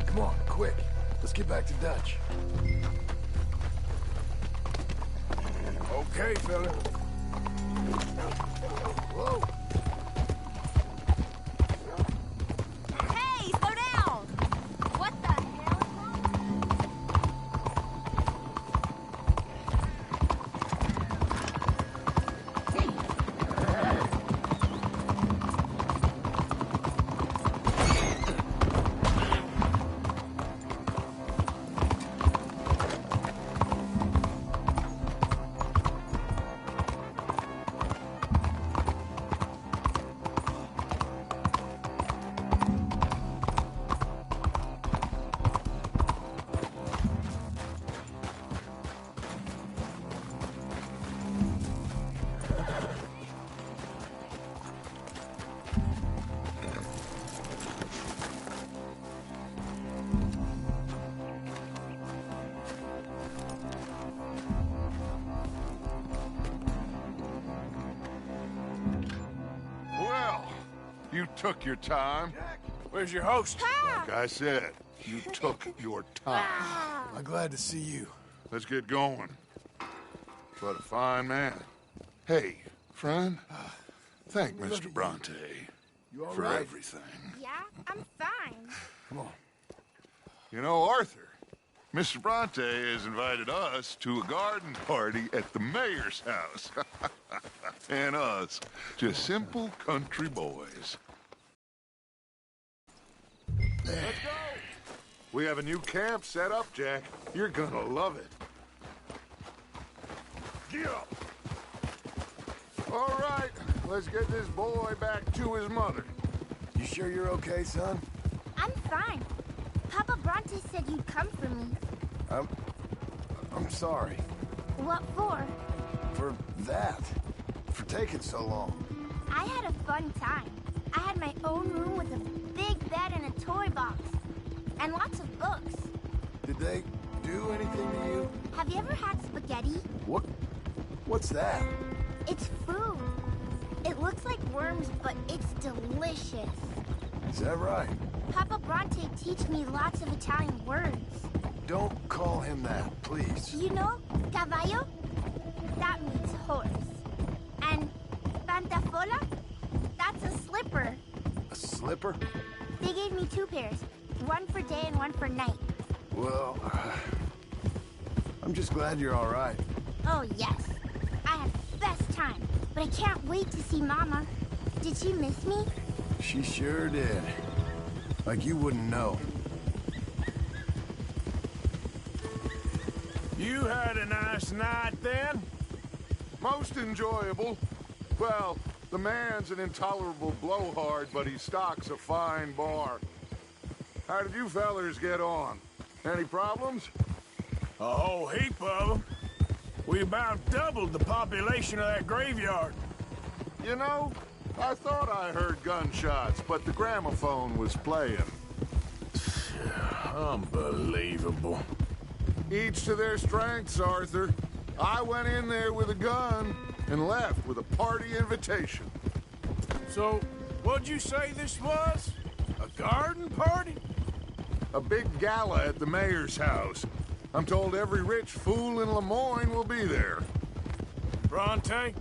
Come on, quick. Let's get back to Dutch. Okay, fella. Whoa. Hey, slow down! What the hell? You took your time. Where's your host? Like I said, you took your time. I'm glad to see you. Let's get going. What a fine man. Hey, friend, thank Mr. Bronte for right? everything. Yeah, I'm fine. Come on. You know, Arthur, Mr. Bronte has invited us to a garden party at the mayor's house. And us, just simple country boys. Let's go! We have a new camp set up, Jack. You're gonna love it. Get up! All right, let's get this boy back to his mother. You sure you're okay, son? I'm fine. Papa Bronte said you'd come for me. I'm sorry. What for? For that. For taking so long. I had a fun time. I had my own room with a big bed and a toy box. And lots of books. Did they do anything to you? Have you ever had spaghetti? What's that? It's food. It looks like worms, but it's delicious. Is that right? Papa Bronte teach me lots of Italian words. Don't call him that, please. You know, caballo? That means horse. And pantafola? That's a slipper. A slipper? They gave me 2 pairs. One for day and one for night. Well, I'm just glad you're all right. Oh, yes. I had the best time. But I can't wait to see Mama. Did she miss me? She sure did. Like you wouldn't know. You had a nice night then? Most enjoyable. Well, the man's an intolerable blowhard, but he stocks a fine bar. How did you fellers get on? Any problems? A whole heap of them. We about doubled the population of that graveyard. You know, I thought I heard gunshots, but the gramophone was playing. Unbelievable. Each to their strengths, Arthur. I went in there with a gun and left with a party invitation. So, what'd you say this was? A garden party? A big gala at the mayor's house. I'm told every rich fool in Lemoyne will be there. Bronte?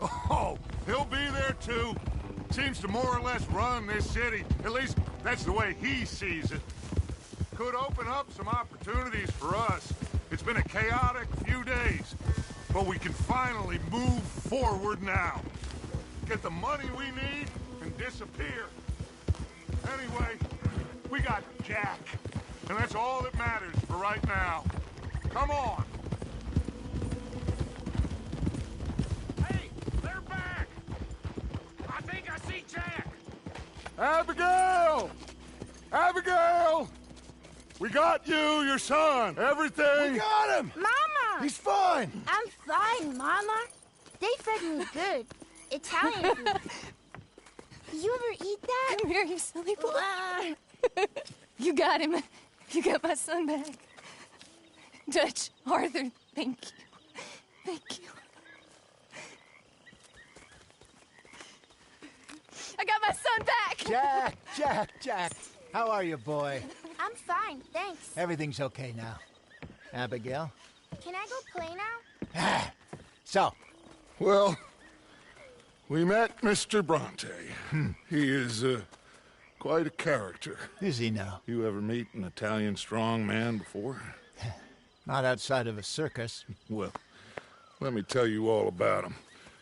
Oh, he'll be there too. Seems to more or less run this city. At least, that's the way he sees it. Could open up some opportunities for us. It's been a chaotic few days, but we can finally move forward now. Get the money we need and disappear. Anyway, we got Jack, and that's all that matters for right now. Come on. Hey, they're back! I think I see Jack! Abigail! Abigail! We got you, your son, everything. We got him! Mama! He's fine! I'm fine, Mama. They fed me good. Italian food. You ever eat that? Come here, you silly boy. You got him. You got my son back. Dutch, Arthur, thank you. Thank you. I got my son back! Jack. How are you, boy? I'm fine, thanks. Everything's okay now. Abigail? Can I go play now? So? Well, we met Mr. Bronte. He is quite a character. Is he now? You ever meet an Italian strong man before? Not outside of a circus. Well, let me tell you all about him.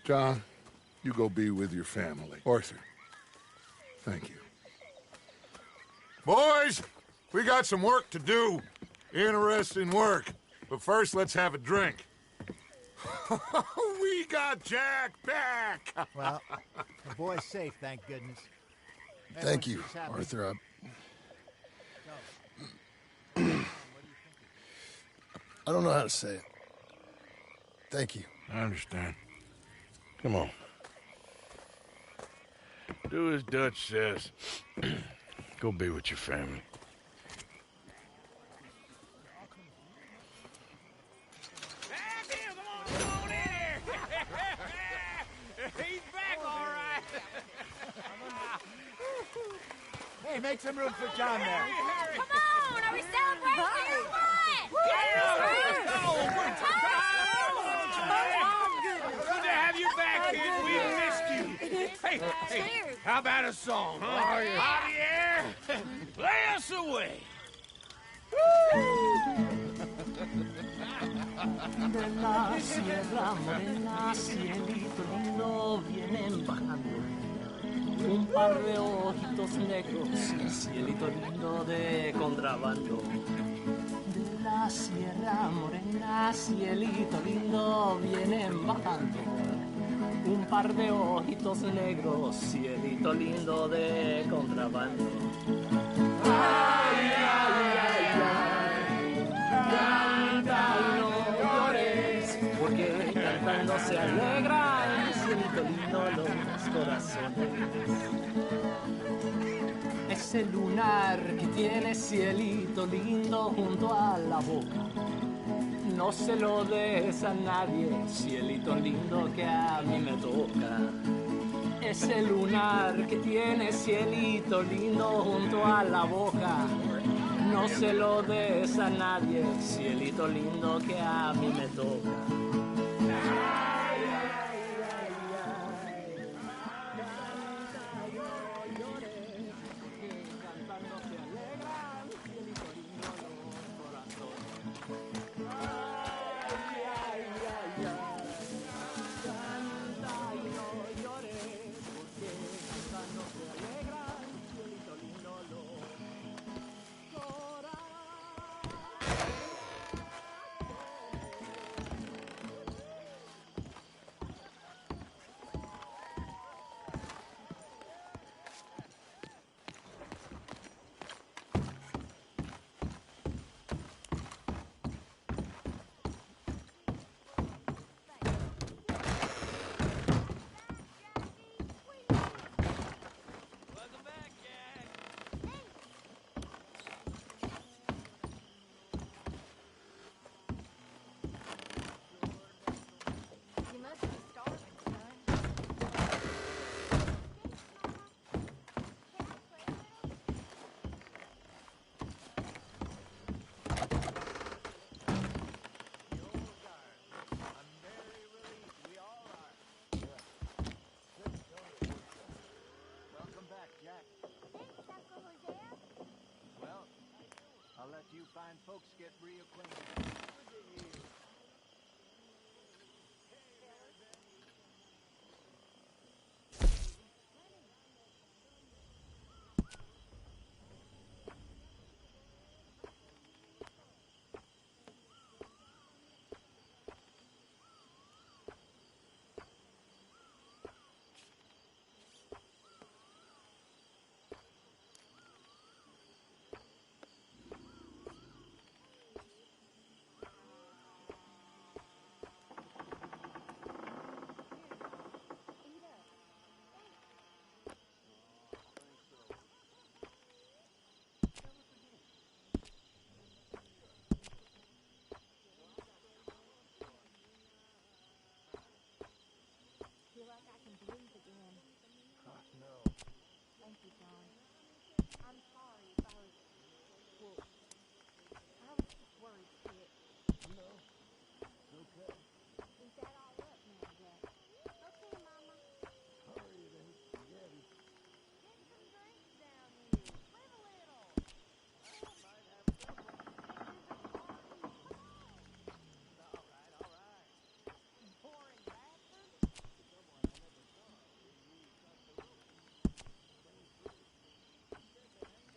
John, you go be with your family. Arthur, thank you. Boys, we got some work to do. Interesting work. But first, let's have a drink. We got Jack back! Well, the boy's safe, thank goodness. Thank you, Arthur. I don't know how to say it. Thank you. I understand. Come on. Do as Dutch says. Go be with your family. Come on in here! He's back, all right. Hey, make some room for John there. Come on, are we celebrating or what? Good to have you back, kid. We missed you. Hey, how about a song, huh? Javier, play us away. De la sierra morena, cielito lindo, vienen bajando un par de ojitos negros, cielito lindo de contrabando. De la sierra morena, cielito lindo, vienen bajando un par de ojitos negros, cielito lindo de contrabando. Ay, ay, ay, ay, canta y no llores, porque cantando se alegran, cielito lindo, los corazones. Ese lunar que tiene cielito lindo junto a la boca, no se lo des a nadie, cielito lindo que a mí me toca. Ese lunar que tiene cielito lindo junto a la boca, no se lo des a nadie, cielito lindo que a mí me toca. Ay, ay, ay, ay, canta y no llores, porque cantando se alegran, cielito lindo los corazones. Ay, ay, ay, ay, canta y no llores, porque cantando se alegran, cielito lindo los corazones. You must be starving, son. Welcome back, Jack. Thanks, Uncle Hosea. Well, I'll let you fine folks get reacquainted. Feel like I can breathe again. No. Thank you, John. I'm sorry if I was... Well, I was just worried, Skip. No. It's okay. Is that all up now, Jack? Okay, Mama. Hurry, it ain't spaghetti. Get some drinks down here. Live a little. I might have a good one. This is a party. Come on. All right. You boring bastard. Someone I never saw. You cut the rope. Came through. He said they hang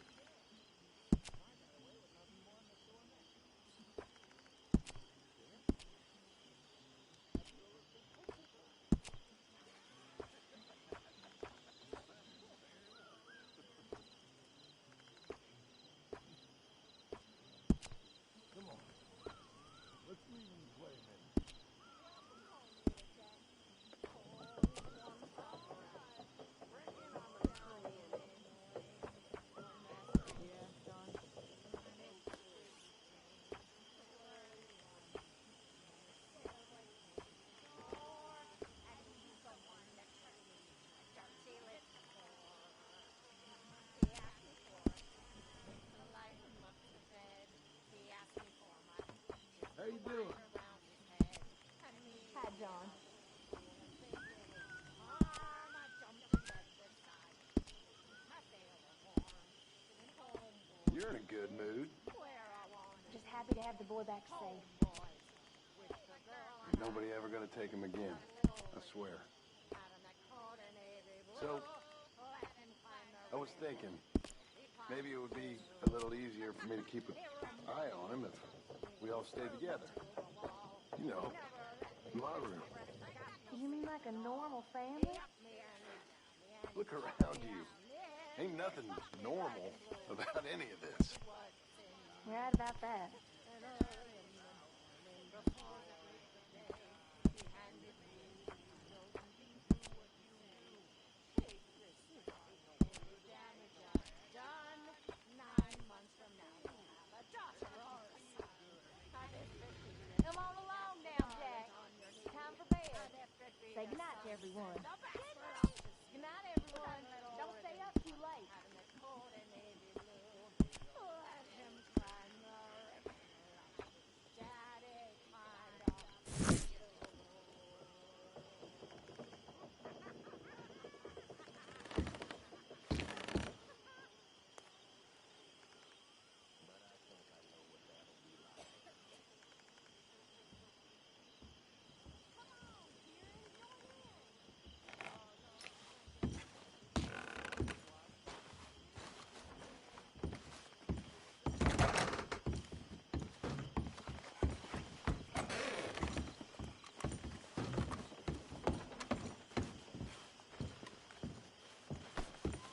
good mood. Just happy to have the boy back safe. Ain't nobody ever gonna take him again. I swear. So, I was thinking, maybe it would be a little easier for me to keep an eye on him if we all stayed together. You know, in my room. You mean like a normal family? Look around you. Ain't nothing normal about any of this. You're right about that. Come on along now, Jack. Time for bed. Say goodnight to everyone. Good night, everyone. Don't stay up too late.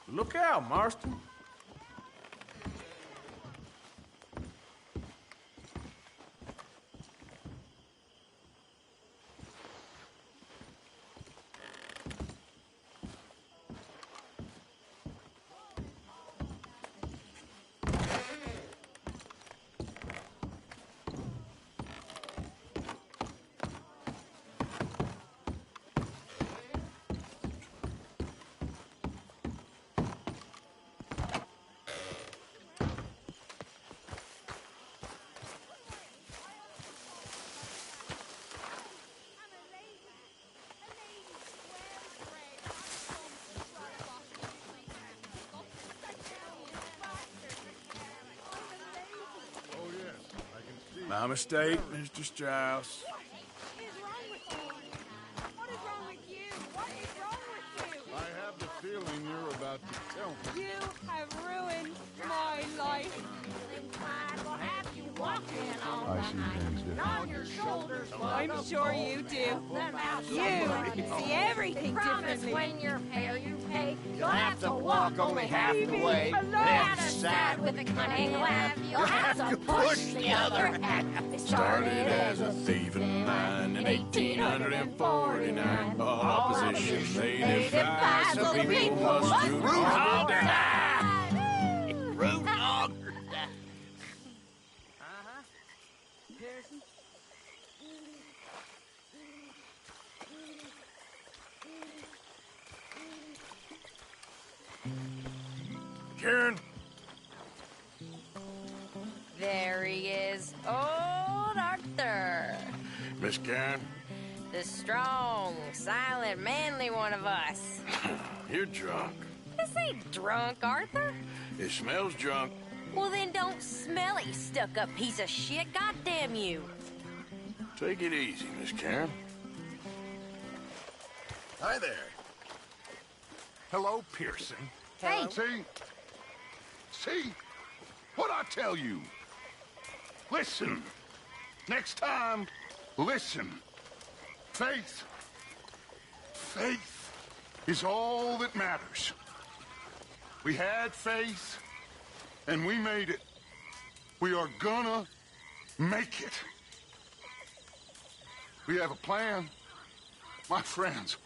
Look out, Marston. My mistake, Mr. Strauss. I have the feeling you're about to tell me. You have ruined my life. I see things differently. I'm sure you do. You see everything differently. When you're fair, you pay. You'll have to walk only half the way. Left side with a cunning laugh. You'll have to push the other half. Started as a thieving mind in 1849. Opposition they defy, so people must root hog or die. Root hog or die. Karen. There he is, old Arthur. Miss Karen, The strong, silent, manly one of us. you're drunk. This ain't drunk, Arthur. It smells drunk. Well, then don't smell it, you stuck-up piece of shit. Goddamn you. Take it easy, Miss Karen. Hi there. Hello, Pearson. Hey. See? What'd I tell you? Listen. Next time, listen. Faith is all that matters. We had faith, and we made it. We are gonna make it. We have a plan, my friends,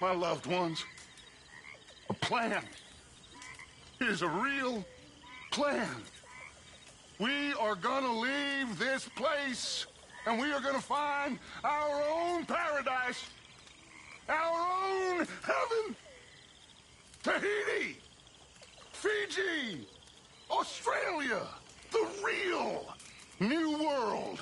my loved ones. A plan. It is a real plan. We are gonna leave this place, and we are gonna find our own paradise, our own heaven. Tahiti, Fiji, Australia, the real new world.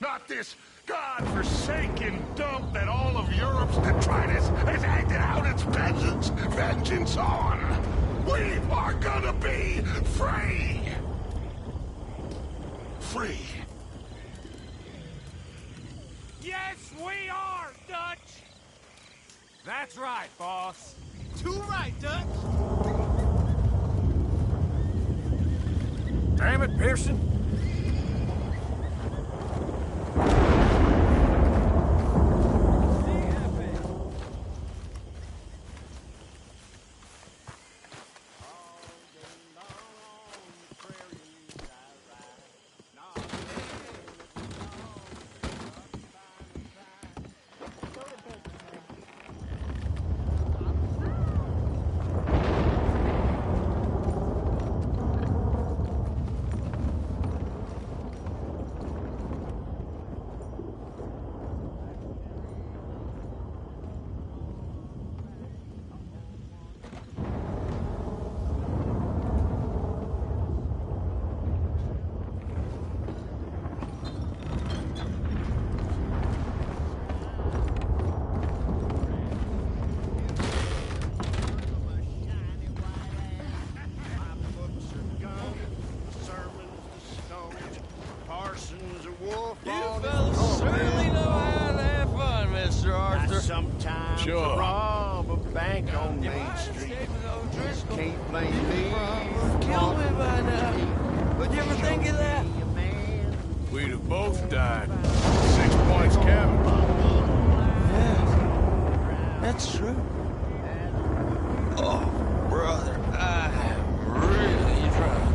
Not this God-forsaken dump that all of Europe's detritus has acted out its vengeance on. We are gonna be free! Free. Yes, we are, Dutch! That's right, boss. Too right, Dutch. Damn it, Pearson. Sure. Rob a bank on Main Street. Can't blame me. Kill me by now. Would you ever think of that? We'd have both died. 6 points cabin. Yeah, that's true. Oh, brother, I'm really drunk.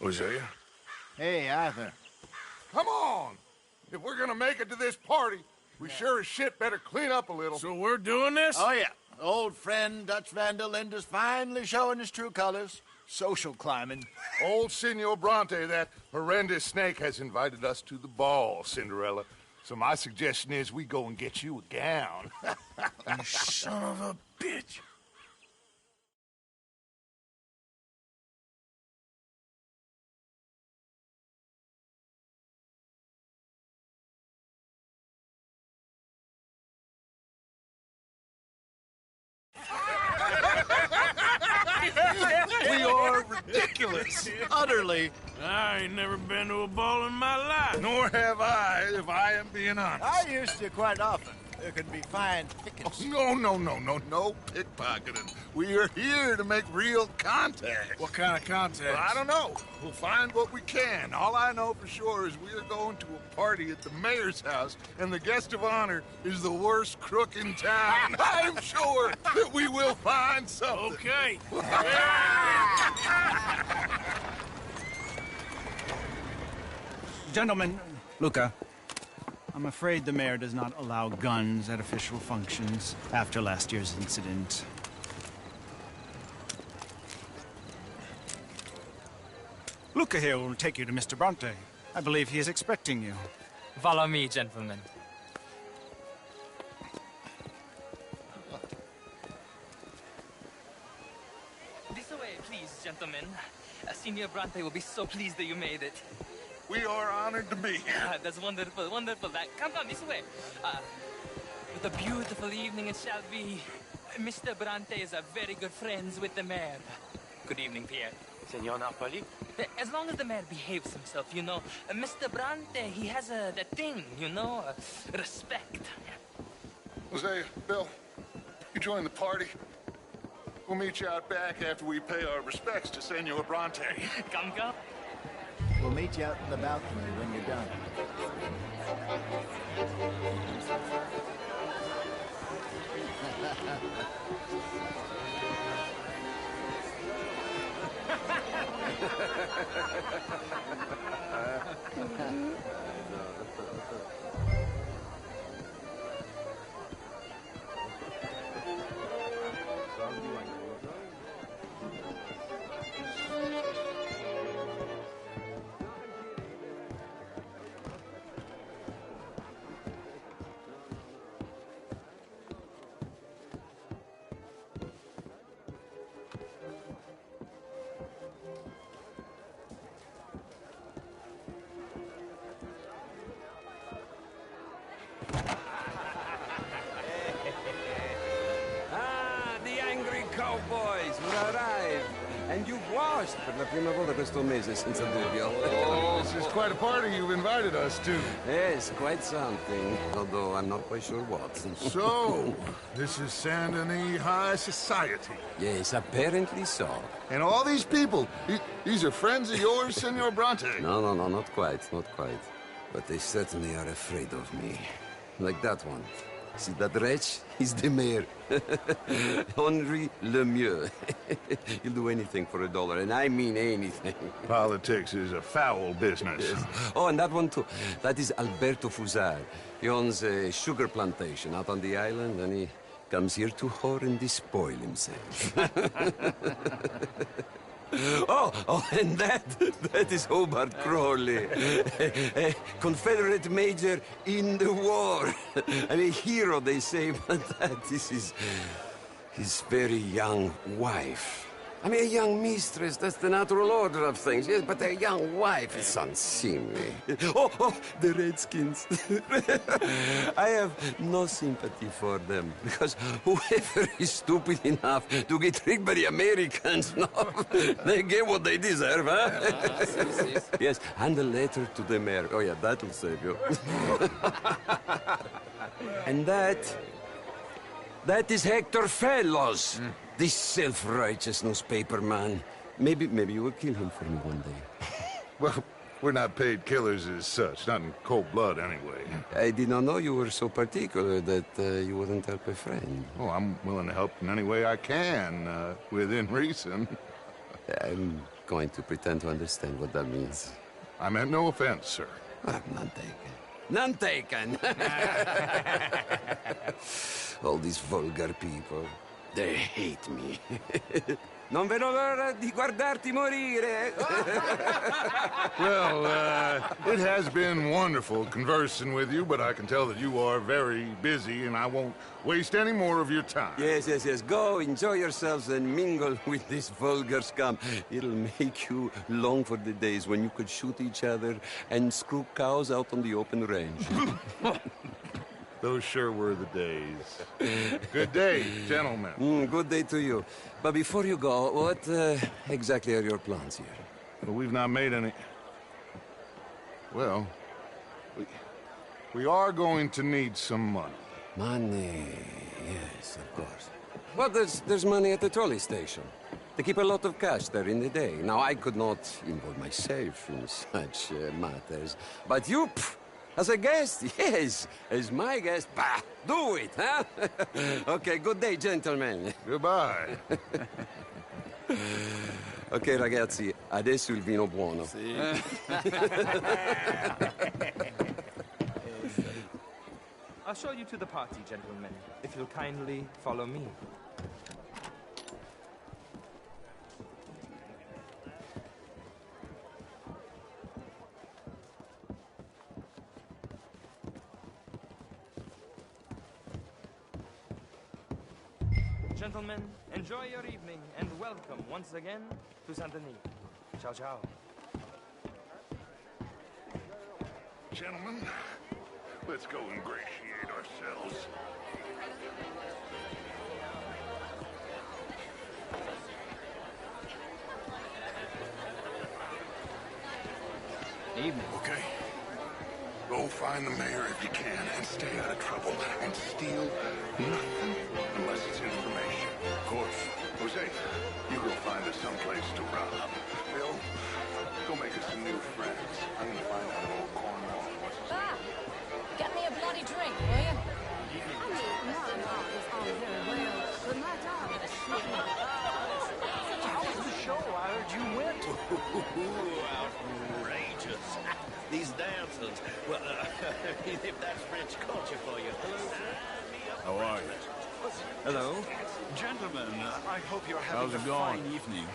Hosea? Hey, Arthur. Come on! If we're gonna make it to this party, we sure as shit better clean up a little. So we're doing this? Oh, yeah. Old friend Dutch Van der Linde's finally showing his true colors. Social climbing. Old Senor Bronte, that horrendous snake, has invited us to the ball, Cinderella. So my suggestion is we go and get you a gown. You son of a bitch. We are ridiculous. Utterly. I ain't never been to a ball in my life. Nor have I, if I am being honest. I used to quite often. There can be fine pickets. Oh, no pickpocketing. We are here to make real contact. What kind of contact? Well, I don't know. We'll find what we can. All I know for sure is we are going to a party at the mayor's house, and the guest of honor is the worst crook in town. I'm sure that we will find something. Okay. Gentlemen, Luca, I'm afraid the mayor does not allow guns at official functions after last year's incident. Luca here will take you to Mr. Bronte. I believe he is expecting you. Follow me, gentlemen. This way, please, gentlemen. Senior Bronte will be so pleased that you made it. We are honored to be here. That's wonderful, wonderful. Come this way. What a beautiful evening it shall be. Mr. Bronte is a very good friends with the mayor. Good evening, Pierre. Senor Napoli? As long as the mayor behaves himself, you know. Mr. Bronte, he has that thing, you know, respect. Hosea, Bill, you join the party. We'll meet you out back after we pay our respects to Senor Bronte. Come. We'll meet you out in the balcony when you're done. Cowboys will arrive. And you've washed per la prima volta questo mese, senza dubbio. Oh, this is quite a party you've invited us to. Yes, quite something. Although I'm not quite sure what. So, this is Saint Denis High Society. Yes, apparently so. And all these people, these are friends of yours, Senor Bronte? No, not quite. But they certainly are afraid of me. Like that one. See that wretch? He's the mayor. Henri Lemieux. He'll do anything for $1, and I mean anything. Politics is a foul business. Yes. Oh, and that one too. That is Alberto Fusar. He owns a sugar plantation out on the island, and he comes here to whore and despoil himself. Oh, and that is Hobart Crawley, a Confederate major in the war. And a hero, they say, but that is his very young wife. I mean, a young mistress, that's the natural order of things, yes, but a young wife is unseemly. Oh, the Redskins. I have no sympathy for them, because whoever is stupid enough to get tricked by the Americans, no, they get what they deserve, huh? Yes, and a letter to the mayor. Oh, yeah, that'll save you. And that is Hector Fellows. This self-righteous newspaper man. Maybe you will kill him for me one day. Well, we're not paid killers as such, not in cold blood anyway. I did not know you were so particular that you wouldn't help a friend. Oh, I'm willing to help in any way I can, within reason. I'm going to pretend to understand what that means. I meant no offense, sir. None taken. None taken! All these vulgar people, they hate me. Non vedo l'ora di guardarti morire. Well, it has been wonderful conversing with you, but I can tell that you are very busy, and I won't waste any more of your time. Yes. Go, enjoy yourselves, and mingle with this vulgar scum. It'll make you long for the days when you could shoot each other and screw cows out on the open range. Those sure were the days. Good day, gentlemen. Good day to you. But before you go, what exactly are your plans here? Well, we've not made any... Well, we are going to need some money. Money, yes, of course. Well, there's money at the trolley station. They keep a lot of cash there in the day. Now, I could not involve myself in such matters. But you... As a guest, yes. As my guest, bah, do it, huh? Okay, good day, gentlemen. Goodbye. Ok, ragazzi, adesso il vino buono. Sì. I'll show you to the party, gentlemen, if you'll kindly follow me. Gentlemen, enjoy your evening and welcome once again to Saint Denis. Ciao, ciao. Gentlemen, let's go ingratiate ourselves. Evening. Okay. Go find the mayor if you can and stay out of trouble and steal nothing unless it's information. Of course. Jose, you go find us someplace to rob. Bill, go make us some new friends. I'm gonna find out old Cornwall. Get me a bloody drink, will you? I mean, my mom is all very well, but my daughter is How was the show? I heard you went. Outrageous. These dancers. Well, if that's French culture for you. How are you? Hello. Gentlemen, I hope you're having How's it a going? fine evening.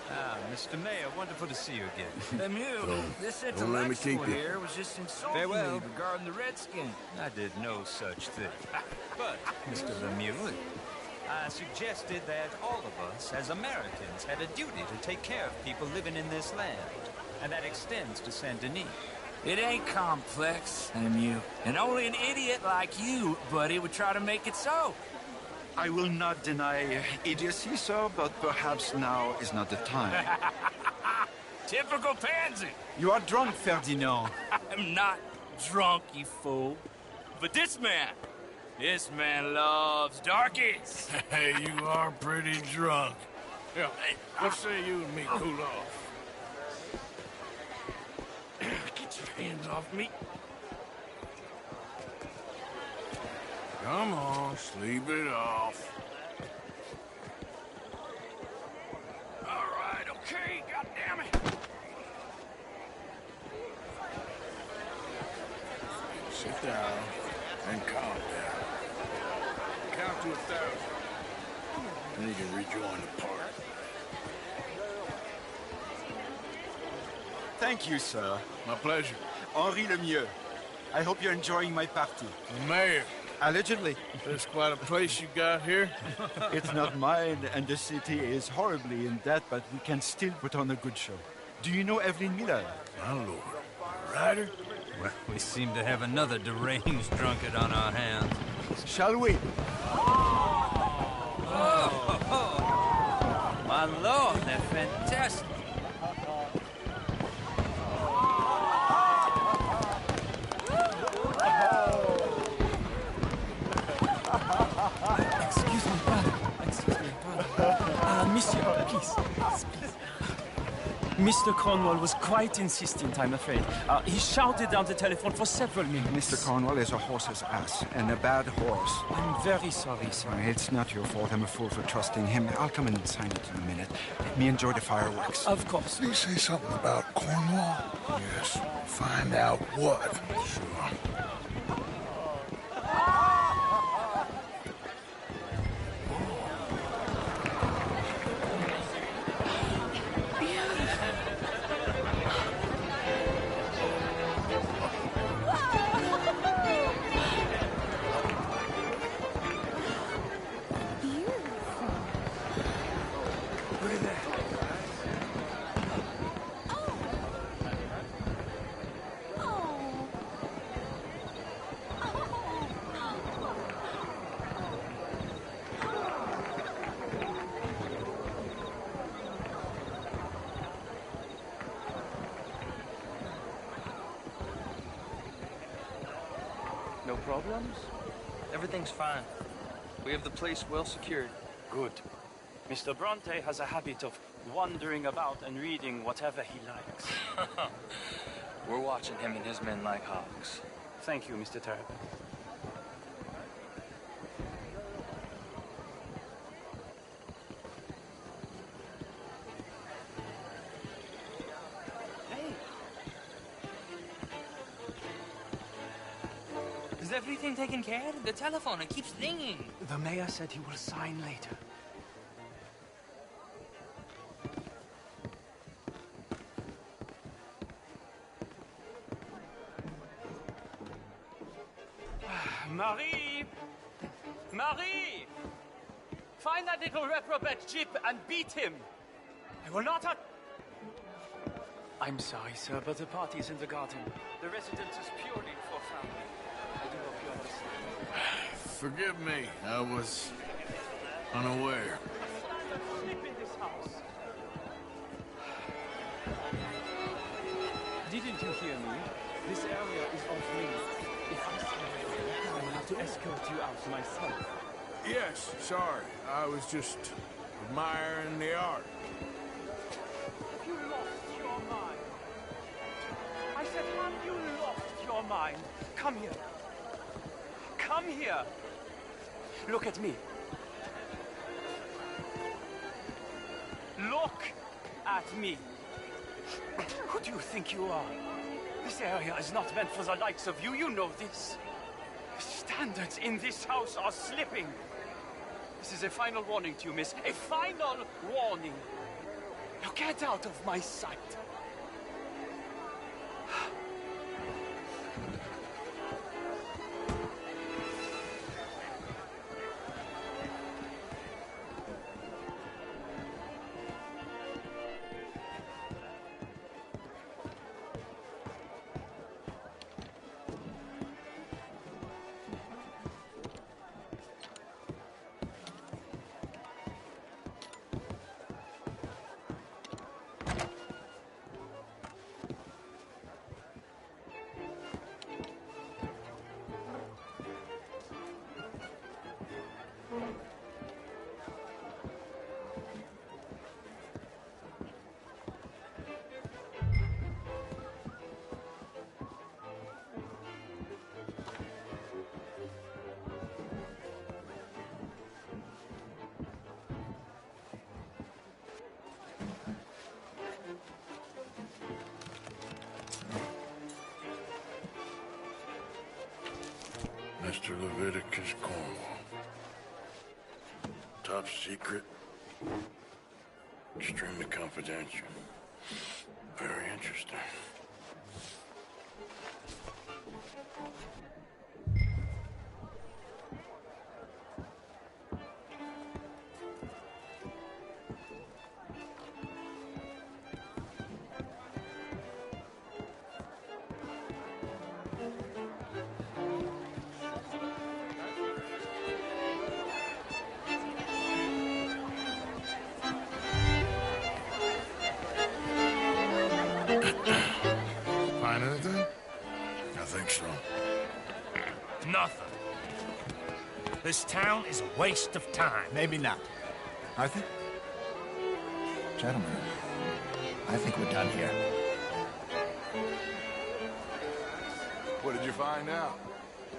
Mr. Mayor, wonderful to see you again. Lemieux, this Don't let me keep intellectual you. here was just insulting Farewell. me regarding the Redskins. I did no such thing. But, Mr. Lemieux, I suggested that all of us, as Americans, had a duty to take care of people living in this land. And that extends to Saint Denis. It ain't complex, Lemieux. And only an idiot like you, buddy, would try to make it so. I will not deny idiocy, sir, but perhaps now is not the time. Typical pansy. You are drunk, Ferdinand. I'm not drunk, you fool. But this man loves darkies. Hey, you are pretty drunk. Yeah, what say you and me cool off? Get your hands off me. Come on, sleep it off. All right, okay, goddammit. Sit down and calm down. Count to 1,000. Then you can rejoin the party. Thank you, sir. My pleasure. Henri Lemieux. I hope you're enjoying my party. The mayor. Allegedly. There's quite a place you got here. It's not mine, and the city is horribly in debt, but we can still put on a good show. Do you know Evelyn Miller? My lord. Ryder? Well, we seem to have another deranged drunkard on our hands. Shall we? My lord, they're fantastic. Excuse me, brother. Monsieur, please. Mr. Cornwall was quite insistent, I'm afraid. He shouted down the telephone for several minutes. Mr. Cornwall is a horse's ass, and a bad horse. I'm very sorry, sir. It's not your fault. I'm a fool for trusting him. I'll come and sign it in a minute. Let me enjoy the fireworks. Of course. Did he say something about Cornwall? Yes. Find out what. Sure. No problems? Everything's fine. We have the place well secured. Good. Mr. Bronte has a habit of wandering about and reading whatever he likes. We're watching him and his men like hawks. Thank you, Mr. Terrapin. Is everything taken care of? The telephone, it keeps ringing. The mayor said he will sign later. Marie! Marie! Find that little reprobate Jip and beat him. I will not I'm sorry, sir, but the party is in the garden. The residence is purely for family. I do hope you understand. Forgive me. I was unaware. Sleep in this house. Didn't you hear me? This area is off limits. If I see you, I will have to escort you out myself. Yes, sorry. I was just admiring the art. Have you lost your mind? I said, have you lost your mind? Come here. Come here. Look at me. Look at me. Who do you think you are? This area is not meant for the likes of you. You know this. The standards in this house are slipping. This is a final warning to you, miss. A final warning. Now get out of my sight. Mr. Leviticus Cornwall. Top secret. Extremely confidential. Very interesting. Find anything? I think so. Nothing. This town is a waste of time. Maybe not. Arthur? Gentlemen, I think we're done here. What did you find out?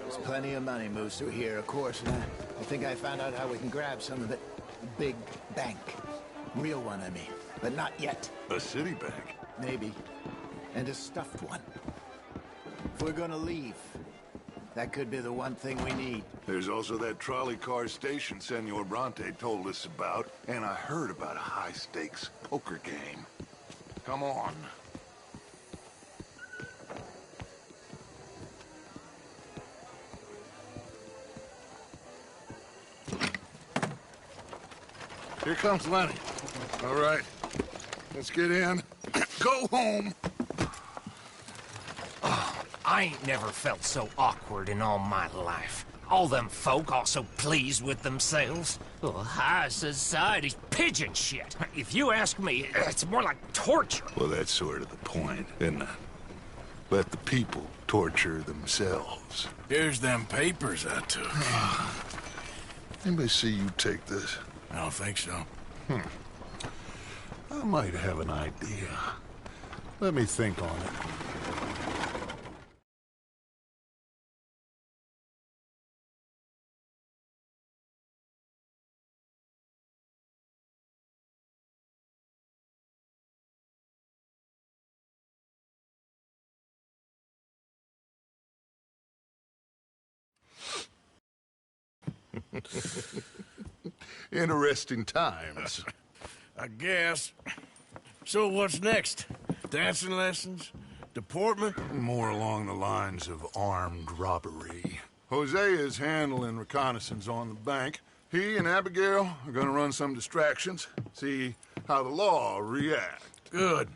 There's plenty of money moves through here, of course, and I think I found out how we can grab some of it. Big bank. Real one, I mean. But not yet. A city bank? Maybe. And a stuffed one. If we're gonna leave, that could be the one thing we need. There's also that trolley car station Senor Bronte told us about, and I heard about a high-stakes poker game. Come on. Here comes Lenny. All right, let's get in. Go home. Oh, I ain't never felt so awkward in all my life. All them folk all so pleased with themselves. Oh, high society's pigeon shit. If you ask me, it's more like torture. Well, that's sort of the point, isn't it? Let the people torture themselves. Here's them papers I took. Anybody see you take this? I don't think so. I might have an idea. Let me think on it. Interesting times. I guess. So what's next? Dancing lessons? Deportment? More along the lines of armed robbery. Hosea is handling reconnaissance on the bank. He and Abigail are gonna run some distractions, see how the law reacts. Good.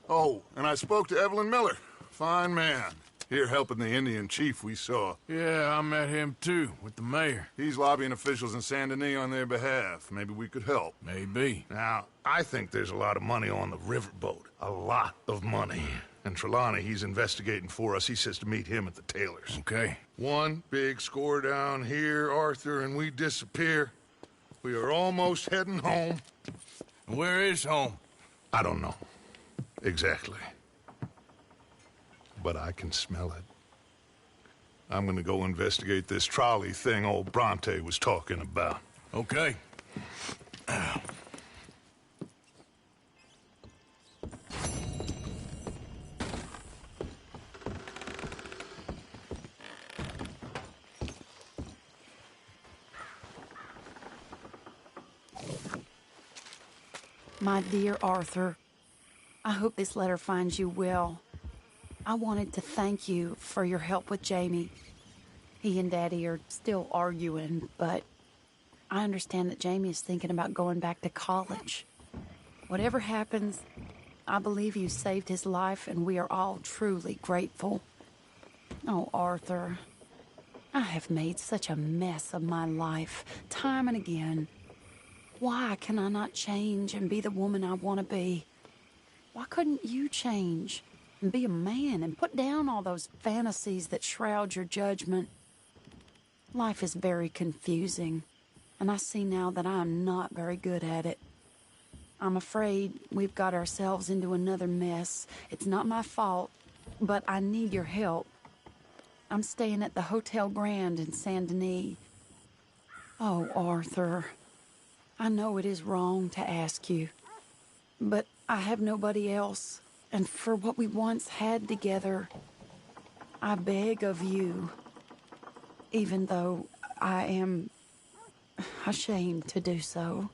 Oh, and I spoke to Evelyn Miller. Fine man. Here helping the Indian chief we saw. Yeah, I met him too, with the mayor. He's lobbying officials in Saint Denis on their behalf. Maybe we could help. Maybe. Now, I think there's a lot of money on the riverboat. A lot of money. And Trelawney, he's investigating for us. He says to meet him at the Taylor's. Okay. One big score down here, Arthur, and we disappear. We are almost heading home. Where is home? I don't know. Exactly. But I can smell it. I'm gonna go investigate this trolley thing old Bronte was talking about. Okay. My dear Arthur, I hope this letter finds you well. I wanted to thank you for your help with Jamie. He and Daddy are still arguing, but I understand that Jamie is thinking about going back to college. Whatever happens, I believe you saved his life, and we are all truly grateful. Oh, Arthur, I have made such a mess of my life, time and again. Why can I not change and be the woman I want to be? Why couldn't you change and be a man and put down all those fantasies that shroud your judgment? Life is very confusing, and I see now that I am not very good at it. I'm afraid we've got ourselves into another mess. It's not my fault, but I need your help. I'm staying at the Hotel Grand in Saint Denis. Oh, Arthur, I know it is wrong to ask you, but I have nobody else. And for what we once had together, I beg of you, even though I am ashamed to do so.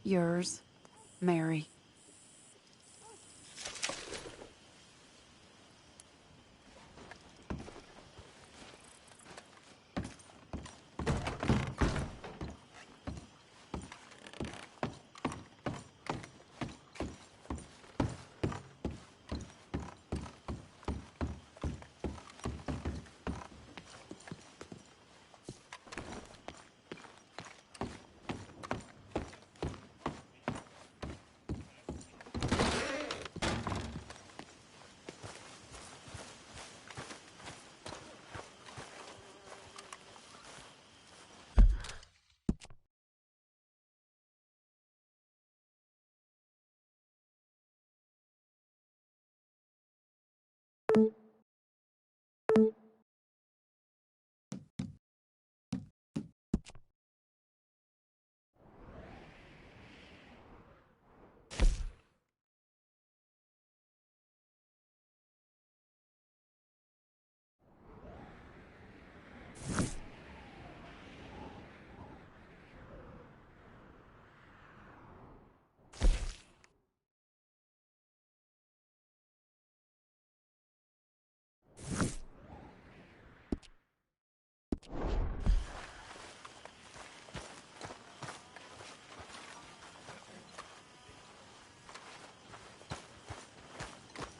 Yours, Mary.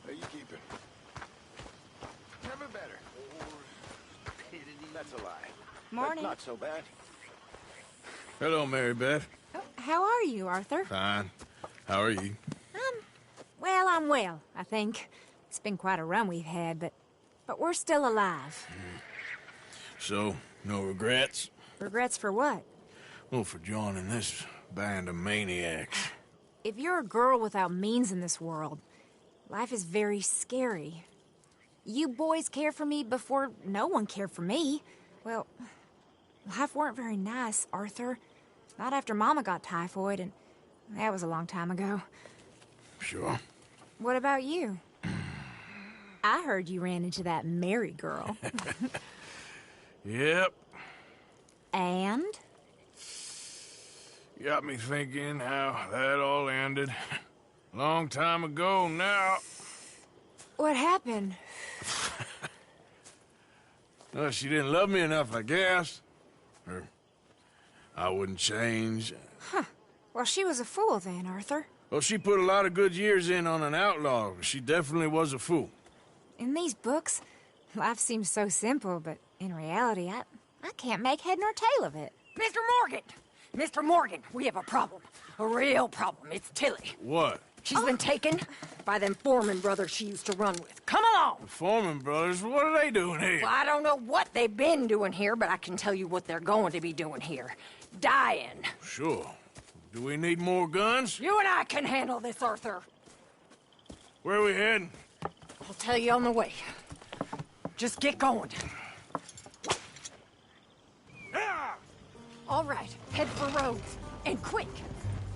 How you keeping? Never better. That's a lie. Morning. Not so bad. Hello, Mary Beth. Oh, how are you, Arthur? Fine. How are you? Well, I'm well, I think. It's been quite a run we've had, but we're still alive. So, no regrets? Regrets for what? Well, for joining this band of maniacs. If you're a girl without means in this world, life is very scary. You boys cared for me before no one cared for me. Well, life weren't very nice, Arthur. Not after Mama got typhoid, and that was a long time ago. Sure. What about you? I heard you ran into that Mary girl. Yep. And? Got me thinking how that all ended. Long time ago now. What happened? Well, she didn't love me enough, I guess. Or I wouldn't change. Huh. Well, she was a fool then, Arthur. Well, she put a lot of good years in on an outlaw. She definitely was a fool. In these books, life seems so simple, but in reality, I can't make head nor tail of it. Mr. Morgan! Mr. Morgan, we have a problem. A real problem. It's Tilly. What? She's been taken by them Foreman brothers she used to run with. Come along! The Foreman brothers? What are they doing here? Well, I don't know what they've been doing here, but I can tell you what they're going to be doing here. Dying. Sure. Do we need more guns? You and I can handle this, Arthur. Where are we heading? I'll tell you on the way. Just get going. All right, head for Rhodes. And quick.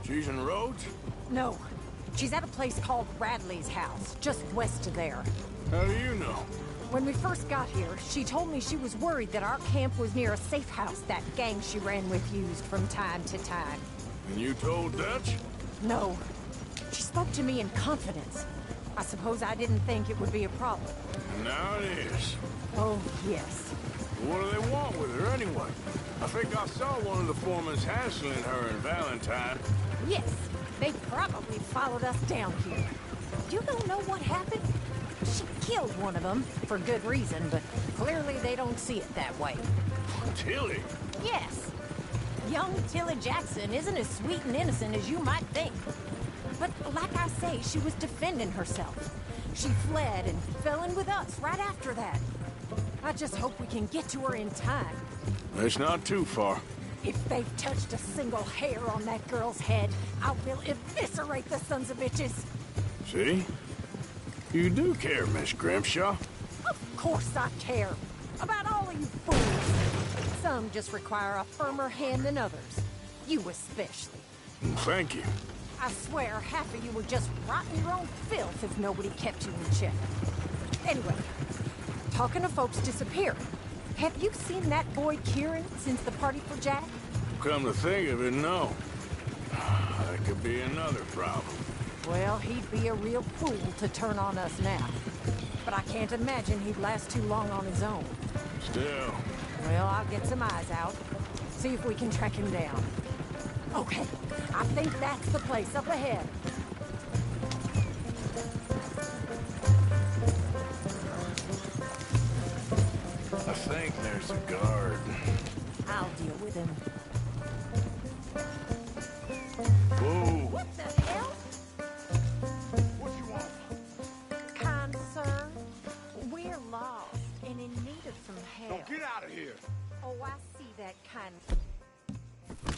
She's in Rhodes? No. She's at a place called Radley's house, just west of there. How do you know? When we first got here, she told me she was worried that our camp was near a safe house that gang she ran with used from time to time. And you told Dutch? No. She spoke to me in confidence. I suppose I didn't think it would be a problem. Now it is. Oh, yes. What do they want with her anyway? I think I saw one of the foremans hassling her and Valentine. Yes, they probably followed us down here. You don't know what happened? She killed one of them, for good reason, but clearly they don't see it that way. Tilly? Yes. Young Tilly Jackson isn't as sweet and innocent as you might think. But like I say, she was defending herself. She fled and fell in with us right after that. I just hope we can get to her in time. It's not too far. If they've touched a single hair on that girl's head, I will eviscerate the sons of bitches. See? You do care, Miss Grimshaw. Of course I care. About all of you fools. Some just require a firmer hand than others. You especially. Thank you. I swear half of you would just rot in your own filth if nobody kept you in check. Anyway, talking of folks disappearing, have you seen that boy Kieran since the party for Jack? Come to think of it, no. That could be another problem. Well, he'd be a real fool to turn on us now. But I can't imagine he'd last too long on his own. Still. Well, I'll get some eyes out. See if we can track him down. Okay, I think that's the place up ahead. I think there's a guard. I'll deal with him. Whoa. What the hell? What you want? Kind sir, we're lost and in need of some help. Don't get out of here. Oh, I see that kind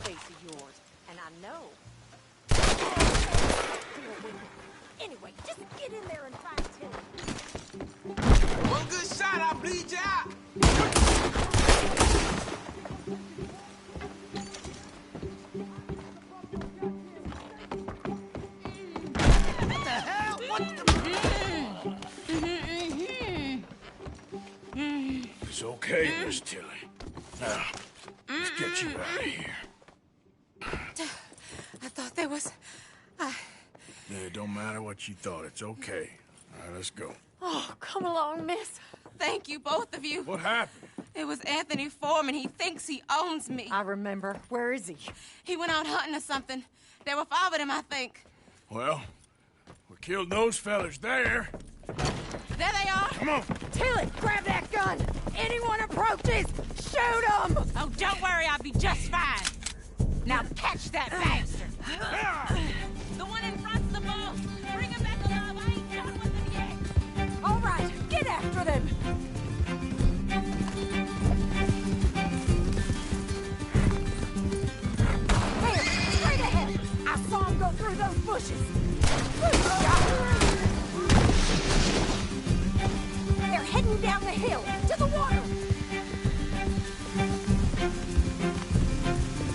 face of yours, and I know. Anyway, just get in there and try to tell me. One good shot, I'll bleed you out. What the hell? What the... It's okay, Miss Tilly. Now, let's get you out of here. I thought there was... Yeah, it don't matter what you thought. It's okay. All right, let's go. Oh, come along, miss. Thank you, both of you. What happened? It was Anthony Foreman. He thinks he owns me. I remember. Where is he? He went out hunting or something. There were 5 of them, I think. Well, we killed those fellas there. There they are. Come on. Tilly, grab that gun. Anyone approaches, shoot them. Oh, don't worry. I'll be just fine. Now catch that bastard. The one in front's the boss. Bring him back alive. I ain't done with him yet. All right, get after them. There, straight ahead. I saw him go through those bushes. They're heading down the hill to the water.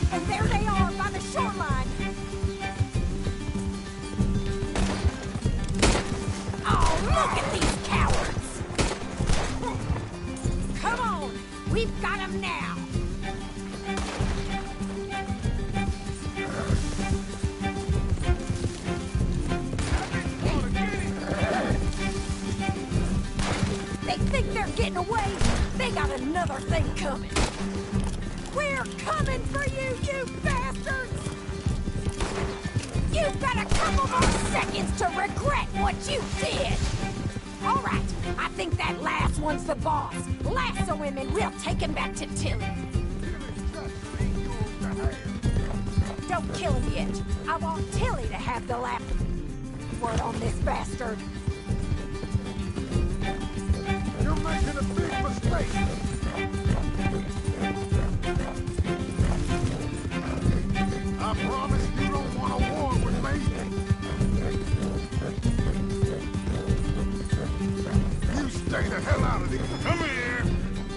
And there they are by the shoreline. Oh, look at these cowards! Come on, we've got them now. They think they're getting away. They got another thing coming. We're coming for you, you bastards! You've got a couple more seconds to regret what you did! All right, I think that last one's the boss. Lasso him and we'll take him back to Tilly. Don't kill him yet. I want Tilly to have the last word on this bastard. You're making a big mistake. I promise you don't want a war with me. You stay the hell out of here. Come here.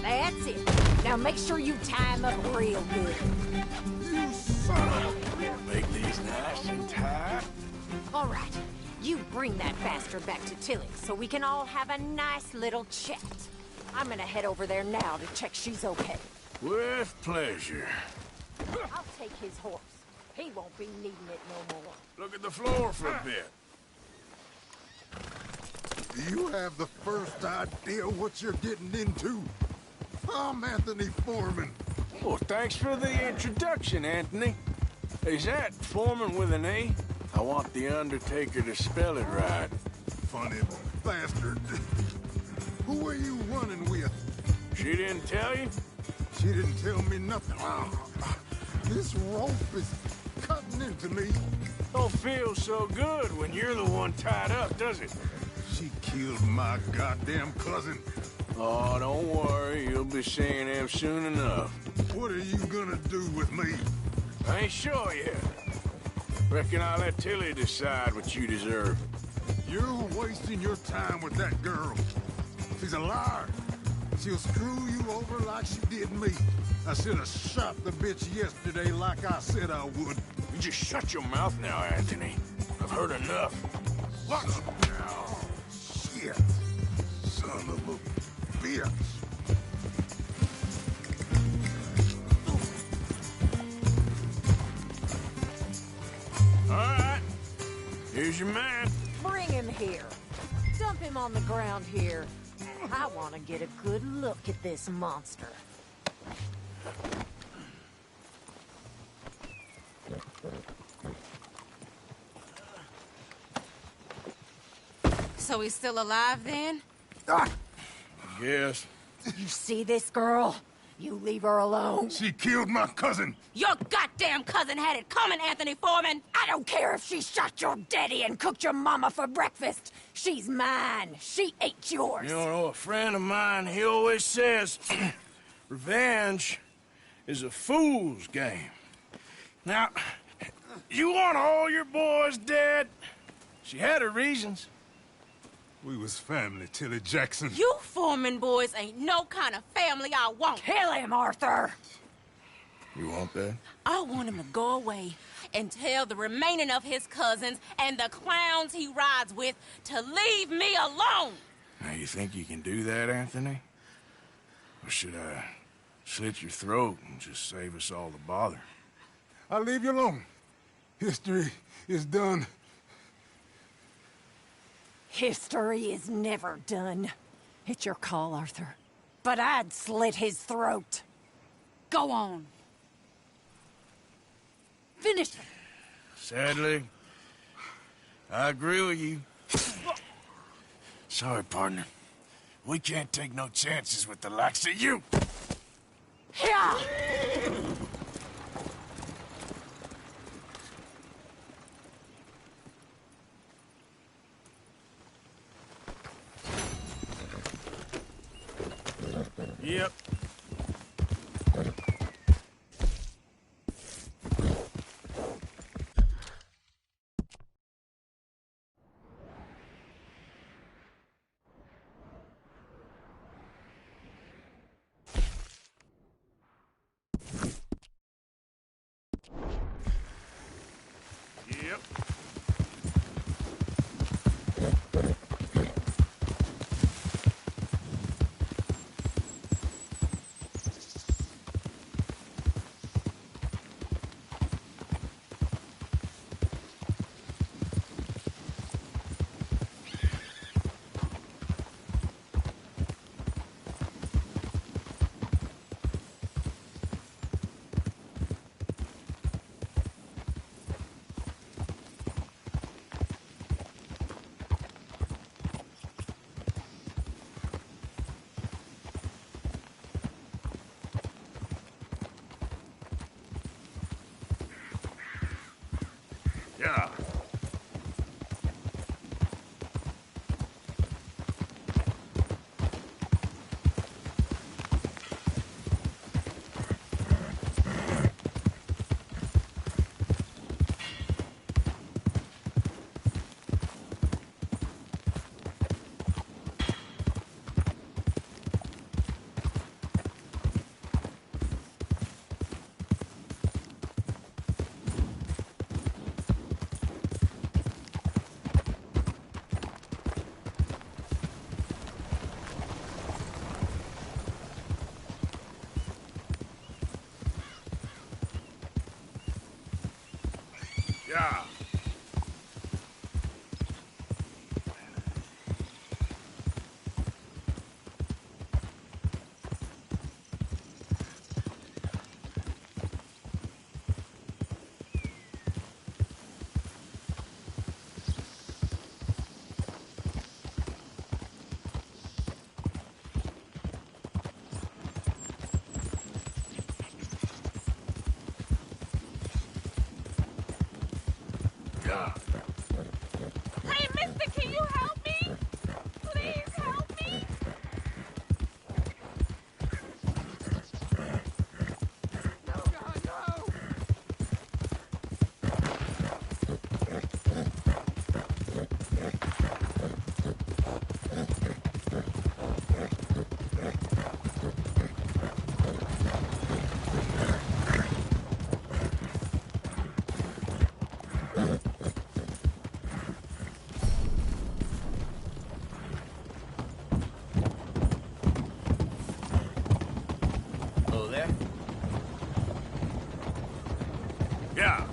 That's it. Now make sure you tie him up real good. You son of a... Make these nice and tight. All right, you bring that bastard back to Tilly so we can all have a nice little chat. I'm gonna head over there now to check she's okay. With pleasure. I'll take his horse. He won't be needing it no more. Look at the floor for a bit. Do you have the first idea what you're getting into? I'm Anthony Foreman. Well, thanks for the introduction, Anthony. Is that Foreman with an A? I want the Undertaker to spell it right. Funny bastard. Who are you running with? She didn't tell you? She didn't tell me nothing. This rope is cutting into me. Don't feel so good when you're the one tied up, does it? She killed my goddamn cousin. Oh, don't worry. You'll be seeing him soon enough. What are you gonna do with me? I ain't sure yet. Reckon I'll let Tilly decide what you deserve. You're wasting your time with that girl. She's a liar. She'll screw you over like she did me. I should have shot the bitch yesterday like I said I would. You just shut your mouth now, Anthony. I've heard enough. What? Now, shit. Son of a bitch. All right. Here's your man. Bring him here. Dump him on the ground here. I want to get a good look at this monster. So he's still alive then? Yes. You see this girl? You leave her alone. She killed my cousin. Your goddamn cousin had it coming, Anthony Foreman! I don't care if she shot your daddy and cooked your mama for breakfast. She's mine. She ate yours. You know, a friend of mine, he always says, revenge is a fool's game. Now, you want all your boys dead? She had her reasons. We was family, Tilly Jackson. You Foreman boys ain't no kind of family I want. Kill him, Arthur! You want that? I want him to go away and tell the remaining of his cousins and the clowns he rides with to leave me alone. Now, you think you can do that, Anthony? Or should I slit your throat and just save us all the bother? I'll leave you alone. History is done. History is never done. It's your call, Arthur. but I'd slit his throat. Go on. Finish him. Sadly, I agree with you. Sorry, partner. We can't take no chances with the likes of you. Here! Yep. Yep. Yeah. Yeah. Yeah. Hey, mister, can you help me? Please help me. No, God, no. Hello there? Yeah.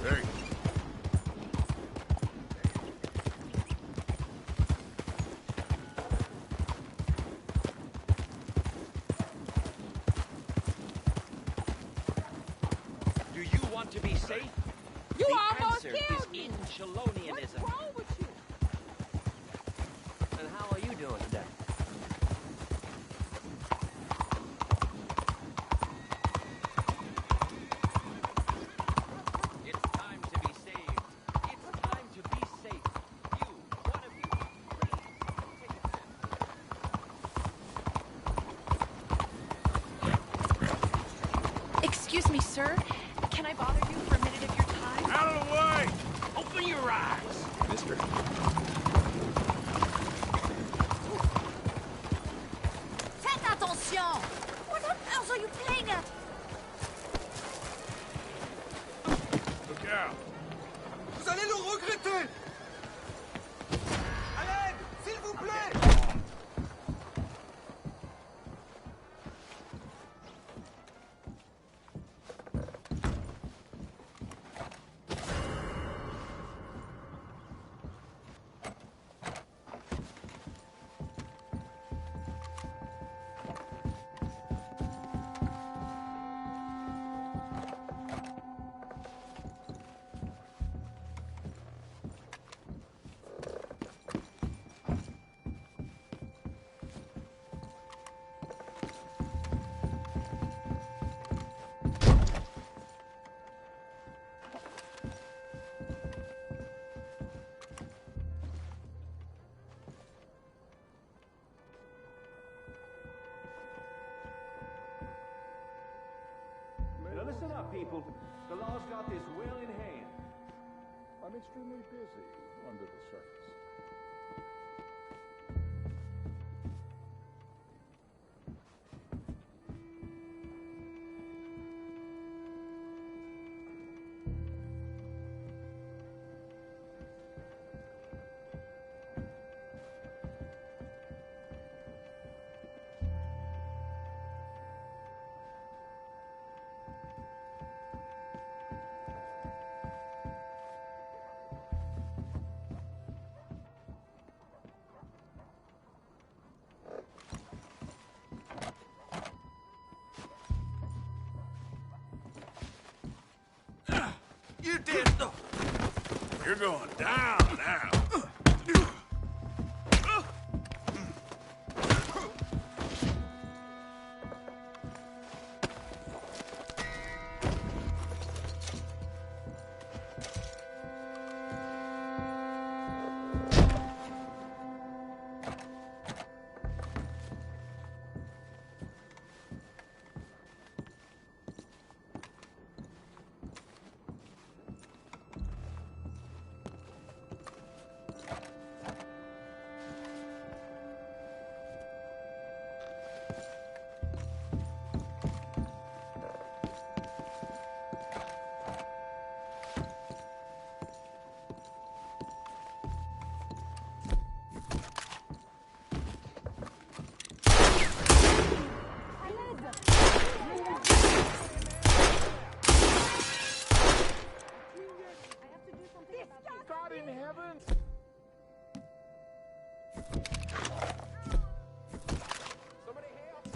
Hey. Do you want to be safe? You the almost answer killed is me. in Chelonianism. What's wrong with you? And how are you doing today? It's time to be saved. It's time to be safe. You, one of you, please take a hand. Excuse me, sir. Can I bother you for a minute of your time? Out of the way! Open your eyes! Mister. Faites attention! What on earth are you playing at? Corporal. The law's got this well in hand. I'm extremely busy under the surface. You did. You're going down now. God in heaven! Somebody help!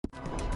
it.